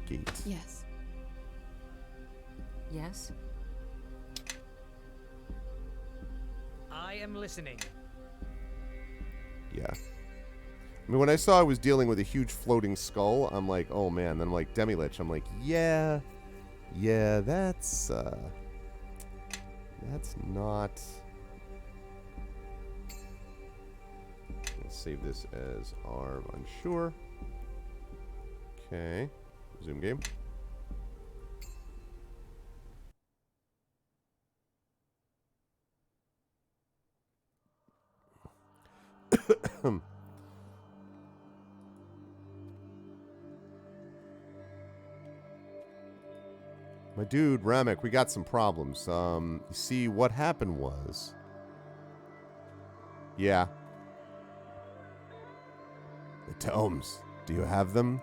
[SPEAKER 1] Gate.
[SPEAKER 3] Yes.
[SPEAKER 2] Yes?
[SPEAKER 4] I am listening.
[SPEAKER 1] Yeah. I mean, when I saw I was dealing with a huge floating skull, I'm like, oh man. Then I'm like, Demi-Lich. I'm like, yeah, that's not. Let's save this as arm unsure. Okay. Resume game. My dude, Ramek, we got some problems. You see, what happened was... Yeah. The tomes. Do you have them?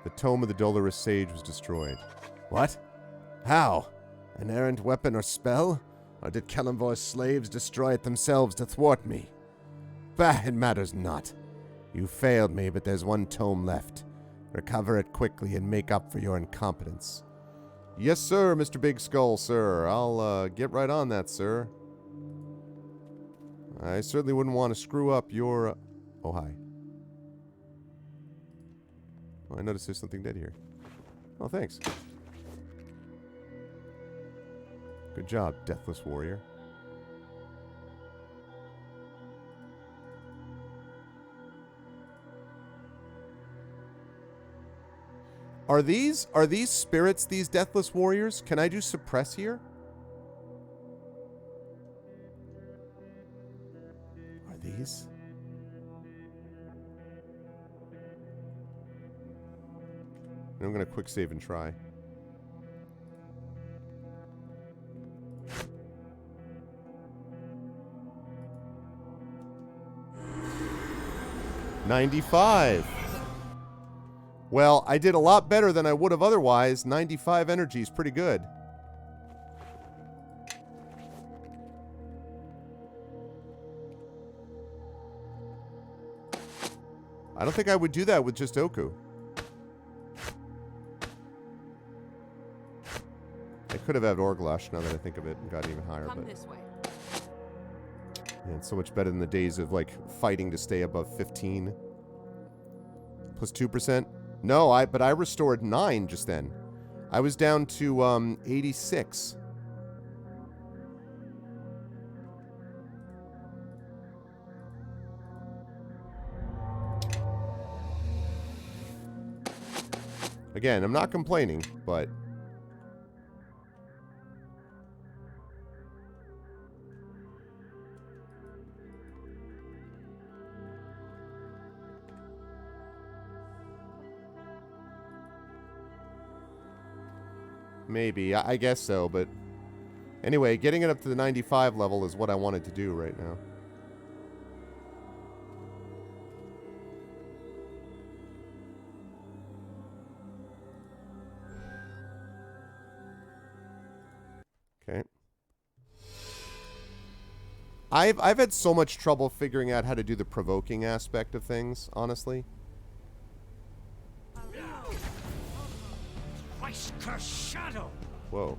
[SPEAKER 1] The tome of the Dolorous Sage was destroyed. What?
[SPEAKER 9] How? An errant weapon or spell? Or did Kellamvor's slaves destroy it themselves to thwart me? Bah, it matters not. You failed me, but there's one tome left. Recover it quickly and make up for your incompetence.
[SPEAKER 1] Yes, sir, Mr. Big Skull, sir. I'll get right on that, sir. I certainly wouldn't want to screw up your... Oh, hi. Oh, I noticed there's something dead here. Oh, thanks. Good job, Deathless Warrior. Are these spirits, these Deathless Warriors? Can I do suppress here? Are these? I'm gonna quick save and try. $95. Well, I did a lot better than I would have otherwise. 95 energy is pretty good. I don't think I would do that with just Oku. I could have had Orglash now that I think of it and got even higher.
[SPEAKER 2] Come
[SPEAKER 1] But
[SPEAKER 2] this way.
[SPEAKER 1] yeah, it's so much better than the days of like fighting to stay above 15. Plus 2%. No, but I restored 9 just then. I was down to 86. Again, I'm not complaining, but maybe. I guess so, but anyway, getting it up to the 95 level is what I wanted to do right now. Okay. I've had so much trouble figuring out how to do the provoking aspect of things, honestly.
[SPEAKER 4] Christ cursed shadow!
[SPEAKER 1] Whoa.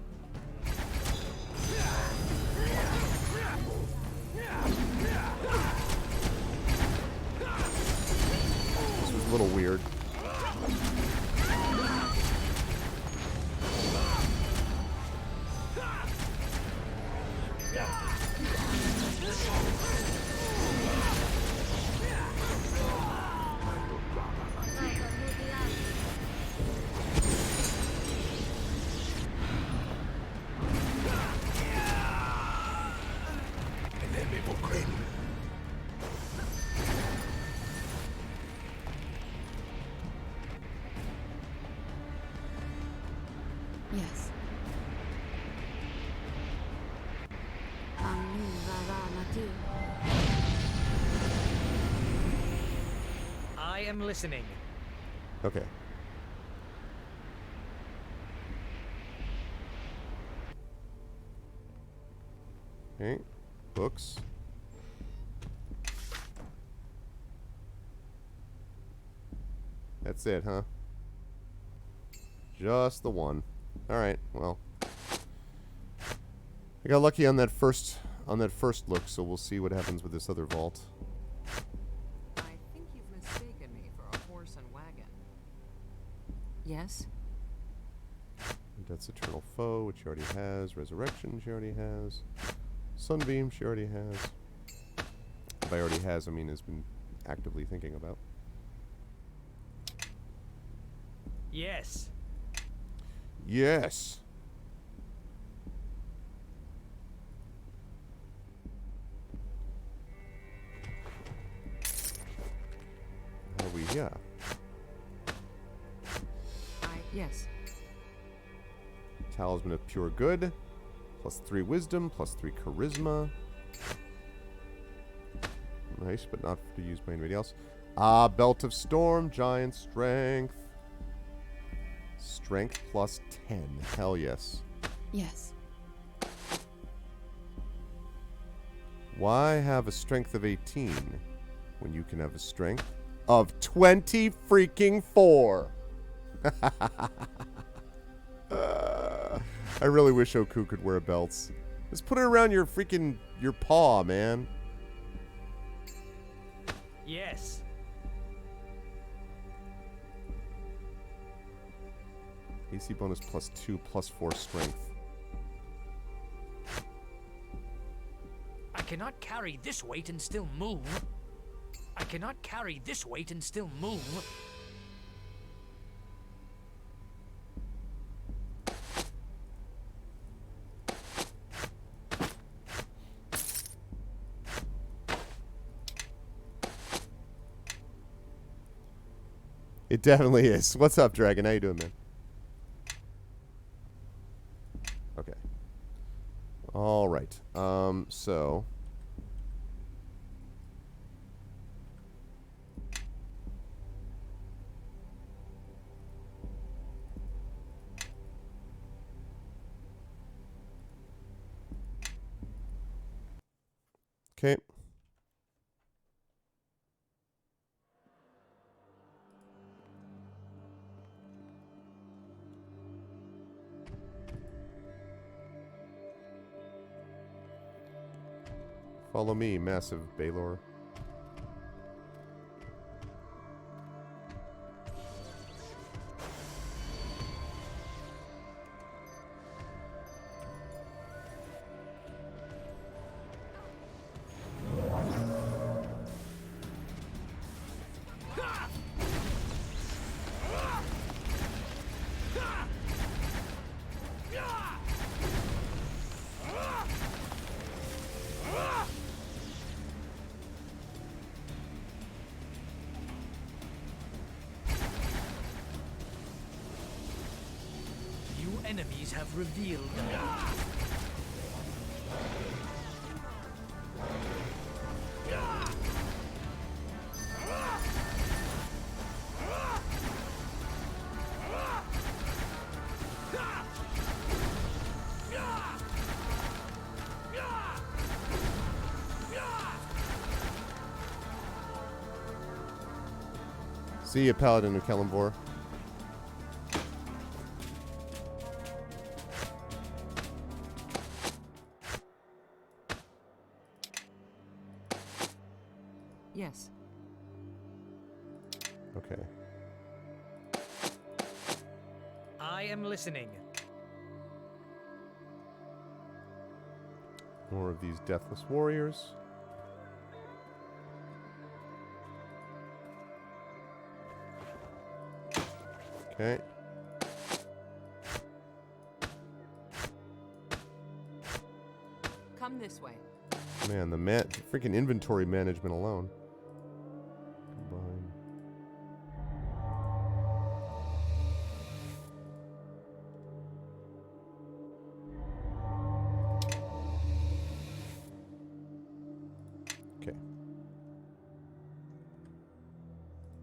[SPEAKER 1] This was a little weird.
[SPEAKER 3] Yes.
[SPEAKER 4] I am listening.
[SPEAKER 1] Okay. Okay. Books. That's it, huh? Just the one. Alright, well. I got lucky on that first look, so we'll see what happens with this other vault.
[SPEAKER 2] I think you've mistaken me for a horse and wagon. Yes?
[SPEAKER 1] That's Eternal Foe, which she already has. Resurrection, she already has. Sunbeam, she already has. By already has, I mean has been actively thinking about.
[SPEAKER 4] Yes.
[SPEAKER 1] Yes! What are we here?
[SPEAKER 2] Yes.
[SPEAKER 1] Talisman of Pure Good. Plus 3 Wisdom, plus 3 Charisma. Nice, but not to use by anybody else. Belt of Storm, Giant Strength. Strength plus 10. Hell yes.
[SPEAKER 3] Yes.
[SPEAKER 1] Why have a strength of 18 when you can have a strength of 20 freaking 4? I really wish Oku could wear belts. Just put it around your paw, man.
[SPEAKER 4] Yes.
[SPEAKER 1] AC bonus +2, +4 strength.
[SPEAKER 4] I cannot carry this weight and still move. I cannot carry this weight and still move.
[SPEAKER 1] It definitely is. What's up, Dragon? How you doing, man? Okay. All right. So... Okay. Follow me, massive Baylor.
[SPEAKER 4] Enemies have revealed.
[SPEAKER 1] See you, Paladin of Kellenvor.
[SPEAKER 2] Yes.
[SPEAKER 1] Okay.
[SPEAKER 4] I am listening.
[SPEAKER 1] More of these deathless warriors. Okay.
[SPEAKER 2] Come this way.
[SPEAKER 1] Man, the freaking inventory management alone. Combine. Okay.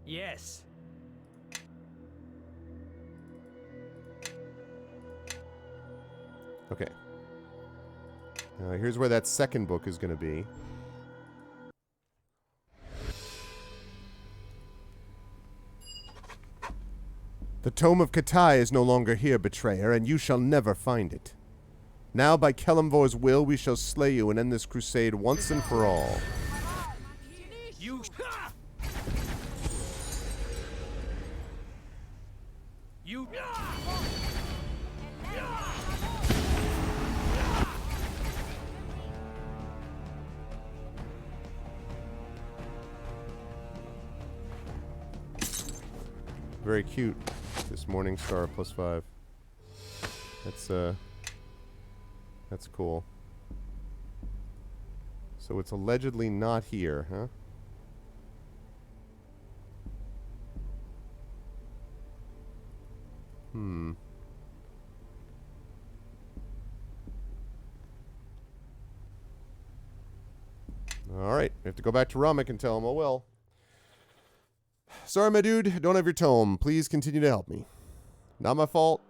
[SPEAKER 4] Yes.
[SPEAKER 1] Okay. Here's where that second book is going to be. The Tome of Katai is no longer here, betrayer, and you shall never find it. Now, by Kellenvor's will, we shall slay you and end this crusade once and for all.
[SPEAKER 4] You. You.
[SPEAKER 1] Very cute. This morning star +5. That's cool. So it's allegedly not here, huh? Alright, we have to go back to Ramek and tell him, oh well. Sorry, my dude, don't have your tome. Please continue to help me. Not my fault.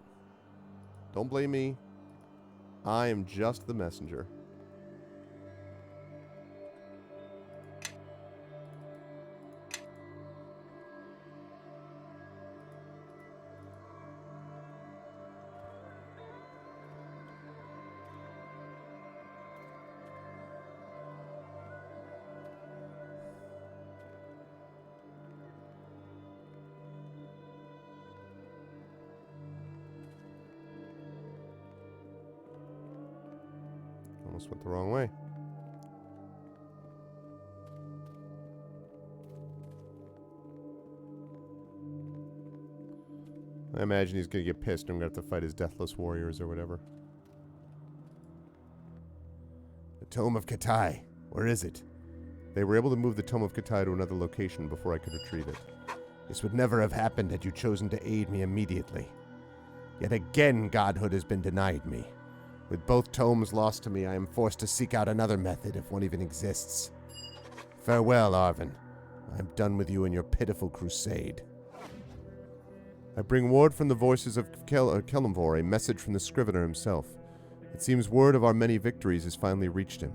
[SPEAKER 1] Don't blame me. I am just the messenger. Almost went the wrong way. I imagine he's going to get pissed and I'm going to have to fight his deathless warriors or whatever.
[SPEAKER 9] The Tome of Katai. Where is it?
[SPEAKER 1] They were able to move the Tome of Katai to another location before I could retrieve it.
[SPEAKER 9] This would never have happened had you chosen to aid me immediately. Yet again, godhood has been denied me. With both tomes lost to me, I am forced to seek out another method, if one even exists. Farewell, Arvin. I am done with you and your pitiful crusade.
[SPEAKER 1] I bring word from the voices of Kelemvor, a message from the Scrivener himself. It seems word of our many victories has finally reached him.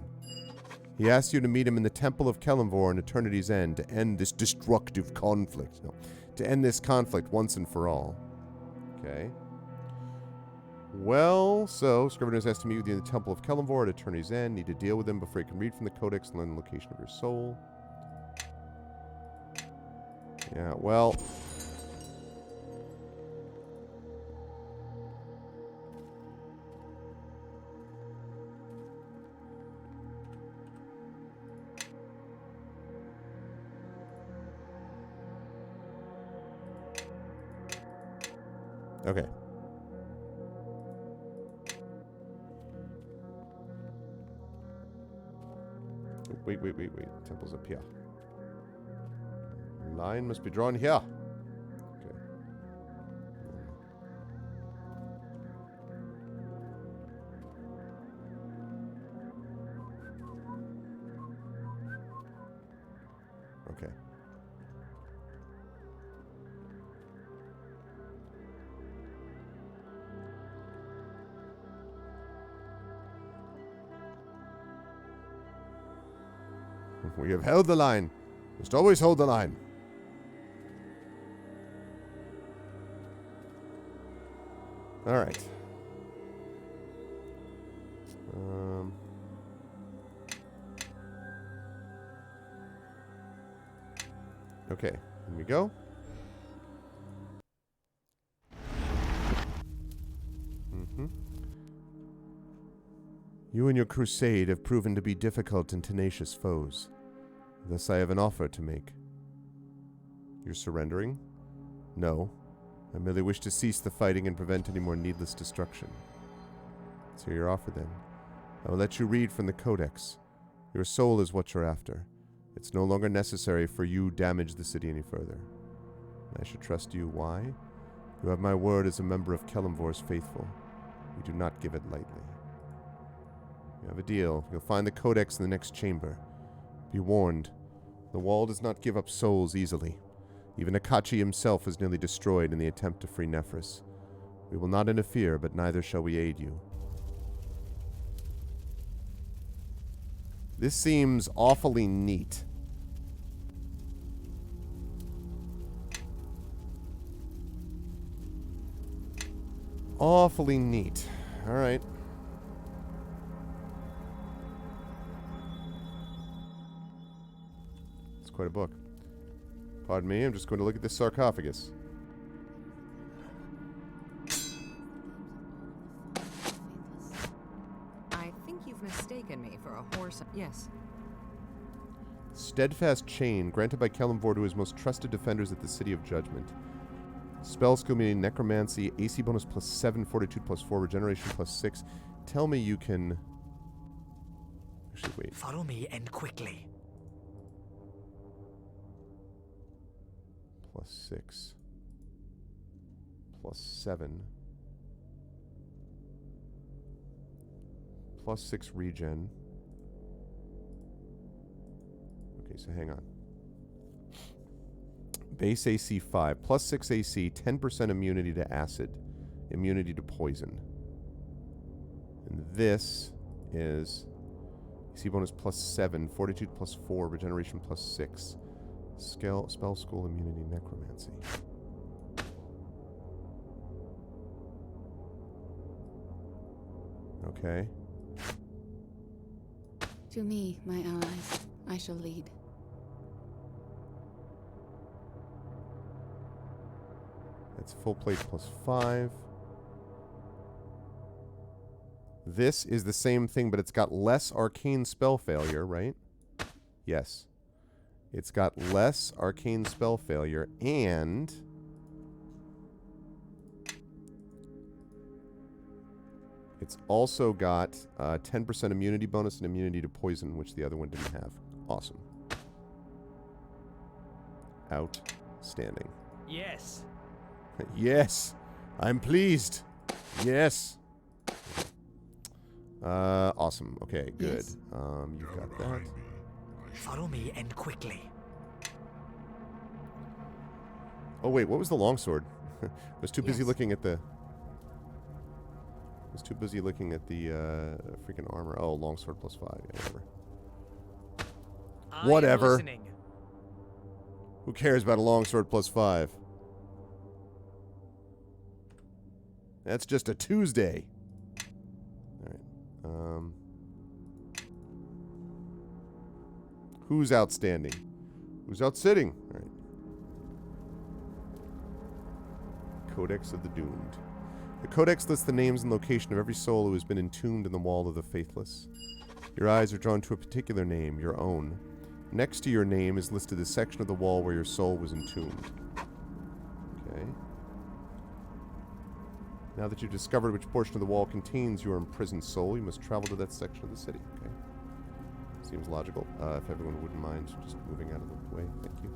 [SPEAKER 1] He asks you to meet him in the Temple of Kelemvor on Eternity's End to end this destructive conflict. No, to end this conflict once and for all. Okay. Well, so, Scrivener's asked to meet with you in the Temple of Kelemvor at Eternity's End. Need to deal with him before you can read from the Codex and learn the location of your soul. Yeah, well... Okay. Wait. Temple's up here. Line must be drawn here. Okay. Okay. We have held the line. Must always hold the line. All right. Okay, here we go. You and your crusade have proven to be difficult and tenacious foes. Thus I have an offer to make. You're surrendering? No. I merely wish to cease the fighting and prevent any more needless destruction. Let's hear your offer then. I will let you read from the Codex. Your soul is what you're after. It's no longer necessary for you to damage the city any further. I should trust you. Why? You have my word as a member of Kelemvor's faithful. We do not give it lightly. You have a deal. You'll find the Codex in the next chamber. Be warned. The wall does not give up souls easily. Even Akachi himself was nearly destroyed in the attempt to free Nephris. We will not interfere, but neither shall we aid you. This seems awfully neat. Awfully neat. All right. It's quite a book. Pardon me, I'm just going to look at this sarcophagus.
[SPEAKER 2] I think you've mistaken me for a horse. Yes.
[SPEAKER 1] Steadfast Chain, granted by Kelemvor to his most trusted defenders at the City of Judgment. Spell skill meaning Necromancy, AC bonus +7, Fortitude +4, Regeneration +6. Tell me you can... Actually, wait.
[SPEAKER 4] Follow me and quickly.
[SPEAKER 1] +6. +7. +6 regen. Okay, so hang on. Base AC 5, +6 AC, 10% immunity to acid, immunity to poison. And this is AC bonus +7, Fortitude +4, Regeneration +6, Spell School Immunity, Necromancy. Okay.
[SPEAKER 3] To me, my allies, I shall lead.
[SPEAKER 1] That's full plate +5. This is the same thing, but it's got less arcane spell failure, right? Yes. It's got less arcane spell failure, and it's also got 10% immunity bonus and immunity to poison, which the other one didn't have. Awesome. Outstanding.
[SPEAKER 4] Yes.
[SPEAKER 1] Yes. I'm pleased. Yes. Awesome. Okay, good.
[SPEAKER 3] Yes.
[SPEAKER 1] You've got that.
[SPEAKER 4] Follow me and quickly.
[SPEAKER 1] Oh wait, what was the longsword? I was too busy
[SPEAKER 3] Yes.
[SPEAKER 1] looking at the. I was too busy looking at the freaking armor. Oh, longsword +5. Yeah, whatever.
[SPEAKER 4] I am
[SPEAKER 1] Whatever.
[SPEAKER 4] listening.
[SPEAKER 1] Who cares about a longsword +5? That's just a Tuesday. All right. Who's outstanding? Who's outsitting? All right. Codex of the Doomed. The Codex lists the names and location of every soul who has been entombed in the wall of the faithless. Your eyes are drawn to a particular name, your own. Next to your name is listed the section of the wall where your soul was entombed. Okay. Now that you've discovered which portion of the wall contains your imprisoned soul, you must travel to that section of the city. Okay. Seems logical. If everyone wouldn't mind just moving out of the way. Thank you.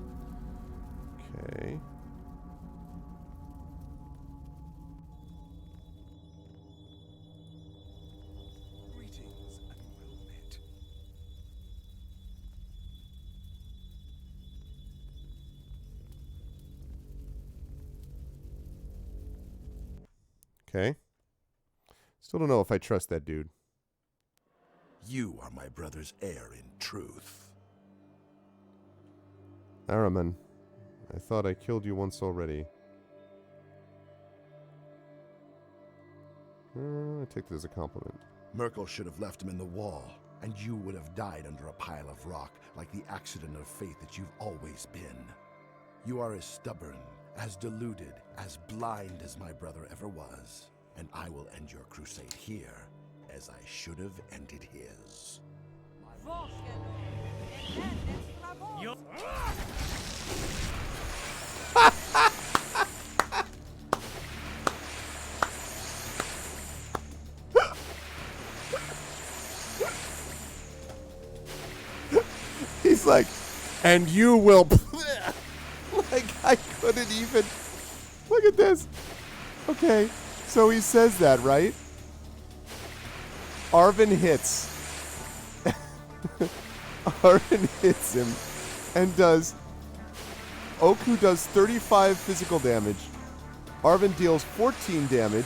[SPEAKER 1] Okay.
[SPEAKER 11] Greetings and well met.
[SPEAKER 1] Okay. Still don't know if I trust that dude.
[SPEAKER 5] You are my brother's heir in truth.
[SPEAKER 1] Araman, I thought I killed you once already. I take this as a compliment.
[SPEAKER 5] Merkel should have left him in the wall, and you would have died under a pile of rock like the accident of fate that you've always been. You are as stubborn, as deluded, as blind as my brother ever was, and I will end your crusade here, as I should have ended his.
[SPEAKER 1] He's like, and you will. Like, I couldn't even. Look at this. Okay, so he says that, right? Arvin hits. Arvin hits him and does. Oku does 35 physical damage. Arvin deals 14 damage,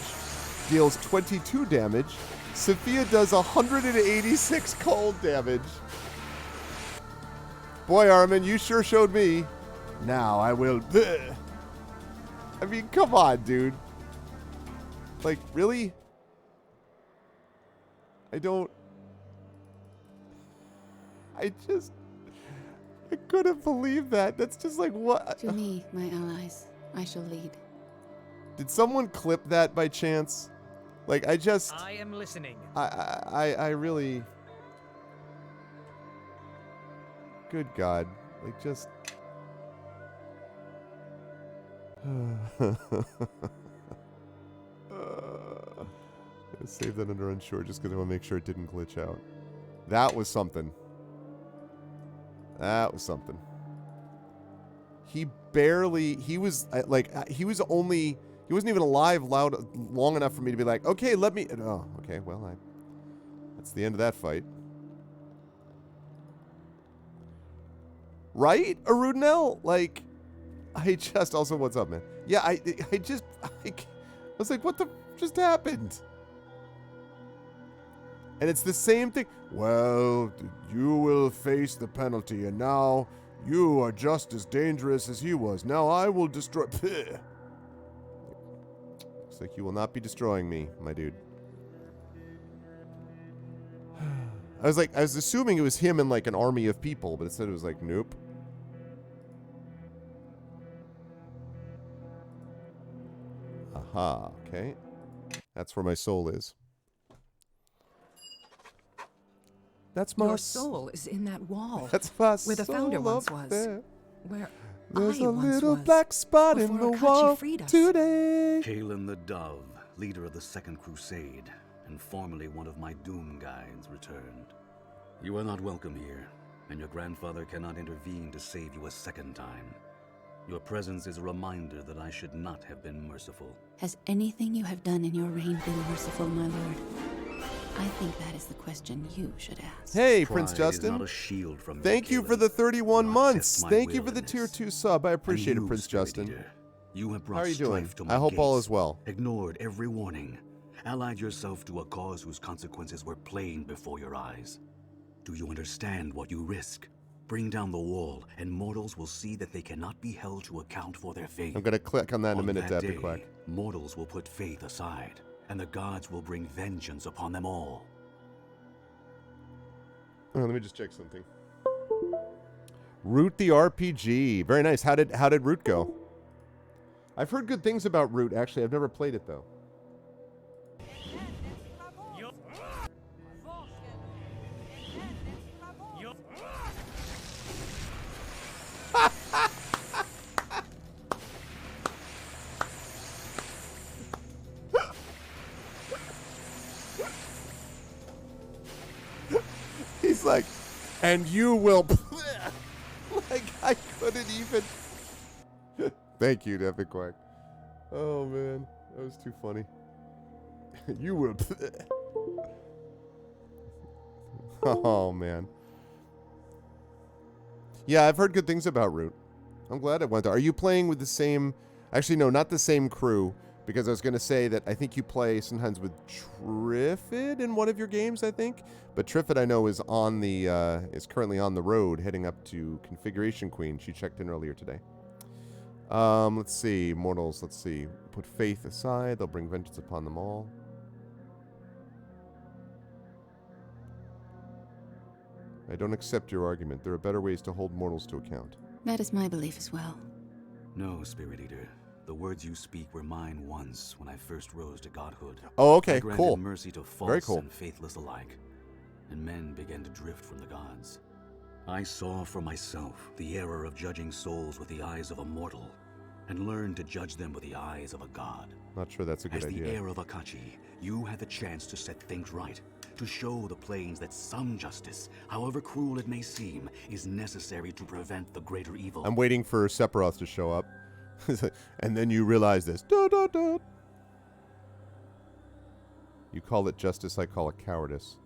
[SPEAKER 1] deals 22 damage. Sophia does 186 cold damage. Boy, Armin, you sure showed me. Now I will. I mean, come on, dude. Like, really? I couldn't believe that. That's just like, what?
[SPEAKER 3] To me, my allies, I shall lead.
[SPEAKER 1] Did someone clip that by chance? Like,
[SPEAKER 4] I am listening.
[SPEAKER 1] I really. Good God. Like, just. Save that under unsure just because I want to make sure it didn't glitch out. That was something. That was something. He barely. He was like. He was only. He wasn't even alive long enough for me to be like, okay, let me. Oh, okay. Well, that's the end of that fight. Right, Arudnell? Like, I just also, what's up, man? Yeah, I was like, what the just happened? And it's the same thing. Well, you will face the penalty, and now you are just as dangerous as he was. Now I will destroy... Looks like you will not be destroying me, my dude. I was assuming it was him and like an army of people, but instead it was like, nope. Aha, okay. That's where my soul is. That's my
[SPEAKER 2] Your soul is in that wall.
[SPEAKER 1] That's my
[SPEAKER 2] where the
[SPEAKER 1] soul
[SPEAKER 2] founder once
[SPEAKER 1] up
[SPEAKER 2] was.
[SPEAKER 1] there.
[SPEAKER 2] Where
[SPEAKER 1] There's
[SPEAKER 2] I
[SPEAKER 1] a
[SPEAKER 2] once
[SPEAKER 1] little
[SPEAKER 2] was.
[SPEAKER 1] black spot in
[SPEAKER 2] Before
[SPEAKER 1] the
[SPEAKER 2] Akachi
[SPEAKER 1] wall
[SPEAKER 2] freed us.
[SPEAKER 1] today.
[SPEAKER 8] Kalen the Dove, leader of the Second Crusade, and formerly one of my Doom Guides, returned. You are not welcome here, and your grandfather cannot intervene to save you a second time. Your presence is a reminder that I should not have been merciful.
[SPEAKER 3] Has anything you have done in your reign been merciful, my lord? I think that is the question you should ask.
[SPEAKER 1] Hey,
[SPEAKER 8] Pride
[SPEAKER 1] Prince
[SPEAKER 8] is
[SPEAKER 1] Justin.
[SPEAKER 8] not a shield from
[SPEAKER 1] Thank you for
[SPEAKER 8] Kalen.
[SPEAKER 1] the 31
[SPEAKER 8] Not
[SPEAKER 1] months.
[SPEAKER 8] test my
[SPEAKER 1] Thank you for the
[SPEAKER 8] willingness.
[SPEAKER 1] tier 2 sub. I appreciate
[SPEAKER 8] And
[SPEAKER 1] it,
[SPEAKER 8] you,
[SPEAKER 1] Prince
[SPEAKER 8] Spirit
[SPEAKER 1] Justin.
[SPEAKER 8] Eater, you have brought
[SPEAKER 1] How are you doing?
[SPEAKER 8] strife to my
[SPEAKER 1] I hope all
[SPEAKER 8] gates,
[SPEAKER 1] is well.
[SPEAKER 8] Ignored every warning, allied yourself to a cause whose consequences were plain before your eyes. Do you understand what you risk? Bring down the wall, and mortals will see that they cannot be held to account for their faith.
[SPEAKER 1] I'm going to click on that in a
[SPEAKER 8] On
[SPEAKER 1] minute,
[SPEAKER 8] that
[SPEAKER 1] Dappy
[SPEAKER 8] day,
[SPEAKER 1] Quack.
[SPEAKER 8] mortals will put faith aside, and the gods will bring vengeance upon them all.
[SPEAKER 1] Oh, let me just check something. Root the RPG. Very nice. How did Root go? I've heard good things about Root, actually. I've never played it, though. He's like, and you will... like, I couldn't even... Thank you, Epic Quack. Oh, man. That was too funny. You will... Oh, man. Yeah, I've heard good things about Root. I'm glad it went there. Are you playing with the same... Actually, no, not the same crew. Because I was going to say that I think you play sometimes with Triffid in one of your games, I think. But Triffid, I know, is on the is currently on the road heading up to Configuration Queen. She checked in earlier today. Let's see. Mortals, let's see. Put faith aside. They'll bring vengeance upon them all. I don't accept your argument. There are better ways to hold mortals to account.
[SPEAKER 3] That is my belief as well.
[SPEAKER 8] No, Spirit Eater. The words you speak were mine once when I first rose to godhood.
[SPEAKER 1] Oh, okay,
[SPEAKER 8] I granted
[SPEAKER 1] cool.
[SPEAKER 8] mercy to false
[SPEAKER 1] Very cool.
[SPEAKER 8] and faithless alike, and men began to drift from the gods. I saw for myself the error of judging souls with the eyes of a mortal, and learned to judge them with the eyes of a god.
[SPEAKER 1] Not sure that's a good
[SPEAKER 8] As the
[SPEAKER 1] idea.
[SPEAKER 8] heir of Akachi, you had the chance to set things right, to show the plains that some justice, however cruel it may seem, is necessary to prevent the greater evil.
[SPEAKER 1] I'm waiting for Sephiroth to show up. And then you realize this. Da, da, da. You call it justice, I call it cowardice.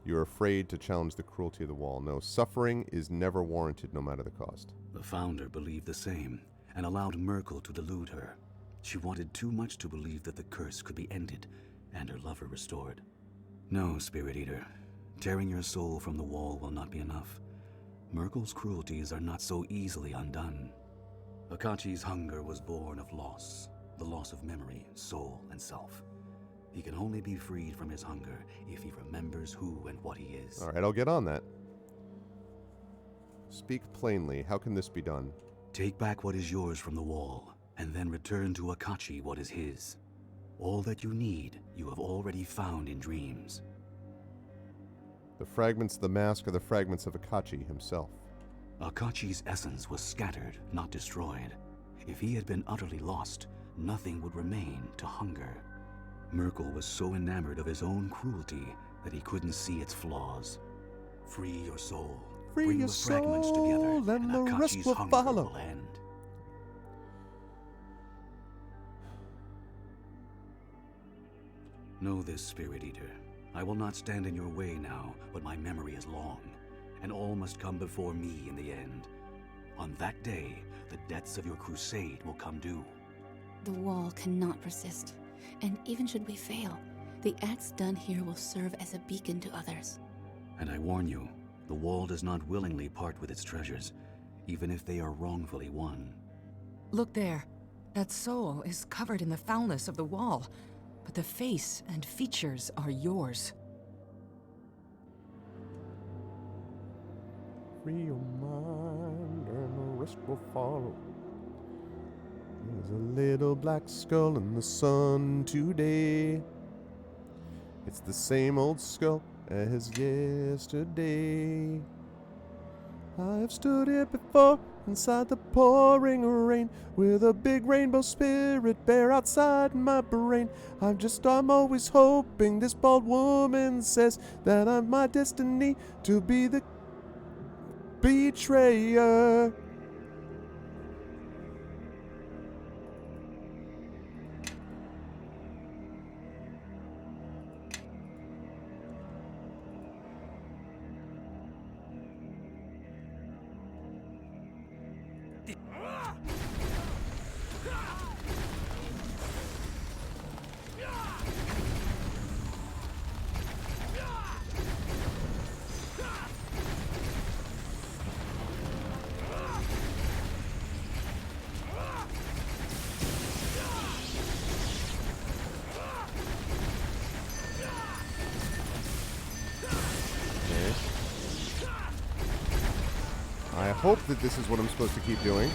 [SPEAKER 1] You're afraid to challenge the cruelty of the wall. No, suffering is never warranted, no matter the cost.
[SPEAKER 8] The founder believed the same, and allowed Merkel to delude her. She wanted too much to believe that the curse could be ended, and her lover restored. No, Spirit Eater. Tearing your soul from the wall will not be enough. Merkel's cruelties are not so easily undone. Akachi's hunger was born of loss, the loss of memory, soul, and self. He can only be freed from his hunger if he remembers who and what he is.
[SPEAKER 1] All right, I'll get on that. Speak plainly. How can this be done?
[SPEAKER 8] Take back what is yours from the wall, and then return to Akachi what is his. All that you need, you have already found in dreams.
[SPEAKER 1] The fragments of the mask are the fragments of Akachi himself.
[SPEAKER 8] Akachi's essence was scattered, not destroyed. If he had been utterly lost, nothing would remain to hunger. Merkel was so enamored of his own cruelty that he couldn't see its flaws. Free your soul.
[SPEAKER 1] Free
[SPEAKER 8] Bring
[SPEAKER 1] your
[SPEAKER 8] the fragments
[SPEAKER 1] soul,
[SPEAKER 8] together,
[SPEAKER 1] and the
[SPEAKER 8] Akachi's
[SPEAKER 1] rest will
[SPEAKER 8] hunger
[SPEAKER 1] follow.
[SPEAKER 8] will end. Know this, Spirit Eater. I will not stand in your way now, but my memory is long, and all must come before me in the end. On that day, the debts of your crusade will come due.
[SPEAKER 3] The wall cannot persist, and even should we fail, The acts done here will serve as a beacon to others.
[SPEAKER 8] And I warn you, the wall does not willingly part with its treasures, even if they are wrongfully won.
[SPEAKER 2] Look there. That soul is covered in the foulness of the wall, but the face and features are yours.
[SPEAKER 1] Free your mind and the rest will follow. There's a little black skull in the sun today. It's the same old skull as yesterday. I have stood here before inside the pouring rain with a big rainbow spirit bare outside my brain. I'm always hoping this bald woman says that I'm my destiny to be the betrayer. I hope that this is what I'm supposed to keep doing.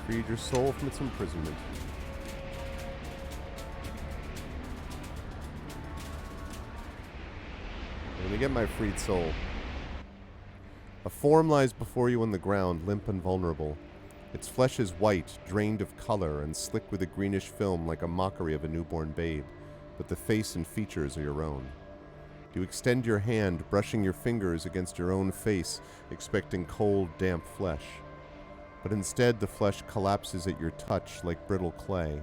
[SPEAKER 1] Freed your soul from its imprisonment. Let me get my freed soul. A form lies before you on the ground, limp and vulnerable. Its flesh is white, drained of color, and slick with a greenish film like a mockery of a newborn babe, but the face and features are your own. You extend your hand, brushing your fingers against your own face, expecting cold, damp flesh. But instead, the flesh collapses at your touch like brittle clay.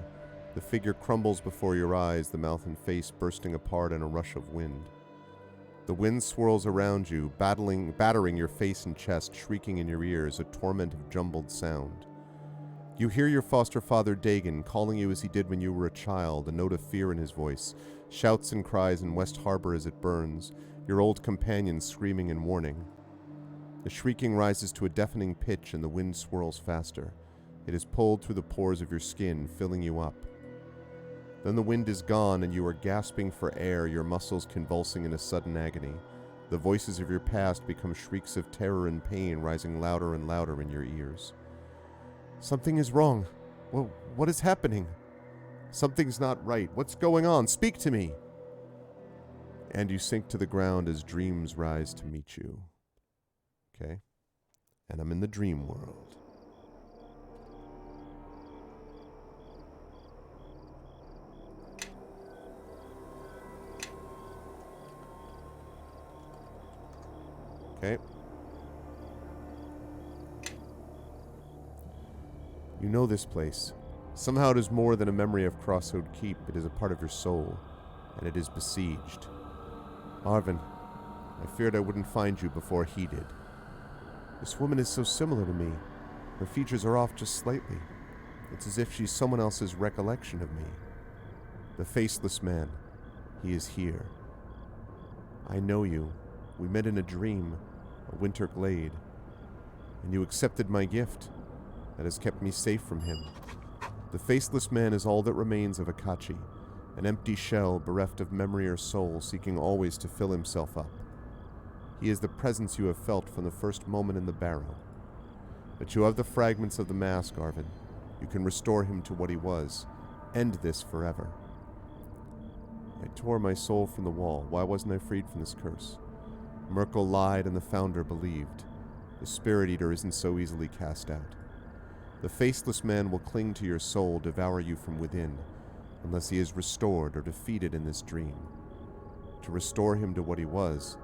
[SPEAKER 1] The figure crumbles before your eyes, the mouth and face bursting apart in a rush of wind. The wind swirls around you, battering your face and chest, shrieking in your ears, a torment of jumbled sound. You hear your foster father Dagon calling you as he did when you were a child, a note of fear in his voice, shouts and cries in West Harbor as it burns, your old companion screaming in warning. The shrieking rises to a deafening pitch and the wind swirls faster. It is pulled through the pores of your skin, filling you up. Then the wind is gone and you are gasping for air, your muscles convulsing in a sudden agony. The voices of your past become shrieks of terror and pain, rising louder and louder in your ears. Something is wrong. Well, what is happening? Something's not right. What's going on? Speak to me! And you sink to the ground as dreams rise to meet you. Okay? And I'm in the dream world. Okay. You know this place. Somehow it is more than a memory of Crossroad Keep. It is a part of your soul, and it is besieged. Arvin, I feared I wouldn't find you before he did. This woman is so similar to me. Her features are off just slightly. It's as if she's someone else's recollection of me. The faceless man. He is here. I know you. We met in a dream, a winter glade. And you accepted my gift. That has kept me safe from him. The faceless man is all that remains of Akachi, an empty shell bereft of memory or soul, seeking always to fill himself up. He is the presence you have felt from the first moment in the barrow. But you have the fragments of the mask, Arvin. You can restore him to what he was. End this forever. I tore my soul from the wall. Why wasn't I freed from this curse? Merkel lied and the Founder believed. The Spirit Eater isn't so easily cast out. The faceless man will cling to your soul, devour you from within, unless he is restored or defeated in this dream. to restore him to what he was,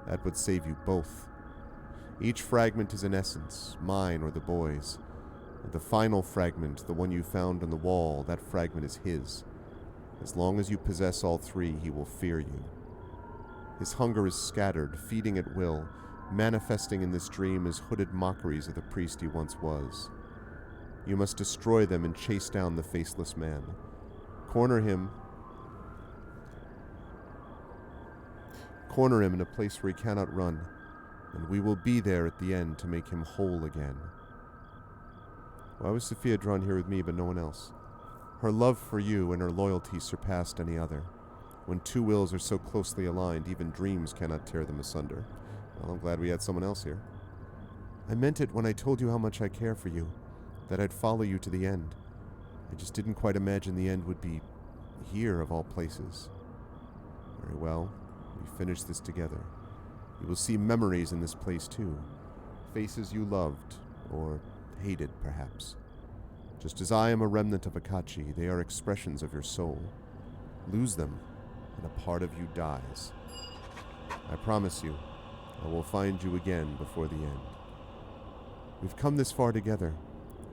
[SPEAKER 1] that would save you both. Each fragment is an essence, mine or the boy's. The final fragment, the one you found on the wall, that fragment is his. As long as you possess all three, he will fear you. His hunger is scattered, feeding at will, manifesting in this dream as hooded mockeries of the priest he once was. You must destroy them and chase down the faceless man. Corner him in a place where he cannot run, and we will be there at the end to make him whole again. Why was Sophia drawn here with me but no one else? Her love for you and her loyalty surpassed any other. When two wills are so closely aligned, even dreams cannot tear them asunder. Well, I'm glad we had someone else here. I meant it when I told you how much I care for you, that I'd follow you to the end. I just didn't quite imagine the end would be here, of all places. Very well, we finish this together. You will see memories in this place too. Faces you loved, or hated perhaps. Just as I am a remnant of Akachi, they are expressions of your soul. Lose them, and a part of you dies. I promise you, I will find you again before the end. We've come this far together.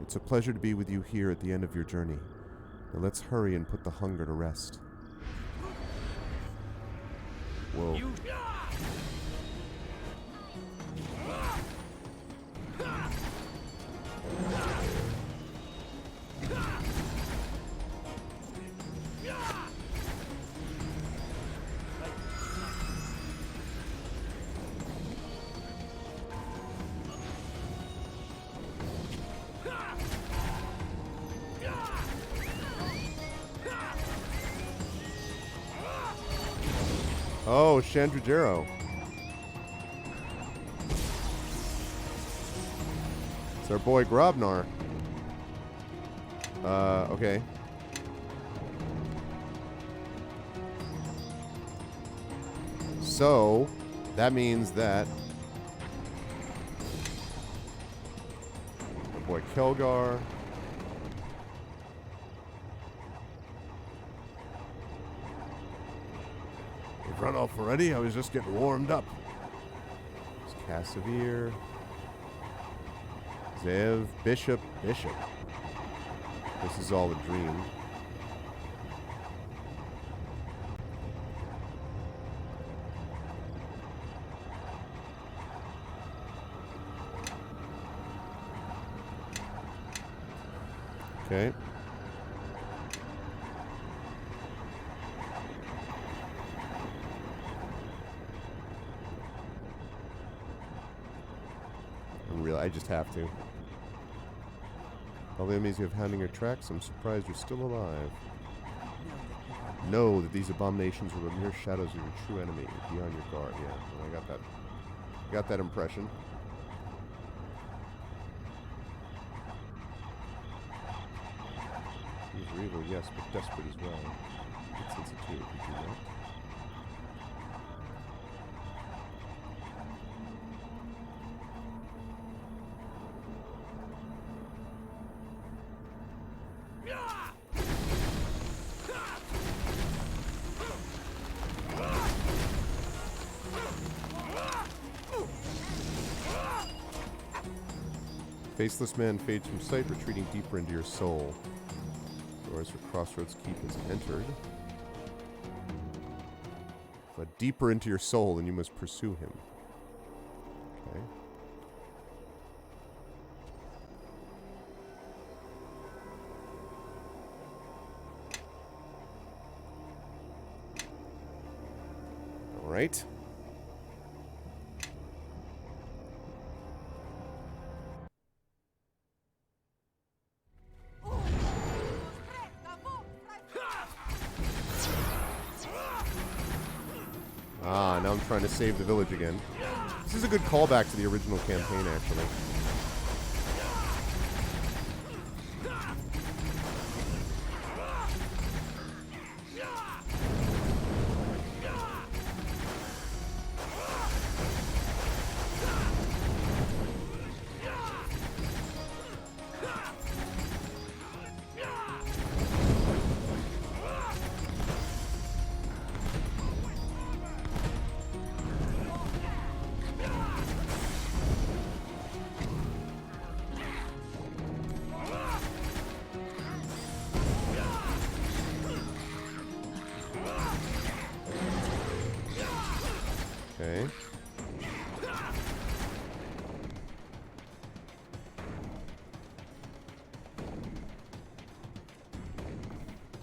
[SPEAKER 1] It's a pleasure to be with you here at the end of your journey. Now let's hurry and put the hunger to rest. Whoa. Oh, Chandrajero. It's our boy Grobnar. Okay. So, that means that our boy Kelgar. You've run off already? I was just getting warmed up. It's Cassavir. Zev, Bishop. This is all a dream. Okay. I just have to. All the enemies you have hounding your tracks, I'm surprised you're still alive. Know that these abominations are the mere shadows of your true enemy. Be on your guard. Yeah, well, I got that. Got that impression. He's evil, yes, but desperate as well. Good sensitivity, you know. Faceless man fades from sight, retreating deeper into your soul. Doors for Crossroads Keep has entered. But deeper into your soul, and you must pursue him. Okay. All right. Ah, now I'm trying to save the village again. This is a good callback to the original campaign, actually.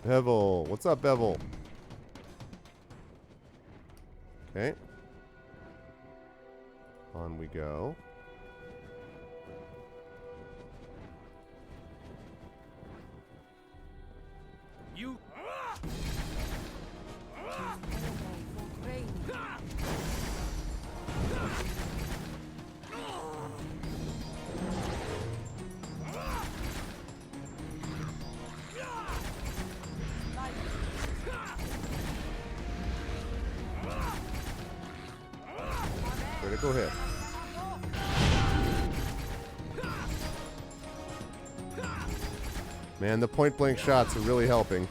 [SPEAKER 1] Bevel. What's up, Bevel? Okay. On we go.
[SPEAKER 4] You.
[SPEAKER 1] Critical hit. Man, the point blank shots are really helping.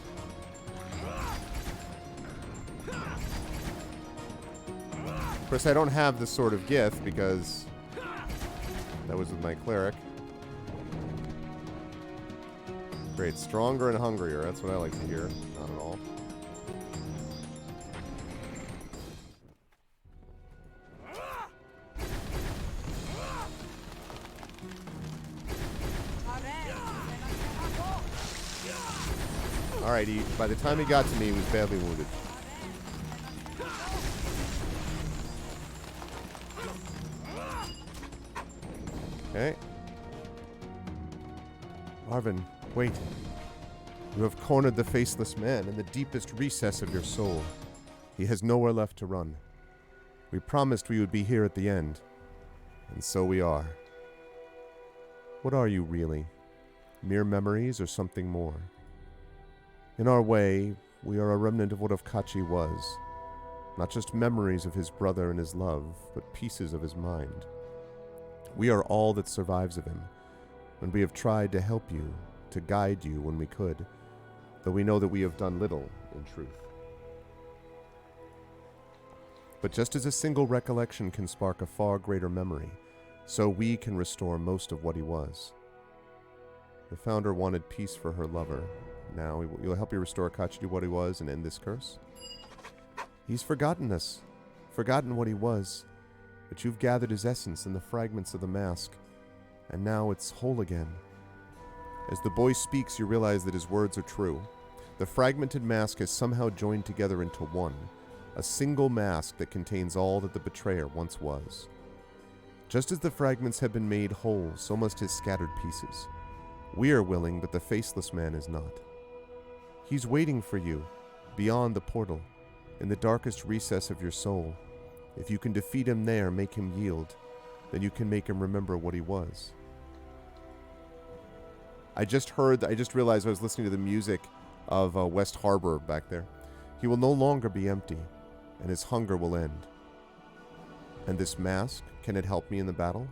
[SPEAKER 1] Of course, I don't have this sort of gift because that was with my cleric. Great, stronger and hungrier. That's what I like to hear. Not at all. Alright, by the time he got to me, he was badly wounded. Okay. Arvin, wait. You have cornered the faceless man in the deepest recess of your soul. He has nowhere left to run. We promised we would be here at the end. And so we are. What are you really? Mere memories or something more? In our way, we are a remnant of what Kachi was. Not just memories of his brother and his love, but pieces of his mind. We are all that survives of him, and we have tried to help you, to guide you when we could, though we know that we have done little, in truth. But just as a single recollection can spark a far greater memory, so we can restore most of what he was. The Founder wanted peace for her lover. Now, you'll help you restore Kachi to what he was and end this curse? He's forgotten us, forgotten what he was, but you've gathered his essence in the fragments of the mask, and now it's whole again. As the boy speaks, you realize that his words are true. The fragmented mask has somehow joined together into one, a single mask that contains all that the betrayer once was. Just as the fragments have been made whole, so must his scattered pieces. We are willing, but the faceless man is not. He's waiting for you, beyond the portal, in the darkest recess of your soul. If you can defeat him there, make him yield, then you can make him remember what he was. I just realized I was listening to the music of West Harbor back there. He will no longer be empty, and his hunger will end. And this mask, can it help me in the battle?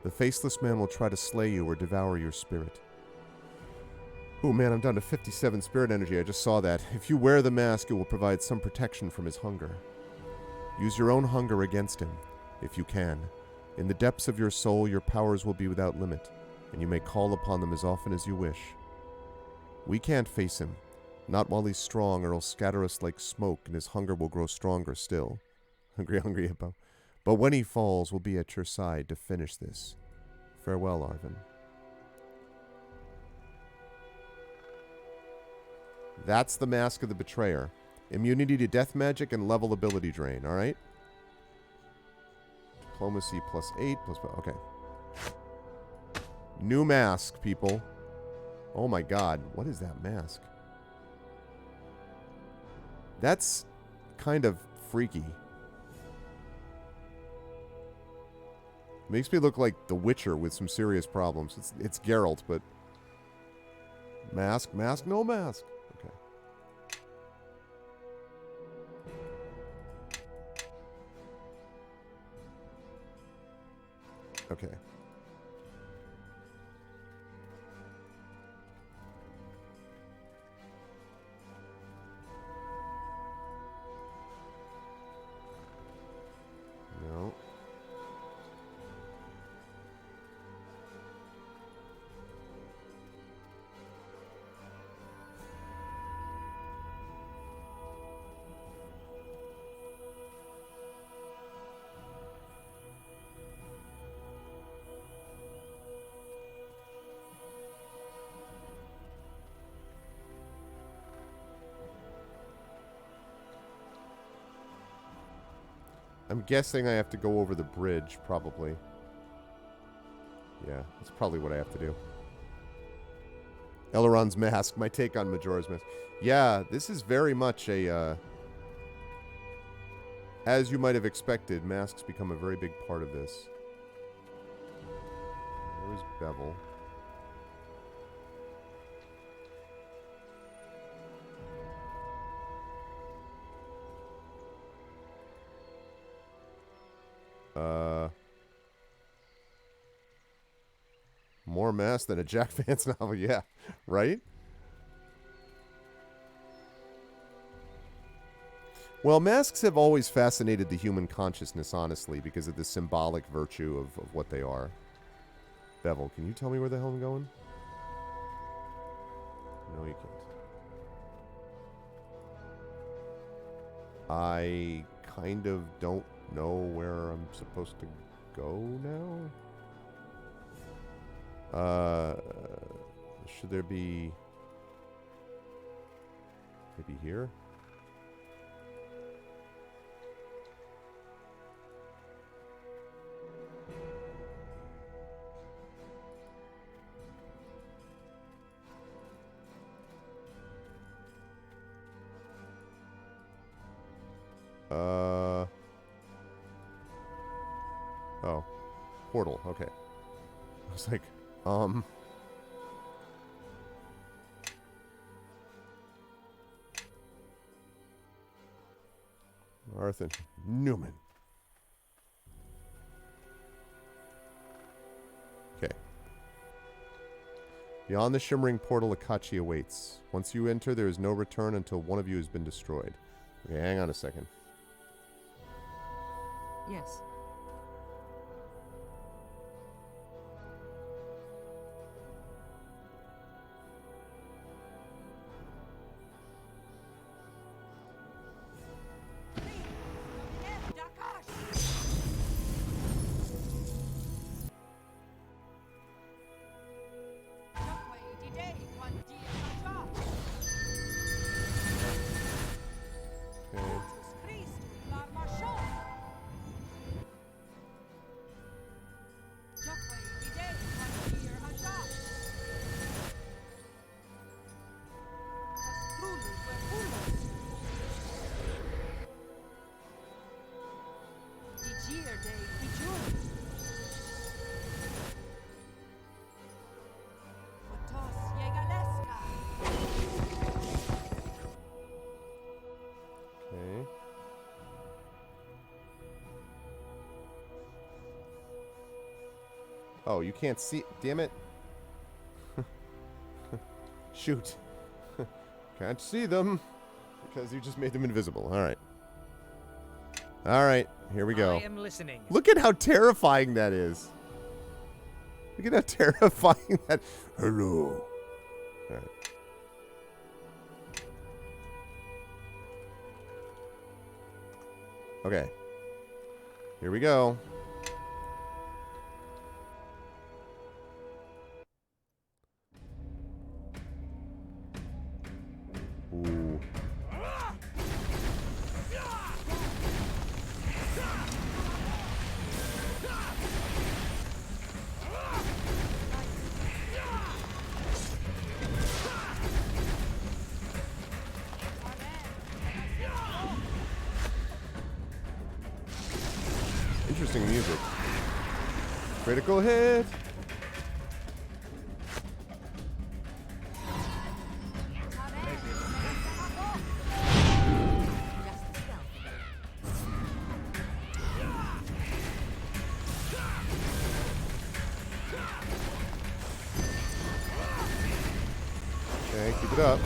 [SPEAKER 1] The faceless man will try to slay you or devour your spirit. Oh man, I'm down to 57 spirit energy. I just saw that. If you wear the mask, it will provide some protection from his hunger. Use your own hunger against him, if you can. In the depths of your soul, your powers will be without limit, and you may call upon them as often as you wish. We can't face him, not while he's strong, or he'll scatter us like smoke, and his hunger will grow stronger still. Hungry hippo. But when he falls, we'll be at your side to finish this. Farewell, Arvin. That's the Mask of the Betrayer. Immunity to death magic and level ability drain, alright? Diplomacy +8, okay. New mask, people. Oh my god, what is that mask? That's kind of freaky. Makes me look like The Witcher with some serious problems. It's Geralt, but... Mask, no mask. Okay. Okay. No. I'm guessing I have to go over the bridge, probably. Yeah, that's probably what I have to do. Elrond's mask, my take on Majora's Mask. Yeah, this is very much a, as you might have expected, masks become a very big part of this. Where's Bevel? More masks than a Jack Vance novel, yeah, right? Well, masks have always fascinated the human consciousness, honestly, because of the symbolic virtue of what they are. Bevel, can you tell me where the hell I'm going? No, you can't. I kind of don't know where I'm supposed to go now. Should there be... maybe here? Oh. Portal, okay. I was like, Arthur Newman. Okay. Beyond the shimmering portal, Akachi awaits. Once you enter, there is no return until one of you has been destroyed. Okay, hang on a second.
[SPEAKER 2] Yes.
[SPEAKER 1] Okay. Oh, you can't see... damn it. Shoot. Can't see them. Because you just made them invisible. Alright. Alright, here we go.
[SPEAKER 4] I am listening.
[SPEAKER 1] Look at how terrifying that is. Look at how terrifying that... Hello. Alright. Okay. Here we go. Ooh. Interesting music. Critical hit. Okay, keep it up.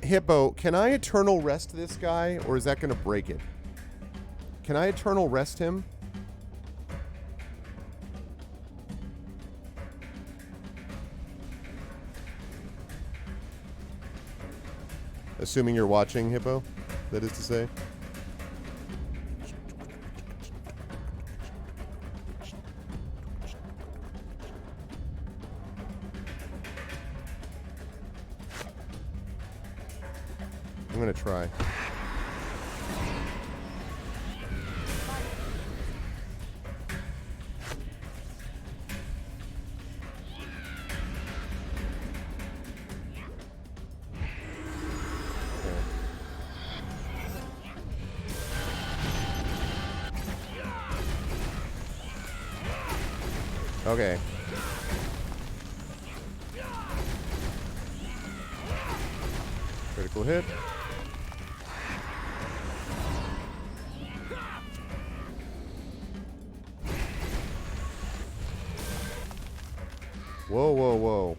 [SPEAKER 1] Hippo, can I Eternal Rest this guy, or is that going to break it? Can I Eternal Rest him? Assuming you're watching, Hippo, that is to say. I'm gonna try. Okay. Critical hit. Whoa, whoa, whoa.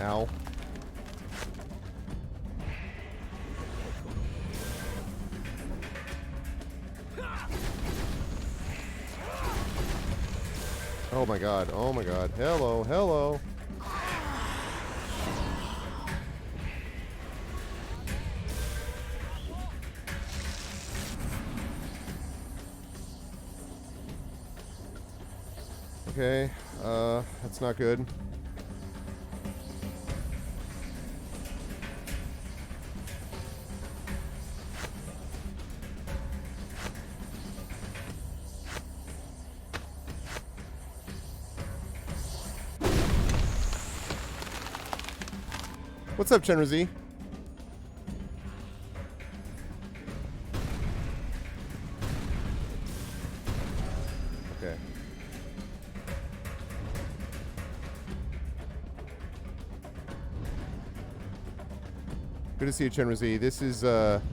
[SPEAKER 1] Ow. Oh my god, oh my god. Hello, hello. Okay, that's not good. What's up, Chenrazi? Okay. Good to see you, Chenrazi. This is, That's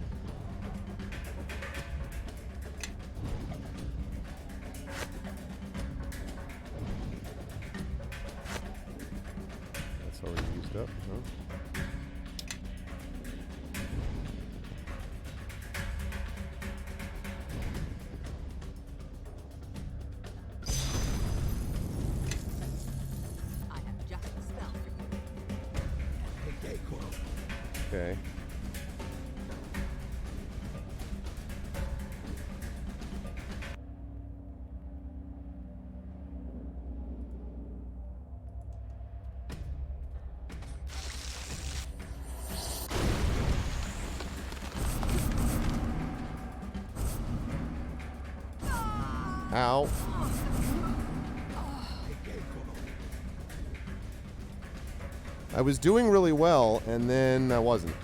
[SPEAKER 1] already used up, huh?
[SPEAKER 2] I have just the spell for you.
[SPEAKER 1] Okay. Ow. I was doing really well, and then I wasn't.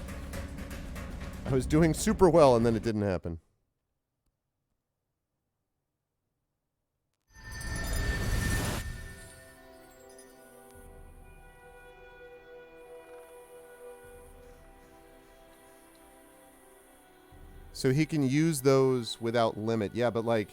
[SPEAKER 1] I was doing super well, and then it didn't happen. So he can use those without limit. Yeah, but like...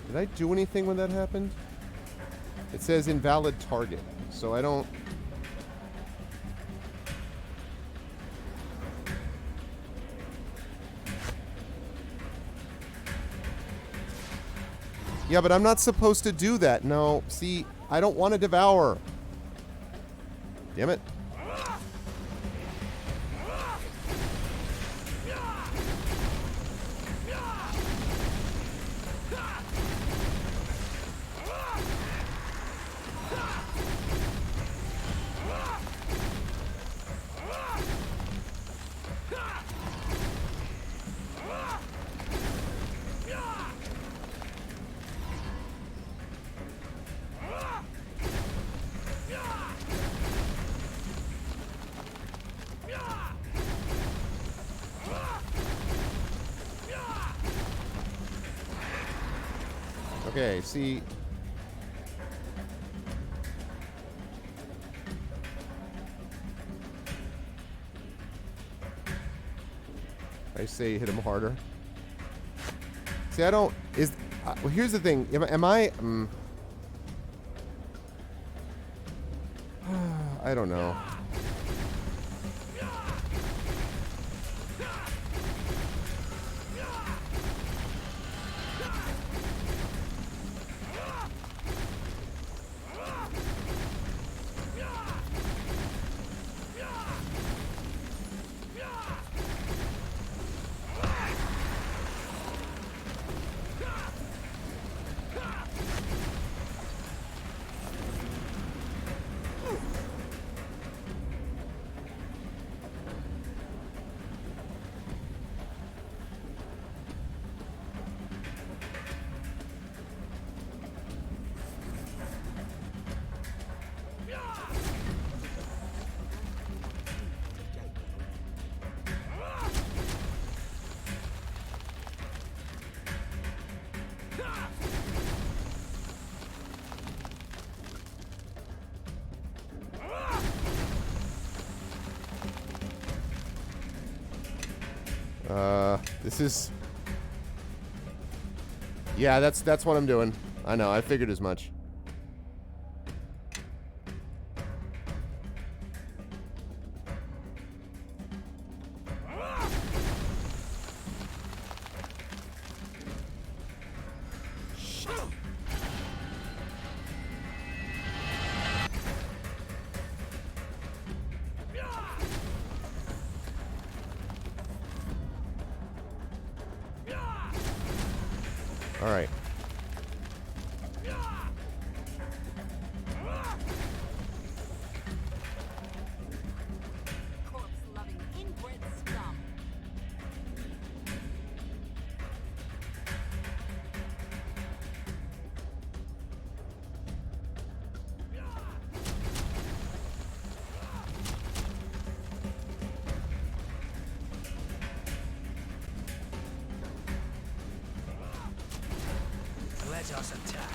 [SPEAKER 1] Did I do anything when that happened? It says invalid target, so I don't... Yeah, but I'm not supposed to do that. No, see, I don't want to devour. Damn it. Okay, see. I say hit him harder. See, I don't. Well, here's the thing. Am I? I don't know. This is... Yeah, that's what I'm doing. I know, I figured as much. All right.
[SPEAKER 10] Corpse-loving inbred scum.
[SPEAKER 4] Let us attack.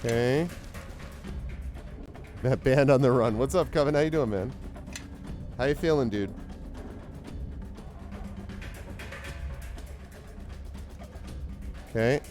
[SPEAKER 1] Okay. That band on the run. What's up, Coven? How you doing, man? How you feeling, dude? Okay.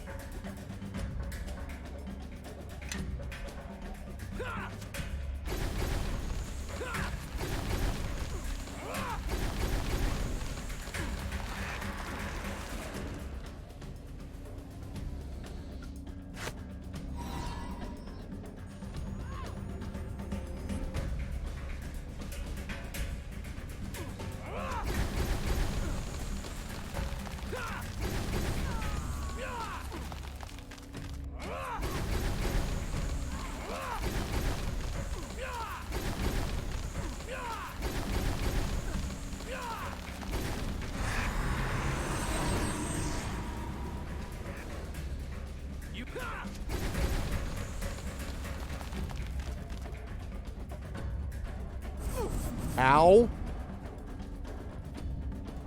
[SPEAKER 1] Ow.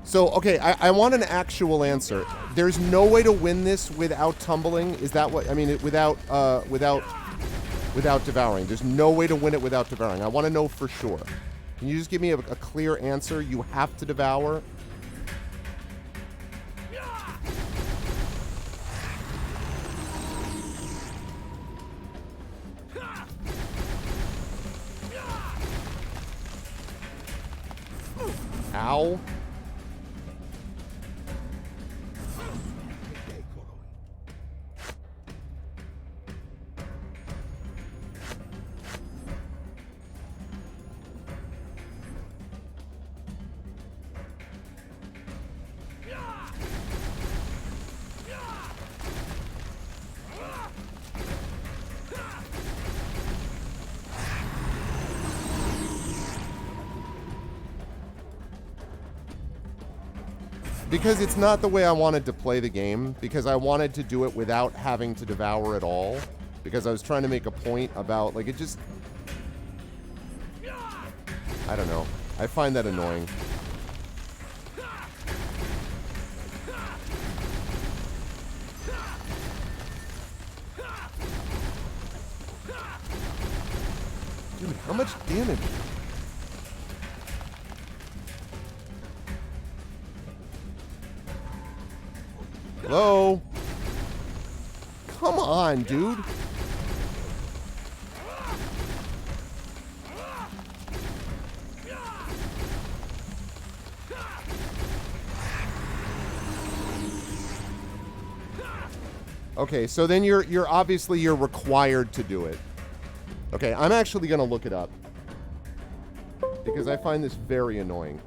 [SPEAKER 1] So, okay, I want an actual answer. There's no way to win this without tumbling? Is that what... I mean, without devouring. There's no way to win it without devouring. I want to know for sure. Can you just give me a clear answer? You have to devour? Ow. because it's not the way I wanted to play the game, because I wanted to do it without having to devour at all, because I was trying to make a point about, like, it just... I don't know. I find that annoying. Dude, how much damage? Hello? Come on, dude. Okay, so then you're obviously required to do it. Okay, I'm actually gonna look it up because I find this very annoying.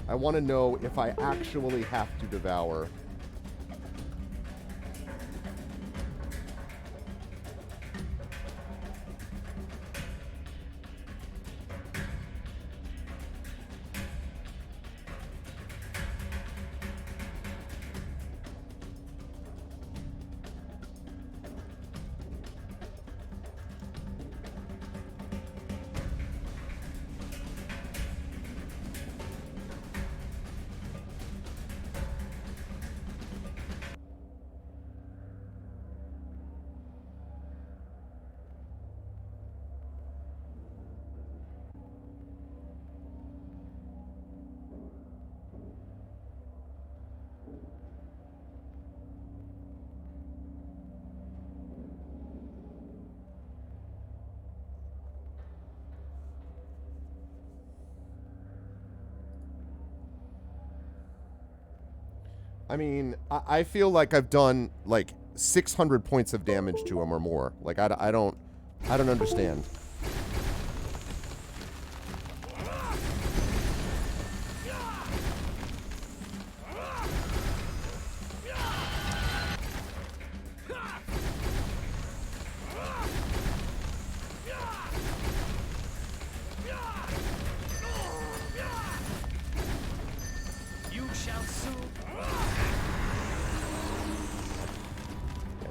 [SPEAKER 1] I want to know if I actually have to devour. I mean, I feel like I've done like 600 points of damage to him or more. Like I don't understand.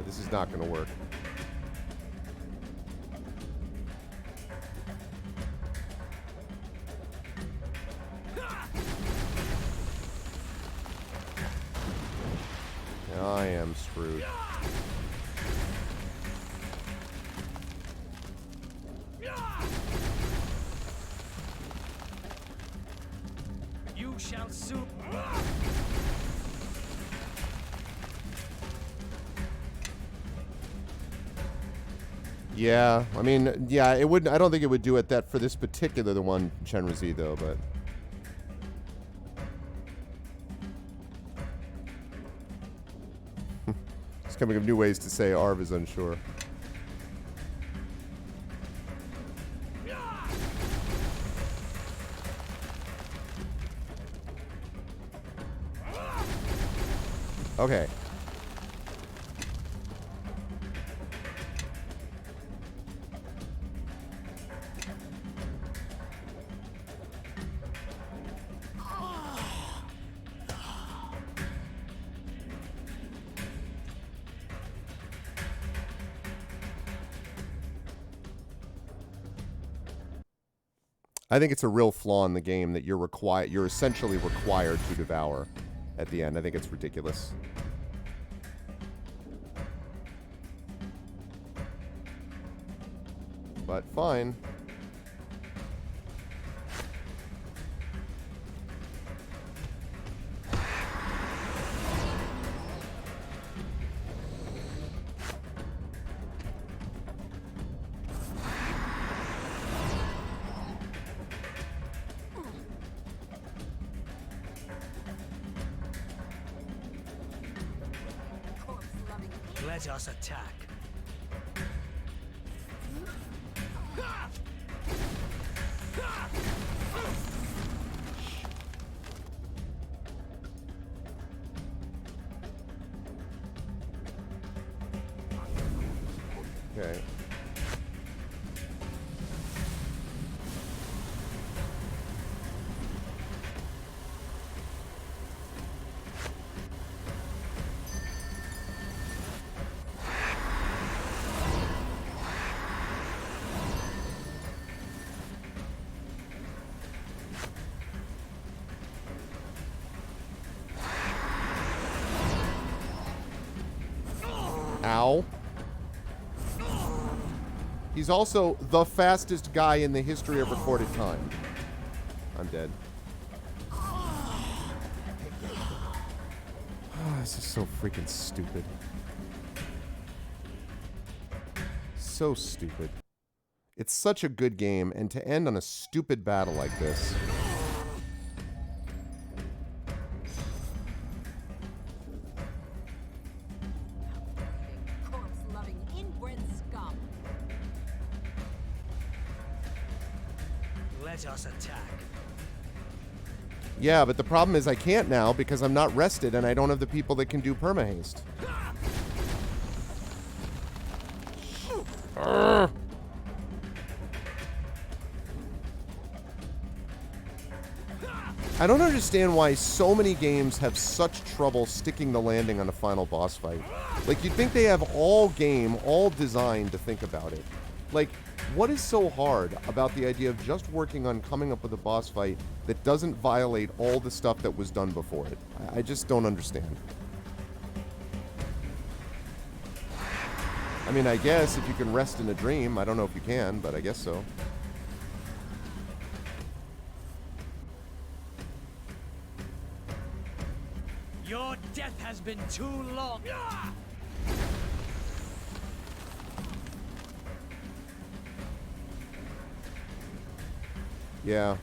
[SPEAKER 1] This is not going to work. I am screwed.
[SPEAKER 4] You shall soon.
[SPEAKER 1] Yeah, I mean, yeah, it wouldn't. I don't think it would do it that for this particular one, Chenrezee, though. But it's coming up new ways to say Arv is unsure. Okay. I think it's a real flaw in the game that you're essentially required to devour at the end. I think it's ridiculous. But fine.
[SPEAKER 4] Let us attack.
[SPEAKER 1] Okay. He's also the fastest guy in the history of recorded time. I'm dead. This is so freaking stupid. So stupid. It's such a good game, and to end on a stupid battle like this.
[SPEAKER 12] Corpse-loving inbred scum.
[SPEAKER 4] Let us attack.
[SPEAKER 1] Yeah, but the problem is I can't now because I'm not rested and I don't have the people that can do permahaste. Urgh. I don't understand why so many games have such trouble sticking the landing on a final boss fight. Like, you'd think they have all game, all designed to think about it. Like, what is so hard about the idea of just working on coming up with a boss fight that doesn't violate all the stuff that was done before it? I just don't understand. I mean, I guess if you can rest in a dream, I don't know if you can, but I guess so.
[SPEAKER 4] Your death has been too long.
[SPEAKER 1] Yeah.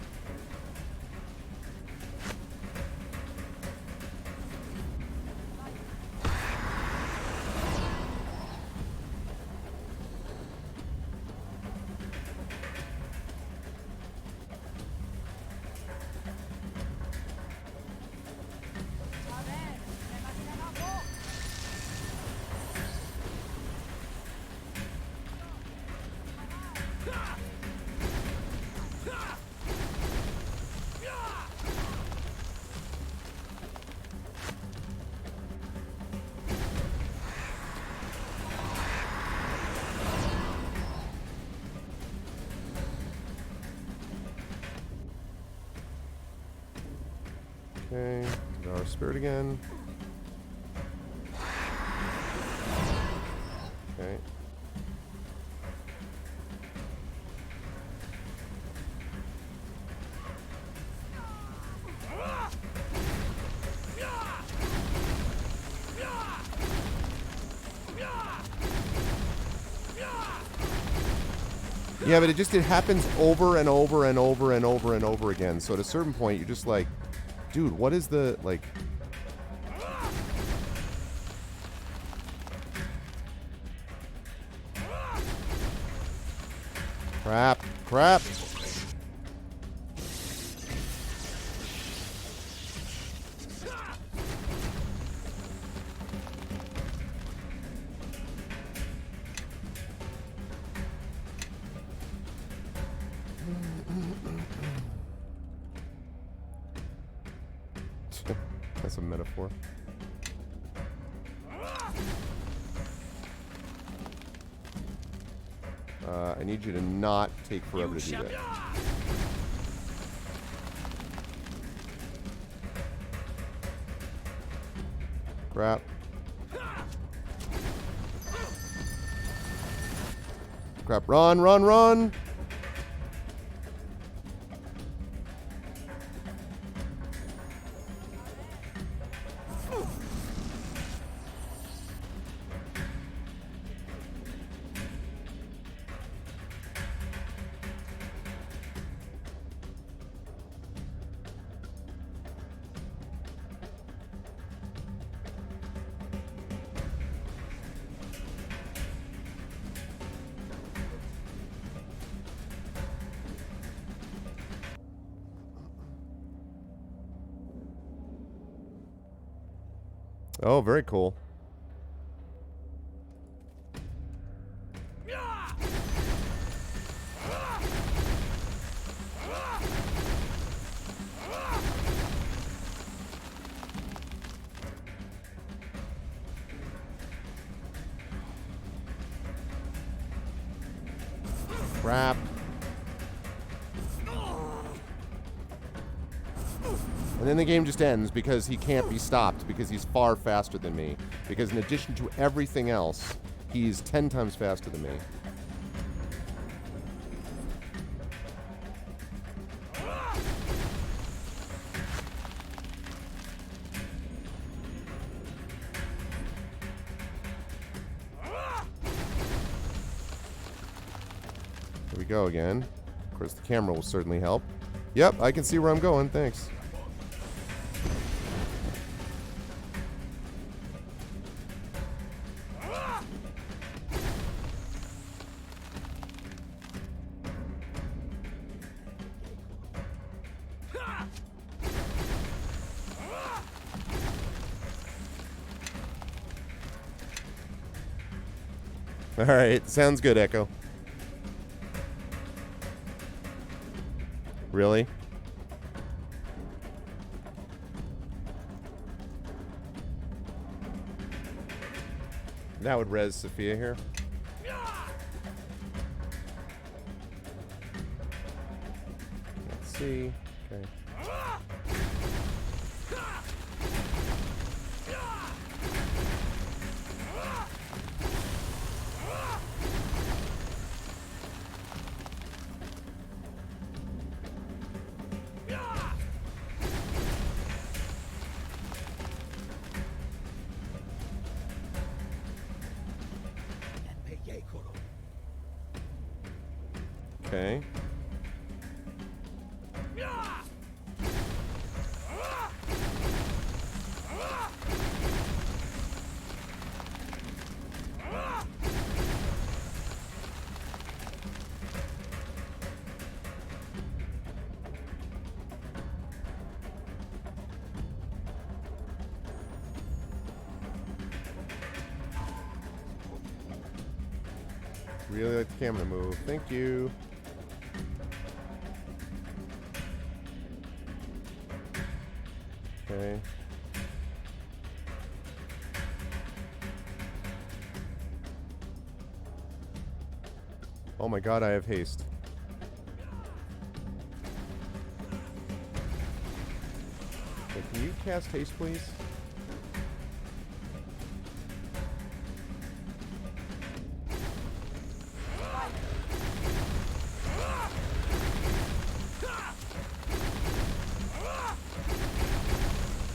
[SPEAKER 1] Okay, our spirit again. Okay. Yeah, but it happens over and over and over and over and over again. So at a certain point, you're just like, dude, what is the, like... Crap. Crap. That's a metaphor. I need you to not take forever to do that. Crap. Crap. Run, run, run! Oh, very cool. Crap. And then the game just ends because he can't be stopped because he's far faster than me. Because in addition to everything else, he's 10 times faster than me. Here we go again. Of course, the camera will certainly help. Yep, I can see where I'm going. Thanks. All right, sounds good, Echo. Really? That would res Sophia here. Let's see. Okay. Okay. Really like the camera to move. Thank you. Okay. Oh my god, I have haste. Okay, can you cast haste, please?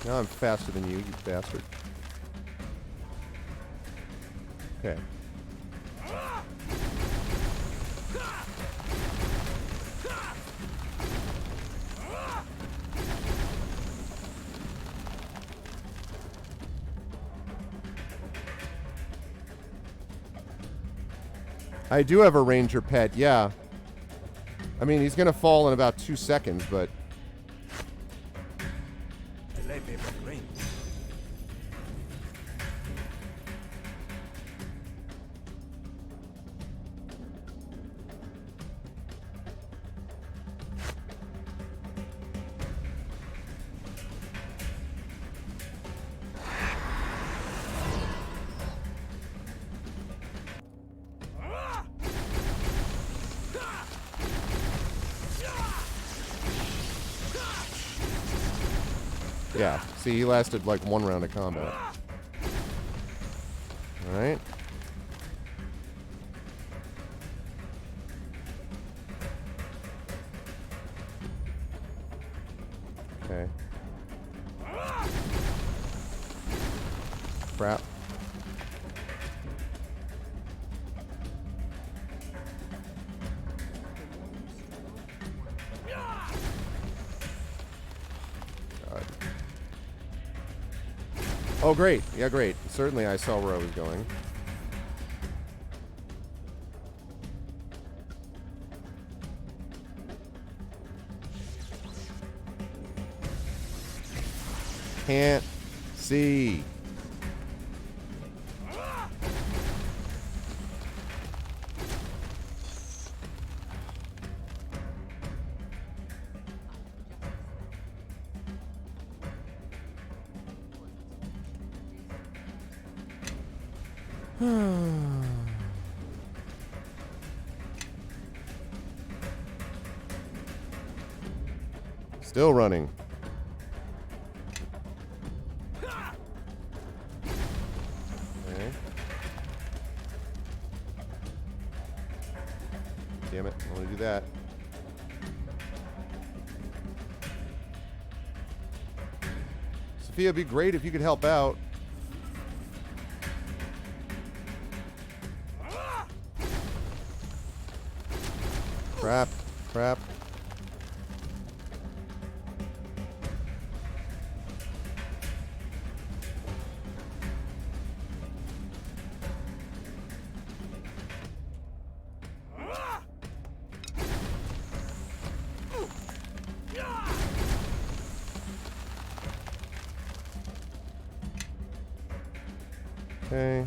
[SPEAKER 1] Now I'm faster than you, you bastard. Okay. I do have a ranger pet, yeah. I mean, he's gonna fall in about 2 seconds, but... Yeah, see, he lasted like 1 round of combat. Alright. Okay. Crap. Oh, great. Yeah, great. Certainly I saw where I was going. Can't see. Still running. Okay. Damn it, I want to do that. Sophia, it'd be great if you could help out. Crap. Crap. Okay.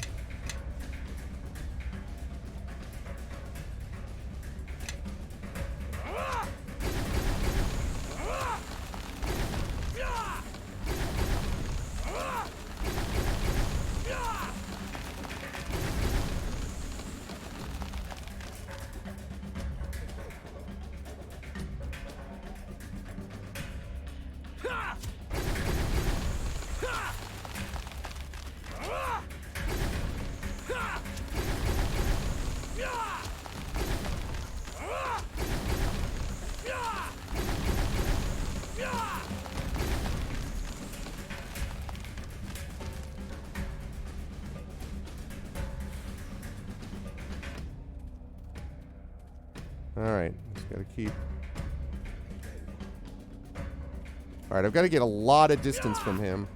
[SPEAKER 1] Alright, just gotta keep... Alright, I've got to get a lot of distance from him.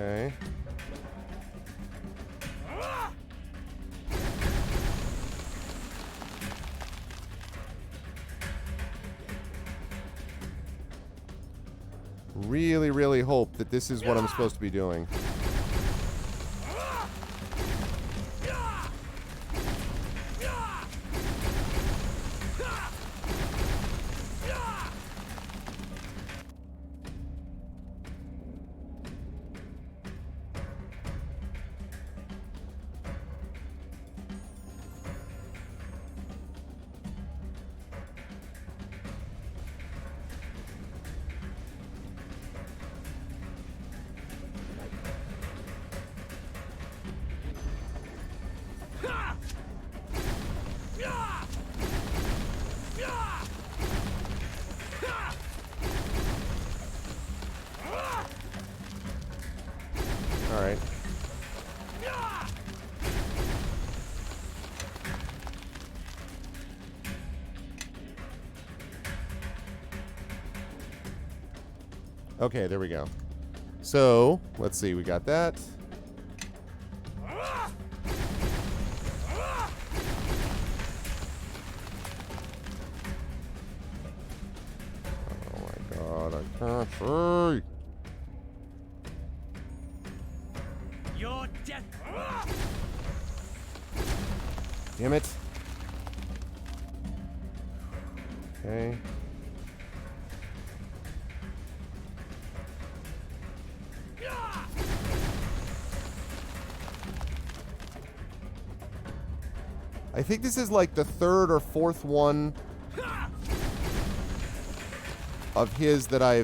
[SPEAKER 1] Okay. Really, really hope that this is what I'm supposed to be doing. Alright. Okay, there we go. So, let's see, we got that. Oh my god, I can't see!
[SPEAKER 4] Your death.
[SPEAKER 1] Damn it. Okay. I think this is like the third or fourth one of his that I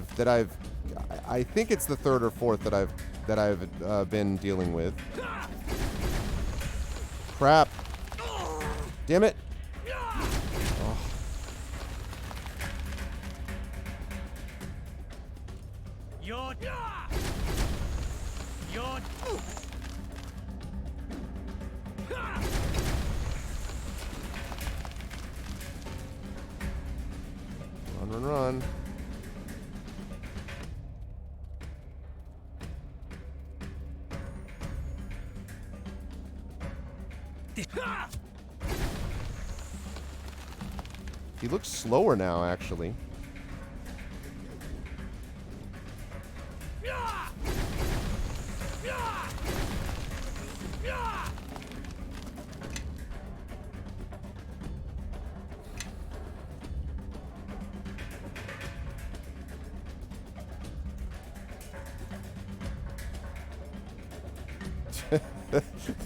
[SPEAKER 1] think it's the third or fourth that I've been dealing with. Crap. Damn it. Oh.
[SPEAKER 4] Your
[SPEAKER 1] Run, run, run. He looks slower now, actually.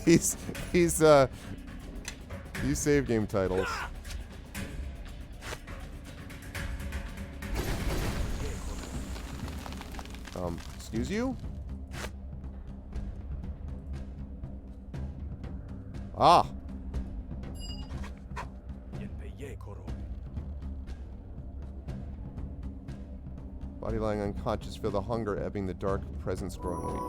[SPEAKER 1] These save game titles. Excuse you? Ah! Body lying unconscious, feel the hunger ebbing, the dark presence growing weak.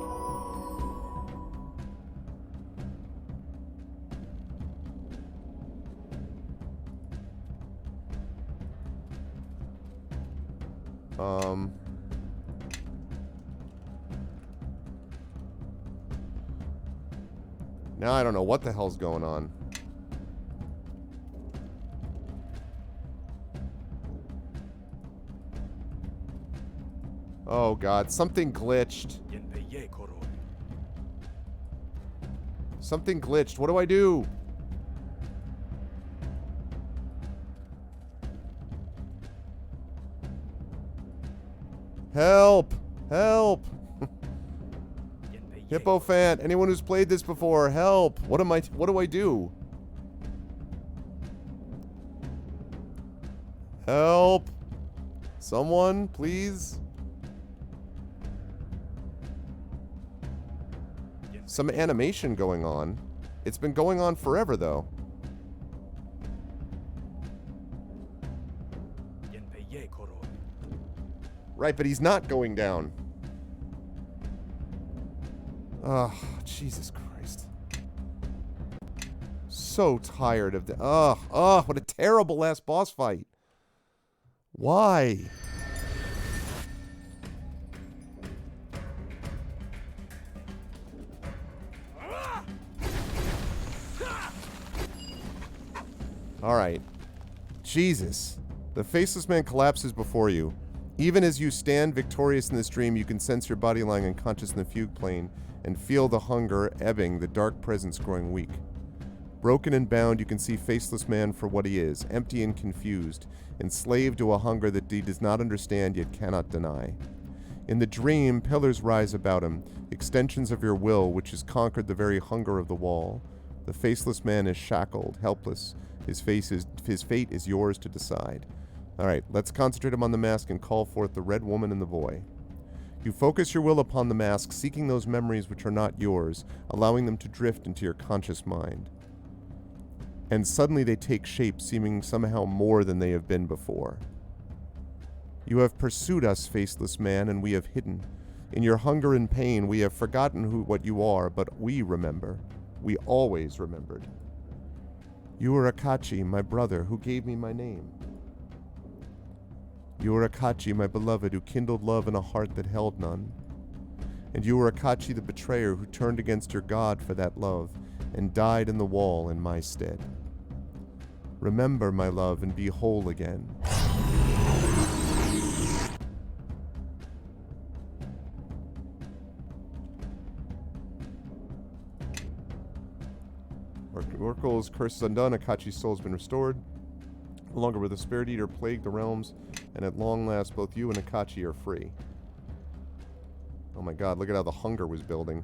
[SPEAKER 1] Now I don't know what the hell's going on. Oh god, something glitched. Something glitched. What do I do? Help! Help! Hippofan, anyone who's played this before, help! What do I do? Help! Someone, please? Some animation going on. It's been going on forever, though. Right, but he's not going down. Oh, Jesus Christ. So tired of the... what a terrible last boss fight. Why? Alright. Jesus. The faceless man collapses before you. Even as you stand victorious in this dream, you can sense your body lying unconscious in the fugue plane and feel the hunger ebbing, the dark presence growing weak. Broken and bound, you can see faceless man for what he is, empty and confused, enslaved to a hunger that he does not understand yet cannot deny. In the dream, pillars rise about him, extensions of your will, which has conquered the very hunger of the wall. The faceless man is shackled, helpless. His fate is yours to decide. Alright, let's concentrate him on the mask and call forth the red woman and the boy. You focus your will upon the mask, seeking those memories which are not yours, allowing them to drift into your conscious mind. And suddenly they take shape, seeming somehow more than they have been before. You have pursued us, faceless man, and we have hidden. In your hunger and pain, we have forgotten what you are, but we remember. We always remembered. You are Akachi, my brother, who gave me my name. You are Akachi, my beloved, who kindled love in a heart that held none. And you are Akachi, the betrayer, who turned against your God for that love, and died in the wall in my stead. Remember, my love, and be whole again. Oracle's curse is undone, Akachi's soul has been restored. No longer will the Spirit Eater plague the realms, and at long last both you and Akachi are free. Oh my god, look at how the hunger was building.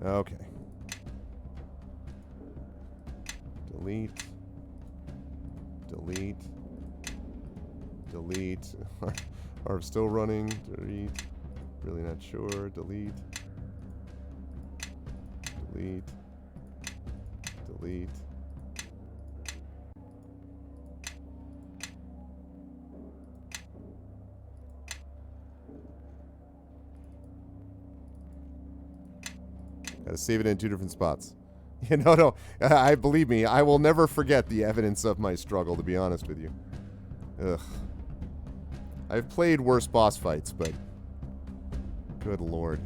[SPEAKER 1] Okay. Delete. Delete. Delete. Are still running. Delete. Really not sure. Delete. Delete. Delete. Gotta save it in 2 different spots. No. Believe me, I will never forget the evidence of my struggle, to be honest with you. Ugh. I've played worse boss fights, but... Good lord.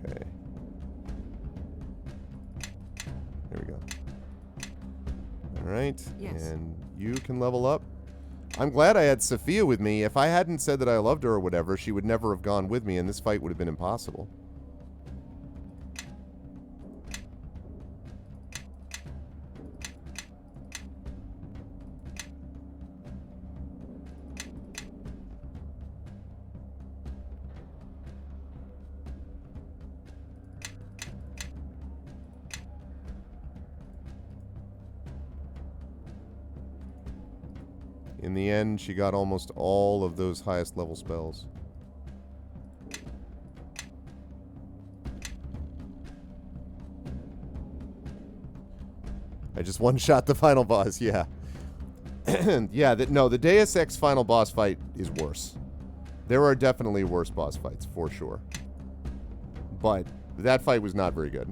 [SPEAKER 1] Okay. There we go. Alright.
[SPEAKER 2] Yes.
[SPEAKER 1] And you can level up. I'm glad I had Sophia with me. If I hadn't said that I loved her or whatever, she would never have gone with me, and this fight would have been impossible. In the end, she got almost all of those highest level spells. I just one-shot the final boss, yeah. Yeah, no, the Deus Ex final boss fight is worse. There are definitely worse boss fights, for sure. But that fight was not very good.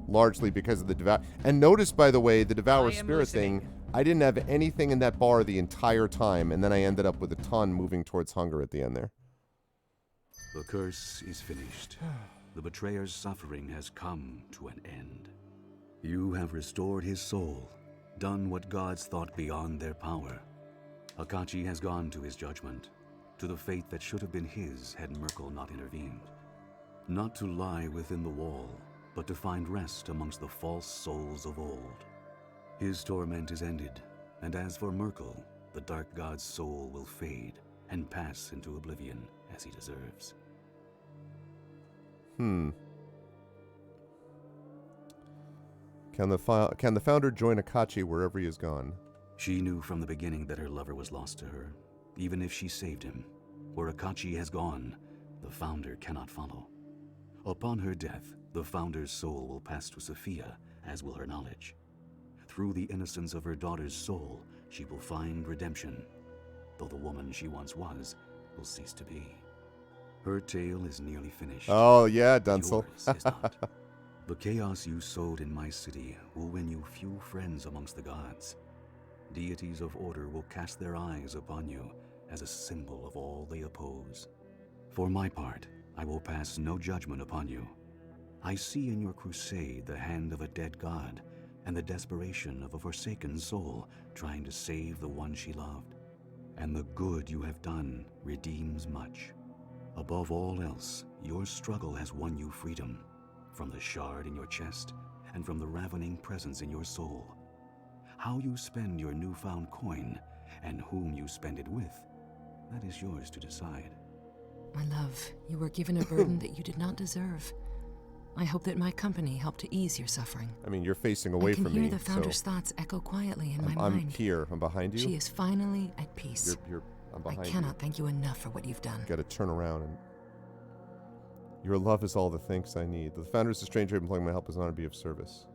[SPEAKER 1] Largely because of the Devour... And notice, by the way, the Devour Spirit thing, I didn't have anything in that bar the entire time, and then I ended up with a ton moving towards hunger at the end there.
[SPEAKER 8] The curse is finished. The betrayer's suffering has come to an end. You have restored his soul, done what gods thought beyond their power. Akachi has gone to his judgment, to the fate that should have been his had Merkel not intervened. Not to lie within the wall, but to find rest amongst the false souls of old. His torment is ended, and as for Merkel, the dark god's soul will fade and pass into oblivion as he deserves.
[SPEAKER 1] Can the founder join Akachi wherever he is gone?
[SPEAKER 8] She knew from the beginning that her lover was lost to her, even if she saved him. Where Akachi has gone, the founder cannot follow. Upon her death, the founder's soul will pass to Sophia, as will her knowledge. Through the innocence of her daughter's soul, she will find redemption, though the woman she once was will cease to be. Her tale is nearly finished.
[SPEAKER 1] Oh, yeah, Dunsel.
[SPEAKER 8] Yours is not. The chaos you sowed in my city will win you few friends amongst the gods. Deities of order will cast their eyes upon you as a symbol of all they oppose. For my part, I will pass no judgment upon you. I see in your crusade the hand of a dead god and the desperation of a forsaken soul trying to save the one she loved. And the good you have done redeems much. Above all else, your struggle has won you freedom, from the shard in your chest and from the ravening presence in your soul. How you spend your newfound coin and whom you spend it with, that is yours to decide.
[SPEAKER 2] My love, you were given a burden that you did not deserve. I hope that my company helped to ease your suffering.
[SPEAKER 1] I mean, you're facing away from me.
[SPEAKER 2] I can hear the Founder's thoughts echo quietly in my mind.
[SPEAKER 1] I'm here. I'm behind you.
[SPEAKER 2] She is finally at peace.
[SPEAKER 1] I'm behind you.
[SPEAKER 2] I cannot thank you enough for what you've done.
[SPEAKER 1] Got to turn around and... Your love is all the thanks I need. The Founder's a stranger employing my help as an honor to be of service.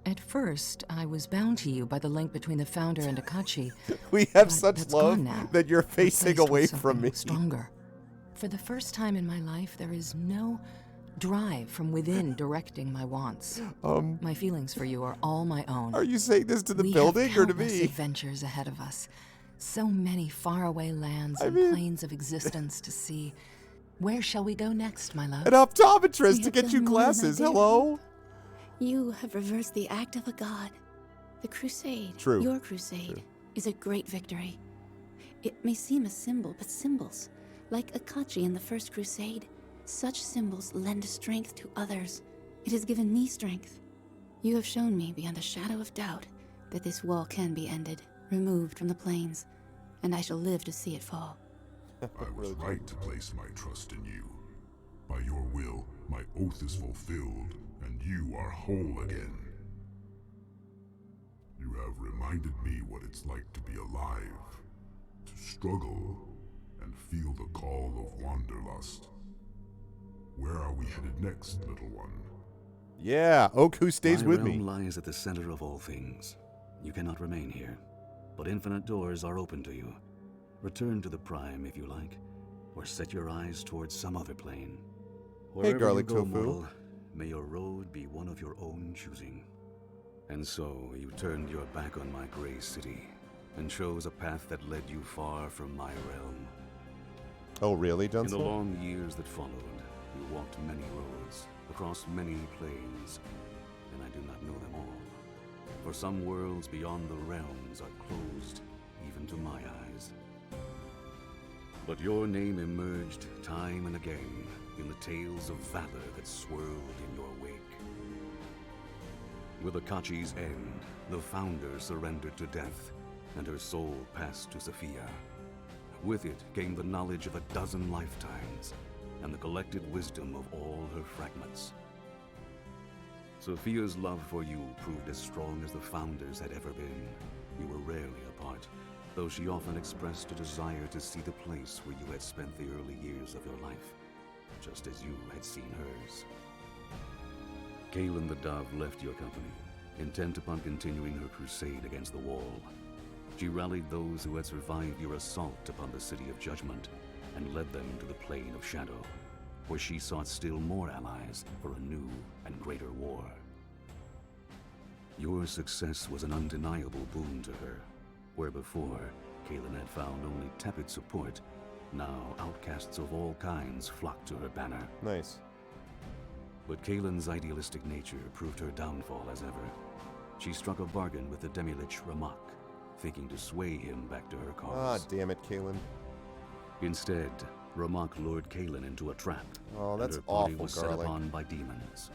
[SPEAKER 2] At first, I was bound to you by the link between the Founder and Akachi.
[SPEAKER 1] We have such love that you're facing away from me.
[SPEAKER 2] Stronger. For the first time in my life, there is no drive from within directing my wants. My feelings for you are all my own.
[SPEAKER 1] Are you saying this to the building or to me?
[SPEAKER 2] We have countless adventures ahead of us. So many faraway lands and planes of existence to see. Where shall we go next, my love?
[SPEAKER 1] An optometrist to get you glasses. Hello?
[SPEAKER 3] You have reversed the act of a god. The crusade, your crusade, is a great victory. It may seem a symbol, but symbols, like Akachi in the First Crusade, such symbols lend strength to others. It has given me strength. You have shown me beyond a shadow of doubt that this wall can be ended, removed from the plains, and I shall live to see it fall.
[SPEAKER 7] I was right to place my trust in you. By your will, my oath is fulfilled, and you are whole again. You have reminded me what it's like to be alive, to struggle, and feel the call of wanderlust. Where are we headed next, little one?
[SPEAKER 1] Yeah, Oku stays with me.
[SPEAKER 8] My realm lies at the center of all things. You cannot remain here, but infinite doors are open to you. Return to the Prime if you like, or set your eyes towards some other plane. Wherever
[SPEAKER 1] hey, garlic
[SPEAKER 8] you go,
[SPEAKER 1] tofu.
[SPEAKER 8] Mortal, may your road be one of your own choosing. And so you turned your back on my gray city, and chose a path that led you far from my realm.
[SPEAKER 1] Oh, really, Dunsel?
[SPEAKER 8] In the long years that followed, you walked many roads, across many planes, and I do not know them all. For some worlds beyond the realms are closed, even to my eyes. But your name emerged time and again in the tales of valor that swirled in your wake. With Akachi's end, the Founder surrendered to death, and her soul passed to Sophia. With it came the knowledge of a dozen lifetimes, and the collected wisdom of all her fragments. Sophia's love for you proved as strong as the Founder's had ever been. You were rarely apart, though she often expressed a desire to see the place where you had spent the early years of your life, just as you had seen hers. Kaelin the Dove left your company, intent upon continuing her crusade against the Wall. She rallied those who had survived your assault upon the City of Judgment and led them to the Plane of Shadow, where she sought still more allies for a new and greater war. Your success was an undeniable boon to her, where before Kaelin had found only tepid support. Now outcasts of all kinds flocked to her banner.
[SPEAKER 1] Nice.
[SPEAKER 8] But Kaelin's idealistic nature proved her downfall as ever. She struck a bargain with the demi-lich Ramak, thinking to sway him back to her cause.
[SPEAKER 1] Ah, damn it, Kaelin.
[SPEAKER 8] Instead, Ramak lured Kaelin into a trap.
[SPEAKER 1] Oh, that's
[SPEAKER 8] and her party
[SPEAKER 1] awful,
[SPEAKER 8] was set
[SPEAKER 1] Garlic.
[SPEAKER 8] upon by demons.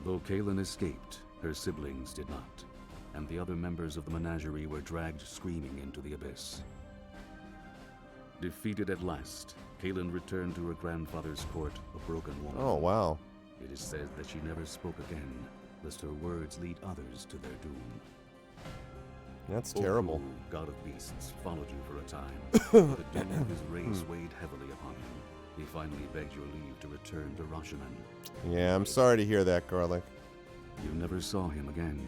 [SPEAKER 8] Though Kaelin escaped, her siblings did not, and the other members of the menagerie were dragged screaming into the abyss. Defeated at last, Kaelin returned to her grandfather's court a broken woman.
[SPEAKER 1] Oh, wow.
[SPEAKER 8] It is said that she never spoke again, lest her words lead others to their doom.
[SPEAKER 1] That's terrible.
[SPEAKER 8] Oku, god of beasts, followed you for a time. The doom of his race weighed heavily upon him. He finally begged your leave to return to Rashaman.
[SPEAKER 1] Yeah, I'm sorry to hear that, Garlic.
[SPEAKER 8] You never saw him again,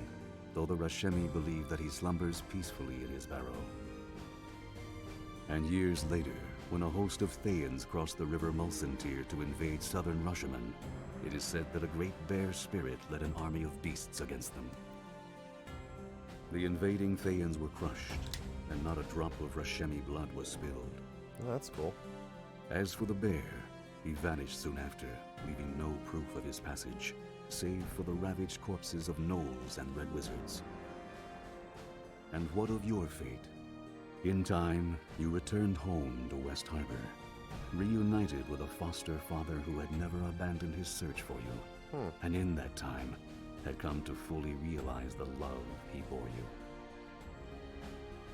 [SPEAKER 8] though the Rashemi believe that he slumbers peacefully in his barrow. And years later, when a host of Thayans crossed the river Mulsantir to invade southern Rashaman, it is said that a great bear spirit led an army of beasts against them. The invading Thayans were crushed, and not a drop of Rashemi blood was spilled.
[SPEAKER 1] Oh, that's cool.
[SPEAKER 8] As for the bear, he vanished soon after, leaving no proof of his passage, save for the ravaged corpses of gnolls and red wizards. And what of your fate? In time, you returned home to West Harbor, reunited with a foster father who had never abandoned his search for you, and in that time, had come to fully realize the love he bore you.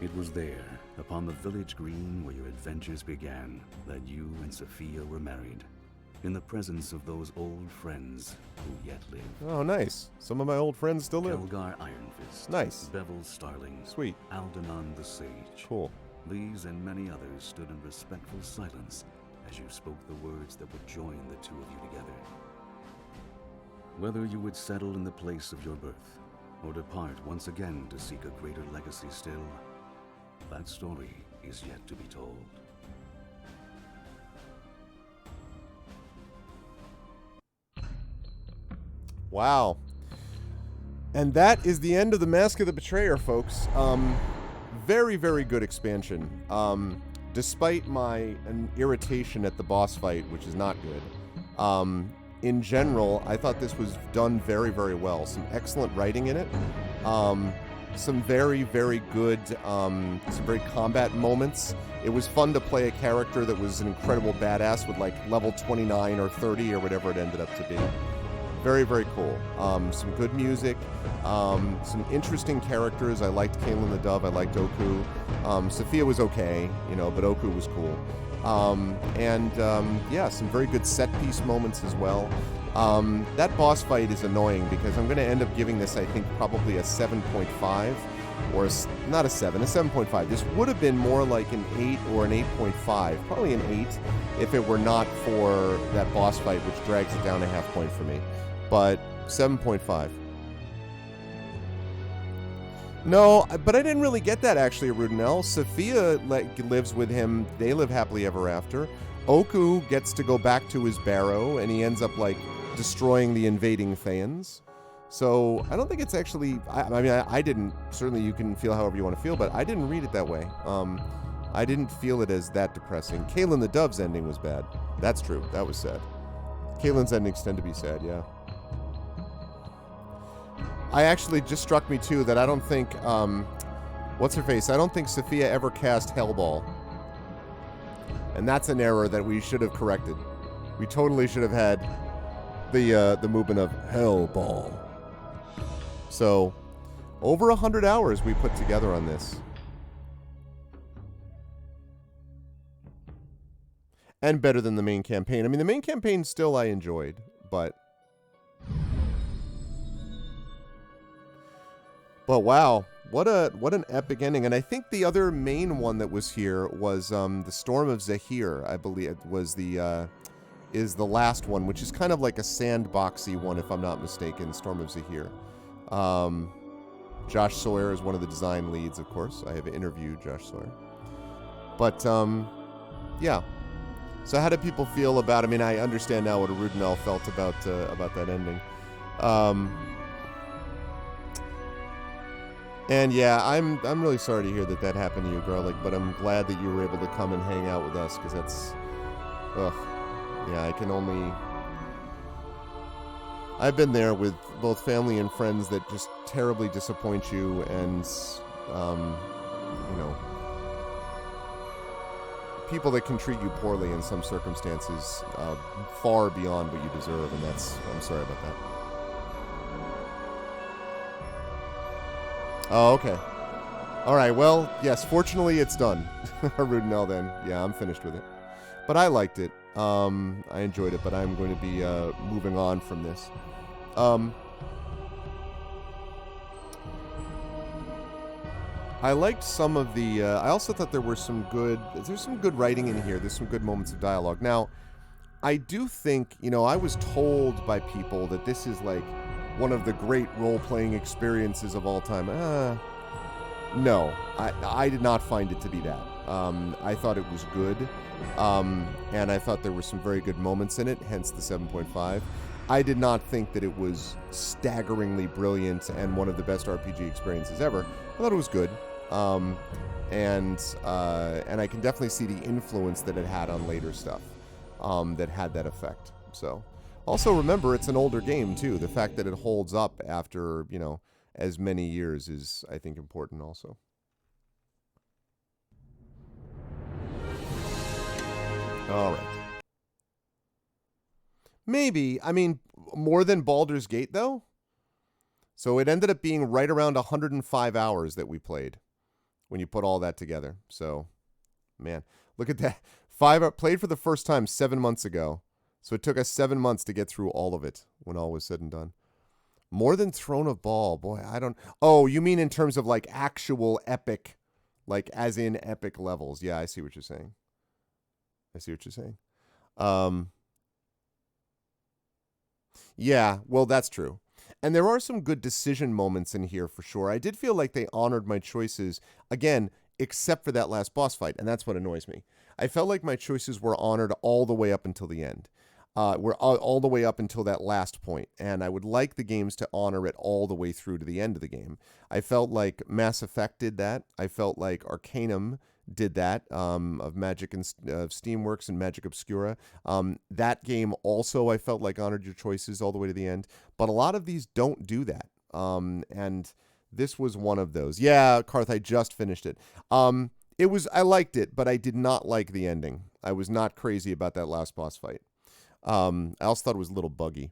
[SPEAKER 8] It was there, upon the village green where your adventures began, that you and Sophia were married, in the presence of those old friends who yet live.
[SPEAKER 1] Oh, nice. Some of my old friends still live.
[SPEAKER 8] Kelgar Ironfist.
[SPEAKER 1] Nice.
[SPEAKER 8] Bevel Starling.
[SPEAKER 1] Sweet.
[SPEAKER 8] Aldanon the Sage.
[SPEAKER 1] Cool.
[SPEAKER 8] These and many others stood in respectful silence as you spoke the words that would join the two of you together. Whether you would settle in the place of your birth, or depart once again to seek a greater legacy still, that story is yet to be told.
[SPEAKER 1] Wow. And that is the end of the Mask of the Betrayer, folks. Very, very good expansion. Despite my irritation at the boss fight, which is not good, in general, I thought this was done very, very well. Some excellent writing in it. Some very, very good, some very combat moments. It was fun to play a character that was an incredible badass with like level 29 or 30 or whatever it ended up to be. Very, very cool. Some good music, some interesting characters. I liked Kaelin the Dove. I liked Oku. Sophia was okay, you know, but Oku was cool. Yeah, some very good set-piece moments as well. That boss fight is annoying because I'm going to end up giving this, I think, probably a 7.5. Or not a 7, a 7.5. This would have been more like an 8 or an 8.5. Probably an 8 if it were not for that boss fight, which drags it down a half point for me. But 7.5. No, but I didn't really get that actually at Rudenell. Sophia lives with him. They live happily ever after. Oku gets to go back to his barrow, and he ends up like destroying the invading Thayans. So I don't think it's actually. I didn't. Certainly, you can feel however you want to feel, but I didn't read it that way. I didn't feel it as that depressing. Kaelin the Dove's ending was bad. That's true. That was sad. Kaelin's endings tend to be sad. Yeah. I actually just struck me too that I don't think. What's her face? I don't think Sophia ever cast Hellball. And that's an error that we should have corrected. We totally should have had the movement of Hellball. So, over 100 hours we put together on this. And better than the main campaign. I mean, the main campaign still I enjoyed, but wow, What an epic ending. And I think the other main one that was here was the Storm of Zahir, I believe it was is the last one, which is kind of like a sandboxy one, if I'm not mistaken, Storm of Zahir. Josh Sawyer is one of the design leads, of course. I have interviewed Josh Sawyer. But, yeah. So how did people feel about, I mean, I understand now what Arudinel felt about that ending. And yeah, I'm really sorry to hear that happened to you, Garlic, but I'm glad that you were able to come and hang out with us, because that's, yeah, I've been there with both family and friends that just terribly disappoint you, and, people that can treat you poorly in some circumstances, far beyond what you deserve, and I'm sorry about that. Oh, okay. All right, well, yes, fortunately it's done. Arudinel then. Yeah, I'm finished with it. But I liked it. I enjoyed it, but I'm going to be moving on from this. I liked some of the... I also thought there's some good writing in here. There's some good moments of dialogue. Now, I do think, I was told by people that this is like one of the great role-playing experiences of all time. No, I did not find it to be that. I thought it was good, and I thought there were some very good moments in it, hence the 7.5. I did not think that it was staggeringly brilliant and one of the best RPG experiences ever. I thought it was good, and I can definitely see the influence that it had on later stuff that had that effect. So, also remember, it's an older game too. The fact that it holds up after, as many years is, I think, important also. All right. Maybe. I mean, more than Baldur's Gate, though? So it ended up being right around 105 hours that we played when you put all that together. So, man, look at that. Played for the first time 7 months ago. So it took us 7 months to get through all of it when all was said and done. More than Throne of Ball. Boy, I don't... Oh, you mean in terms of, like, actual epic, like, as in epic levels. Yeah, I see what you're saying. Yeah, well, that's true. And there are some good decision moments in here for sure. I did feel like they honored my choices, again, except for that last boss fight, and that's what annoys me. I felt like my choices were honored all the way up until the end. We're all the way up until that last point, and I would like the games to honor it all the way through to the end of the game. I felt like Mass Effect did that. I felt like Arcanum did that, of Magic and Steamworks and Magic Obscura. That game also, I felt like, honored your choices all the way to the end, but a lot of these don't do that, and this was one of those. Yeah, Karth, I just finished it. I liked it, but I did not like the ending. I was not crazy about that last boss fight. I also thought it was a little buggy.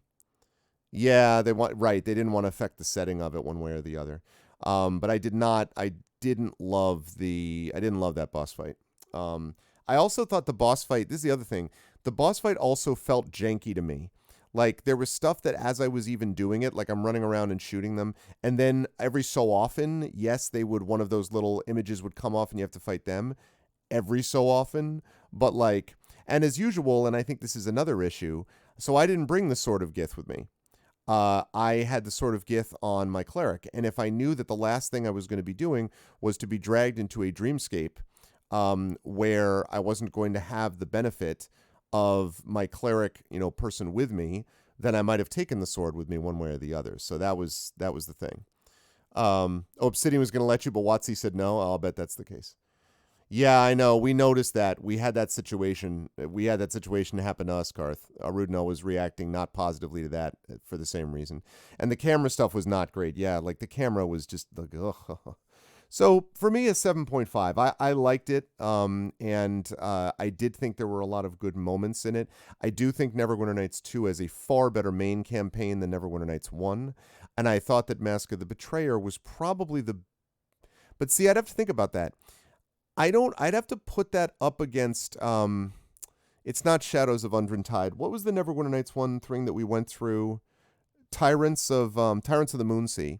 [SPEAKER 1] Yeah, they didn't want to affect the setting of it one way or the other. But I didn't love that boss fight. I also thought the boss fight, this is the other thing, the boss fight also felt janky to me. Like, there was stuff that as I was even doing it, like I'm running around and shooting them, and then every so often, yes, one of those little images would come off and you have to fight them every so often, but like, and as usual, and I think this is another issue, so I didn't bring the Sword of Gith with me. I had the Sword of Gith on my cleric, and if I knew that the last thing I was going to be doing was to be dragged into a dreamscape where I wasn't going to have the benefit of my cleric, person with me, then I might have taken the sword with me one way or the other. So that was the thing. Obsidian was going to let you, but Watsy said no. I'll bet that's the case. Yeah, I know. We noticed that. We had that situation. Happen to us, Karth. Arudinel was reacting not positively to that for the same reason. And the camera stuff was not great. Yeah, like the camera was just like, ugh. So for me, a 7.5. I liked it, and I did think there were a lot of good moments in it. I do think Neverwinter Nights 2 has a far better main campaign than Neverwinter Nights 1, and I thought that Mask of the Betrayer was probably the... But see, I'd have to think about that. I'd have to put that up against, it's not Shadows of Undrentide. What was the Neverwinter Nights 1 thing that we went through? Tyrants of the Moonsea.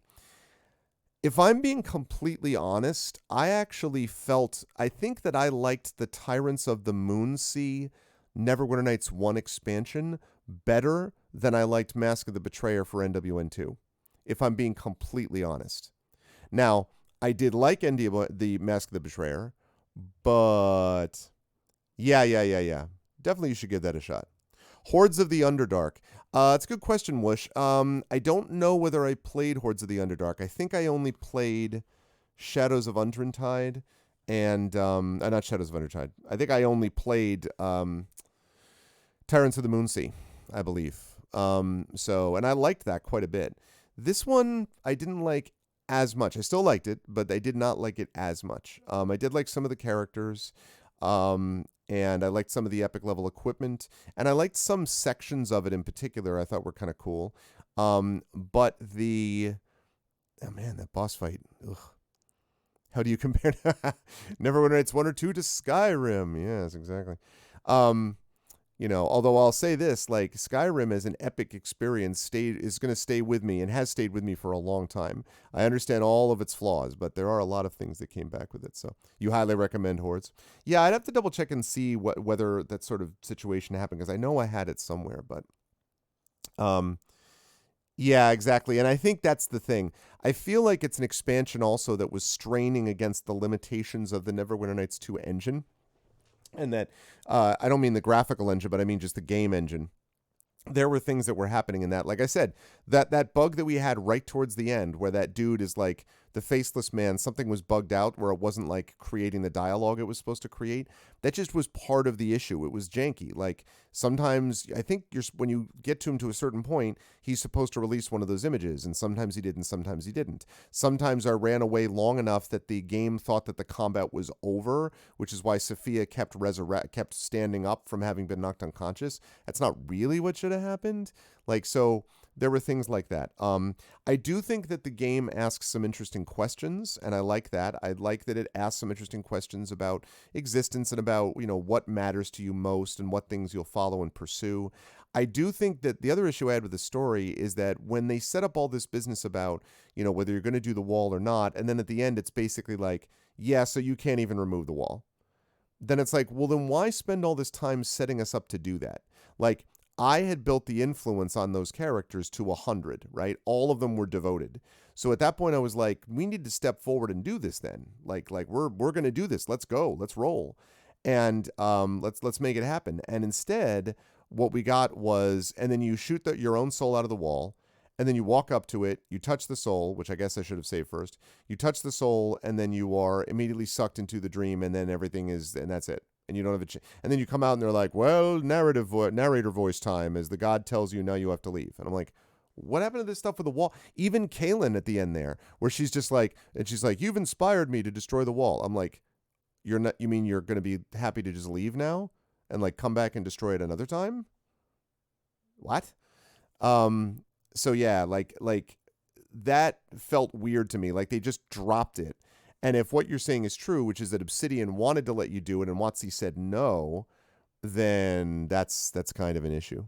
[SPEAKER 1] If I'm being completely honest, I think that I liked the Tyrants of the Moonsea Neverwinter Nights 1 expansion better than I liked Mask of the Betrayer for NWN2, if I'm being completely honest. Now, I did like the Mask of the Betrayer, but yeah. Definitely you should give that a shot. Hordes of the Underdark. It's a good question, Whoosh. I don't know whether I played Hordes of the Underdark. I think I only played Shadows of Undrentide and not Shadows of Undrentide. I think I only played Tyrants of the Moonsea, I believe. And I liked that quite a bit. This one I didn't like as much. I still liked it, but I did not like it as much. I did like some of the characters. And I liked some of the epic level equipment, and I liked some sections of it in particular I thought were kind of cool. But that boss fight, ugh. How do you compare Neverwinter Nights 1 or 2 to Skyrim? Yes, exactly. Although I'll say this, like, Skyrim as an epic experience is going to stay with me and has stayed with me for a long time. I understand all of its flaws, but there are a lot of things that came back with it. So you highly recommend Hordes? Yeah, I'd have to double check and see whether that sort of situation happened, because I know I had it somewhere, but yeah, exactly. And I think that's the thing. I feel like it's an expansion also that was straining against the limitations of the Neverwinter Nights 2 engine. And that, I don't mean the graphical engine, but I mean just the game engine. There were things that were happening in that. Like I said, that bug that we had right towards the end, where that dude is like the faceless man, something was bugged out where it wasn't like creating the dialogue it was supposed to create. That just was part of the issue. It was janky. Like sometimes, I think when you get to him to a certain point, he's supposed to release one of those images, and sometimes he did, and sometimes he didn't. Sometimes I ran away long enough that the game thought that the combat was over, which is why Sophia kept standing up from having been knocked unconscious. That's not really what should have happened. Like, so there were things like that. I do think that the game asks some interesting questions, and I like that. I like that it asks some interesting questions about existence and about, what matters to you most and what things you'll follow and pursue. I do think that the other issue I had with the story is that when they set up all this business about, whether you're going to do the wall or not, and then at the end it's basically like, yeah, so you can't even remove the wall. Then it's like, well, then why spend all this time setting us up to do that? Like, I had built the influence on those characters to 100, right? All of them were devoted. So at that point I was like, we need to step forward and do this then. Like we're going to do this. Let's go. Let's roll. And let's make it happen. And instead, what we got was, and then you shoot your own soul out of the wall, and then you walk up to it, you touch the soul, which I guess I should have saved first. You touch the soul, and then you are immediately sucked into the dream, and then and that's it. And you don't have and then you come out and they're like, well, narrator voice time, as the god tells you now you have to leave. And I'm like, what happened to this stuff with the wall? Even Kaylin at the end there, where she's like, you've inspired me to destroy the wall. I'm like, you mean you're going to be happy to just leave now and like come back and destroy it another time? What? So yeah, like that felt weird to me. Like they just dropped it. And if what you're saying is true, which is that Obsidian wanted to let you do it and WotC said no, then that's kind of an issue.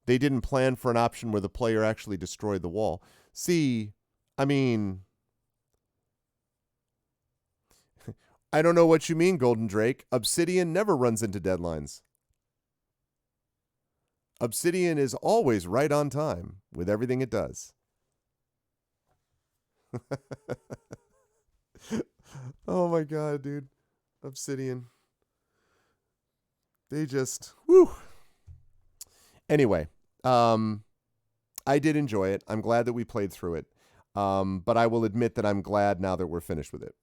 [SPEAKER 1] They didn't plan for an option where the player actually destroyed the wall. See, I mean, I don't know what you mean, Golden Drake. Obsidian never runs into deadlines. Obsidian is always right on time with everything it does. Oh my god, dude. Obsidian. They just, whew. Anyway, I did enjoy it. I'm glad that we played through it. But I will admit that I'm glad now that we're finished with it.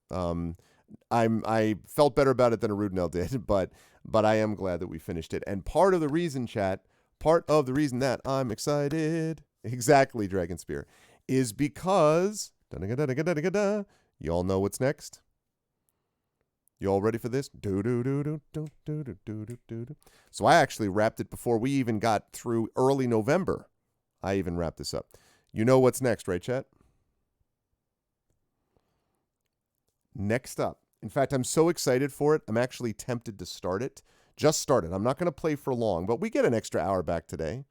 [SPEAKER 1] I felt better about it than Arudnell did, but I am glad that we finished it. And part of the reason that I'm excited, exactly, Dragonspear, is because you all know what's next. You all ready for this? So I actually wrapped it before we even got through early November. I even wrapped this up. You know what's next, right, chat? Next up. In fact, I'm so excited for it, I'm actually tempted to start it. Just start it. I'm not going to play for long, but we get an extra hour back today.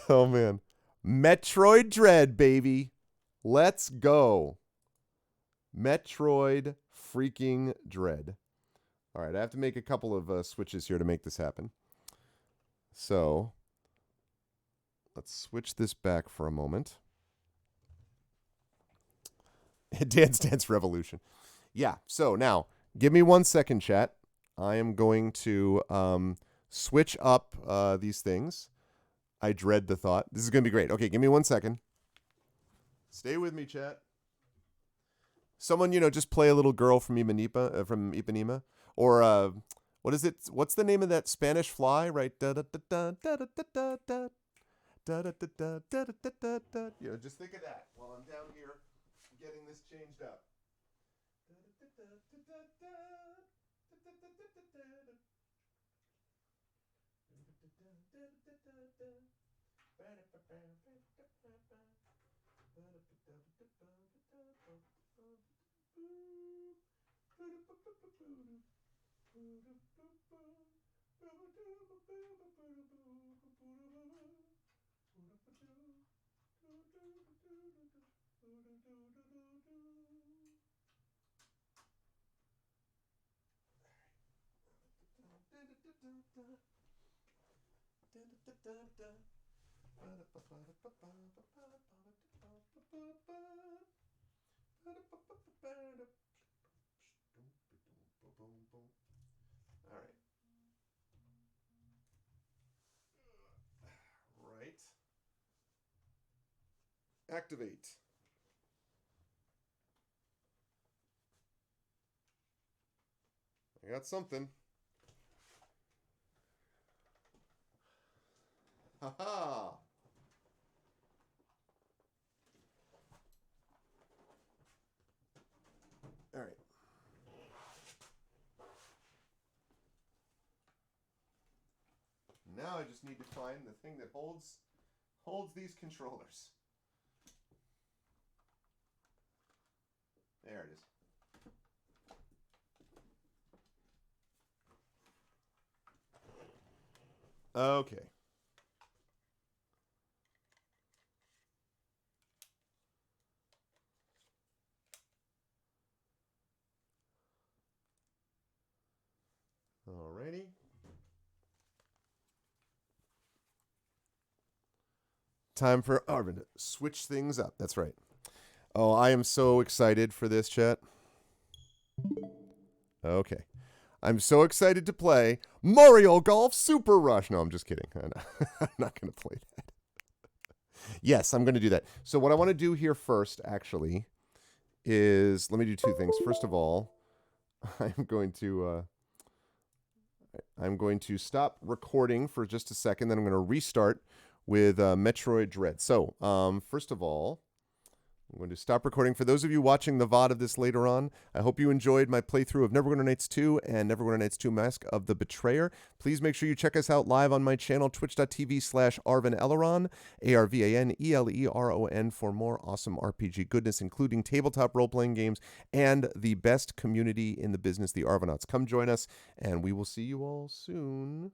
[SPEAKER 1] Oh, man. Metroid Dread, baby. Let's go. Metroid freaking Dread. All right, I have to make a couple of switches here to make this happen. So, let's switch this back for a moment. Dance Dance Revolution. Yeah, so now, give me 1 second, chat. I am going to switch up these things. I dread the thought. This is going to be great. Okay, give me 1 second. Stay with me, chat. Someone, just play a little girl from Ipanema. Or, what is it? What's the name of that Spanish fly, right? Just think of that while I'm down here getting this changed up. All right. Right. Activate. I got something. Ha-ha! All right. Now I just need to find the thing that holds these controllers. There it is. Okay. Alrighty. Time for Arvin to switch things up. That's right. Oh, I am so excited for this, chat. Okay. I'm so excited to play Mario Golf Super Rush. No, I'm just kidding. I'm not going to play that. Yes, I'm going to do that. So what I want to do here first, actually, is let me do two things. First of all, I'm going to stop recording for just a second. Then I'm going to restart with Metroid Dread. So first of all, I'm going to stop recording. For those of you watching the VOD of this later on, I hope you enjoyed my playthrough of Neverwinter Nights 2 and Neverwinter Nights 2 Mask of the Betrayer. Please make sure you check us out live on my channel, twitch.tv/Arvin Eleron, ARVANELERON, for more awesome RPG goodness, including tabletop role-playing games and the best community in the business, the Arvanauts. Come join us, and we will see you all soon.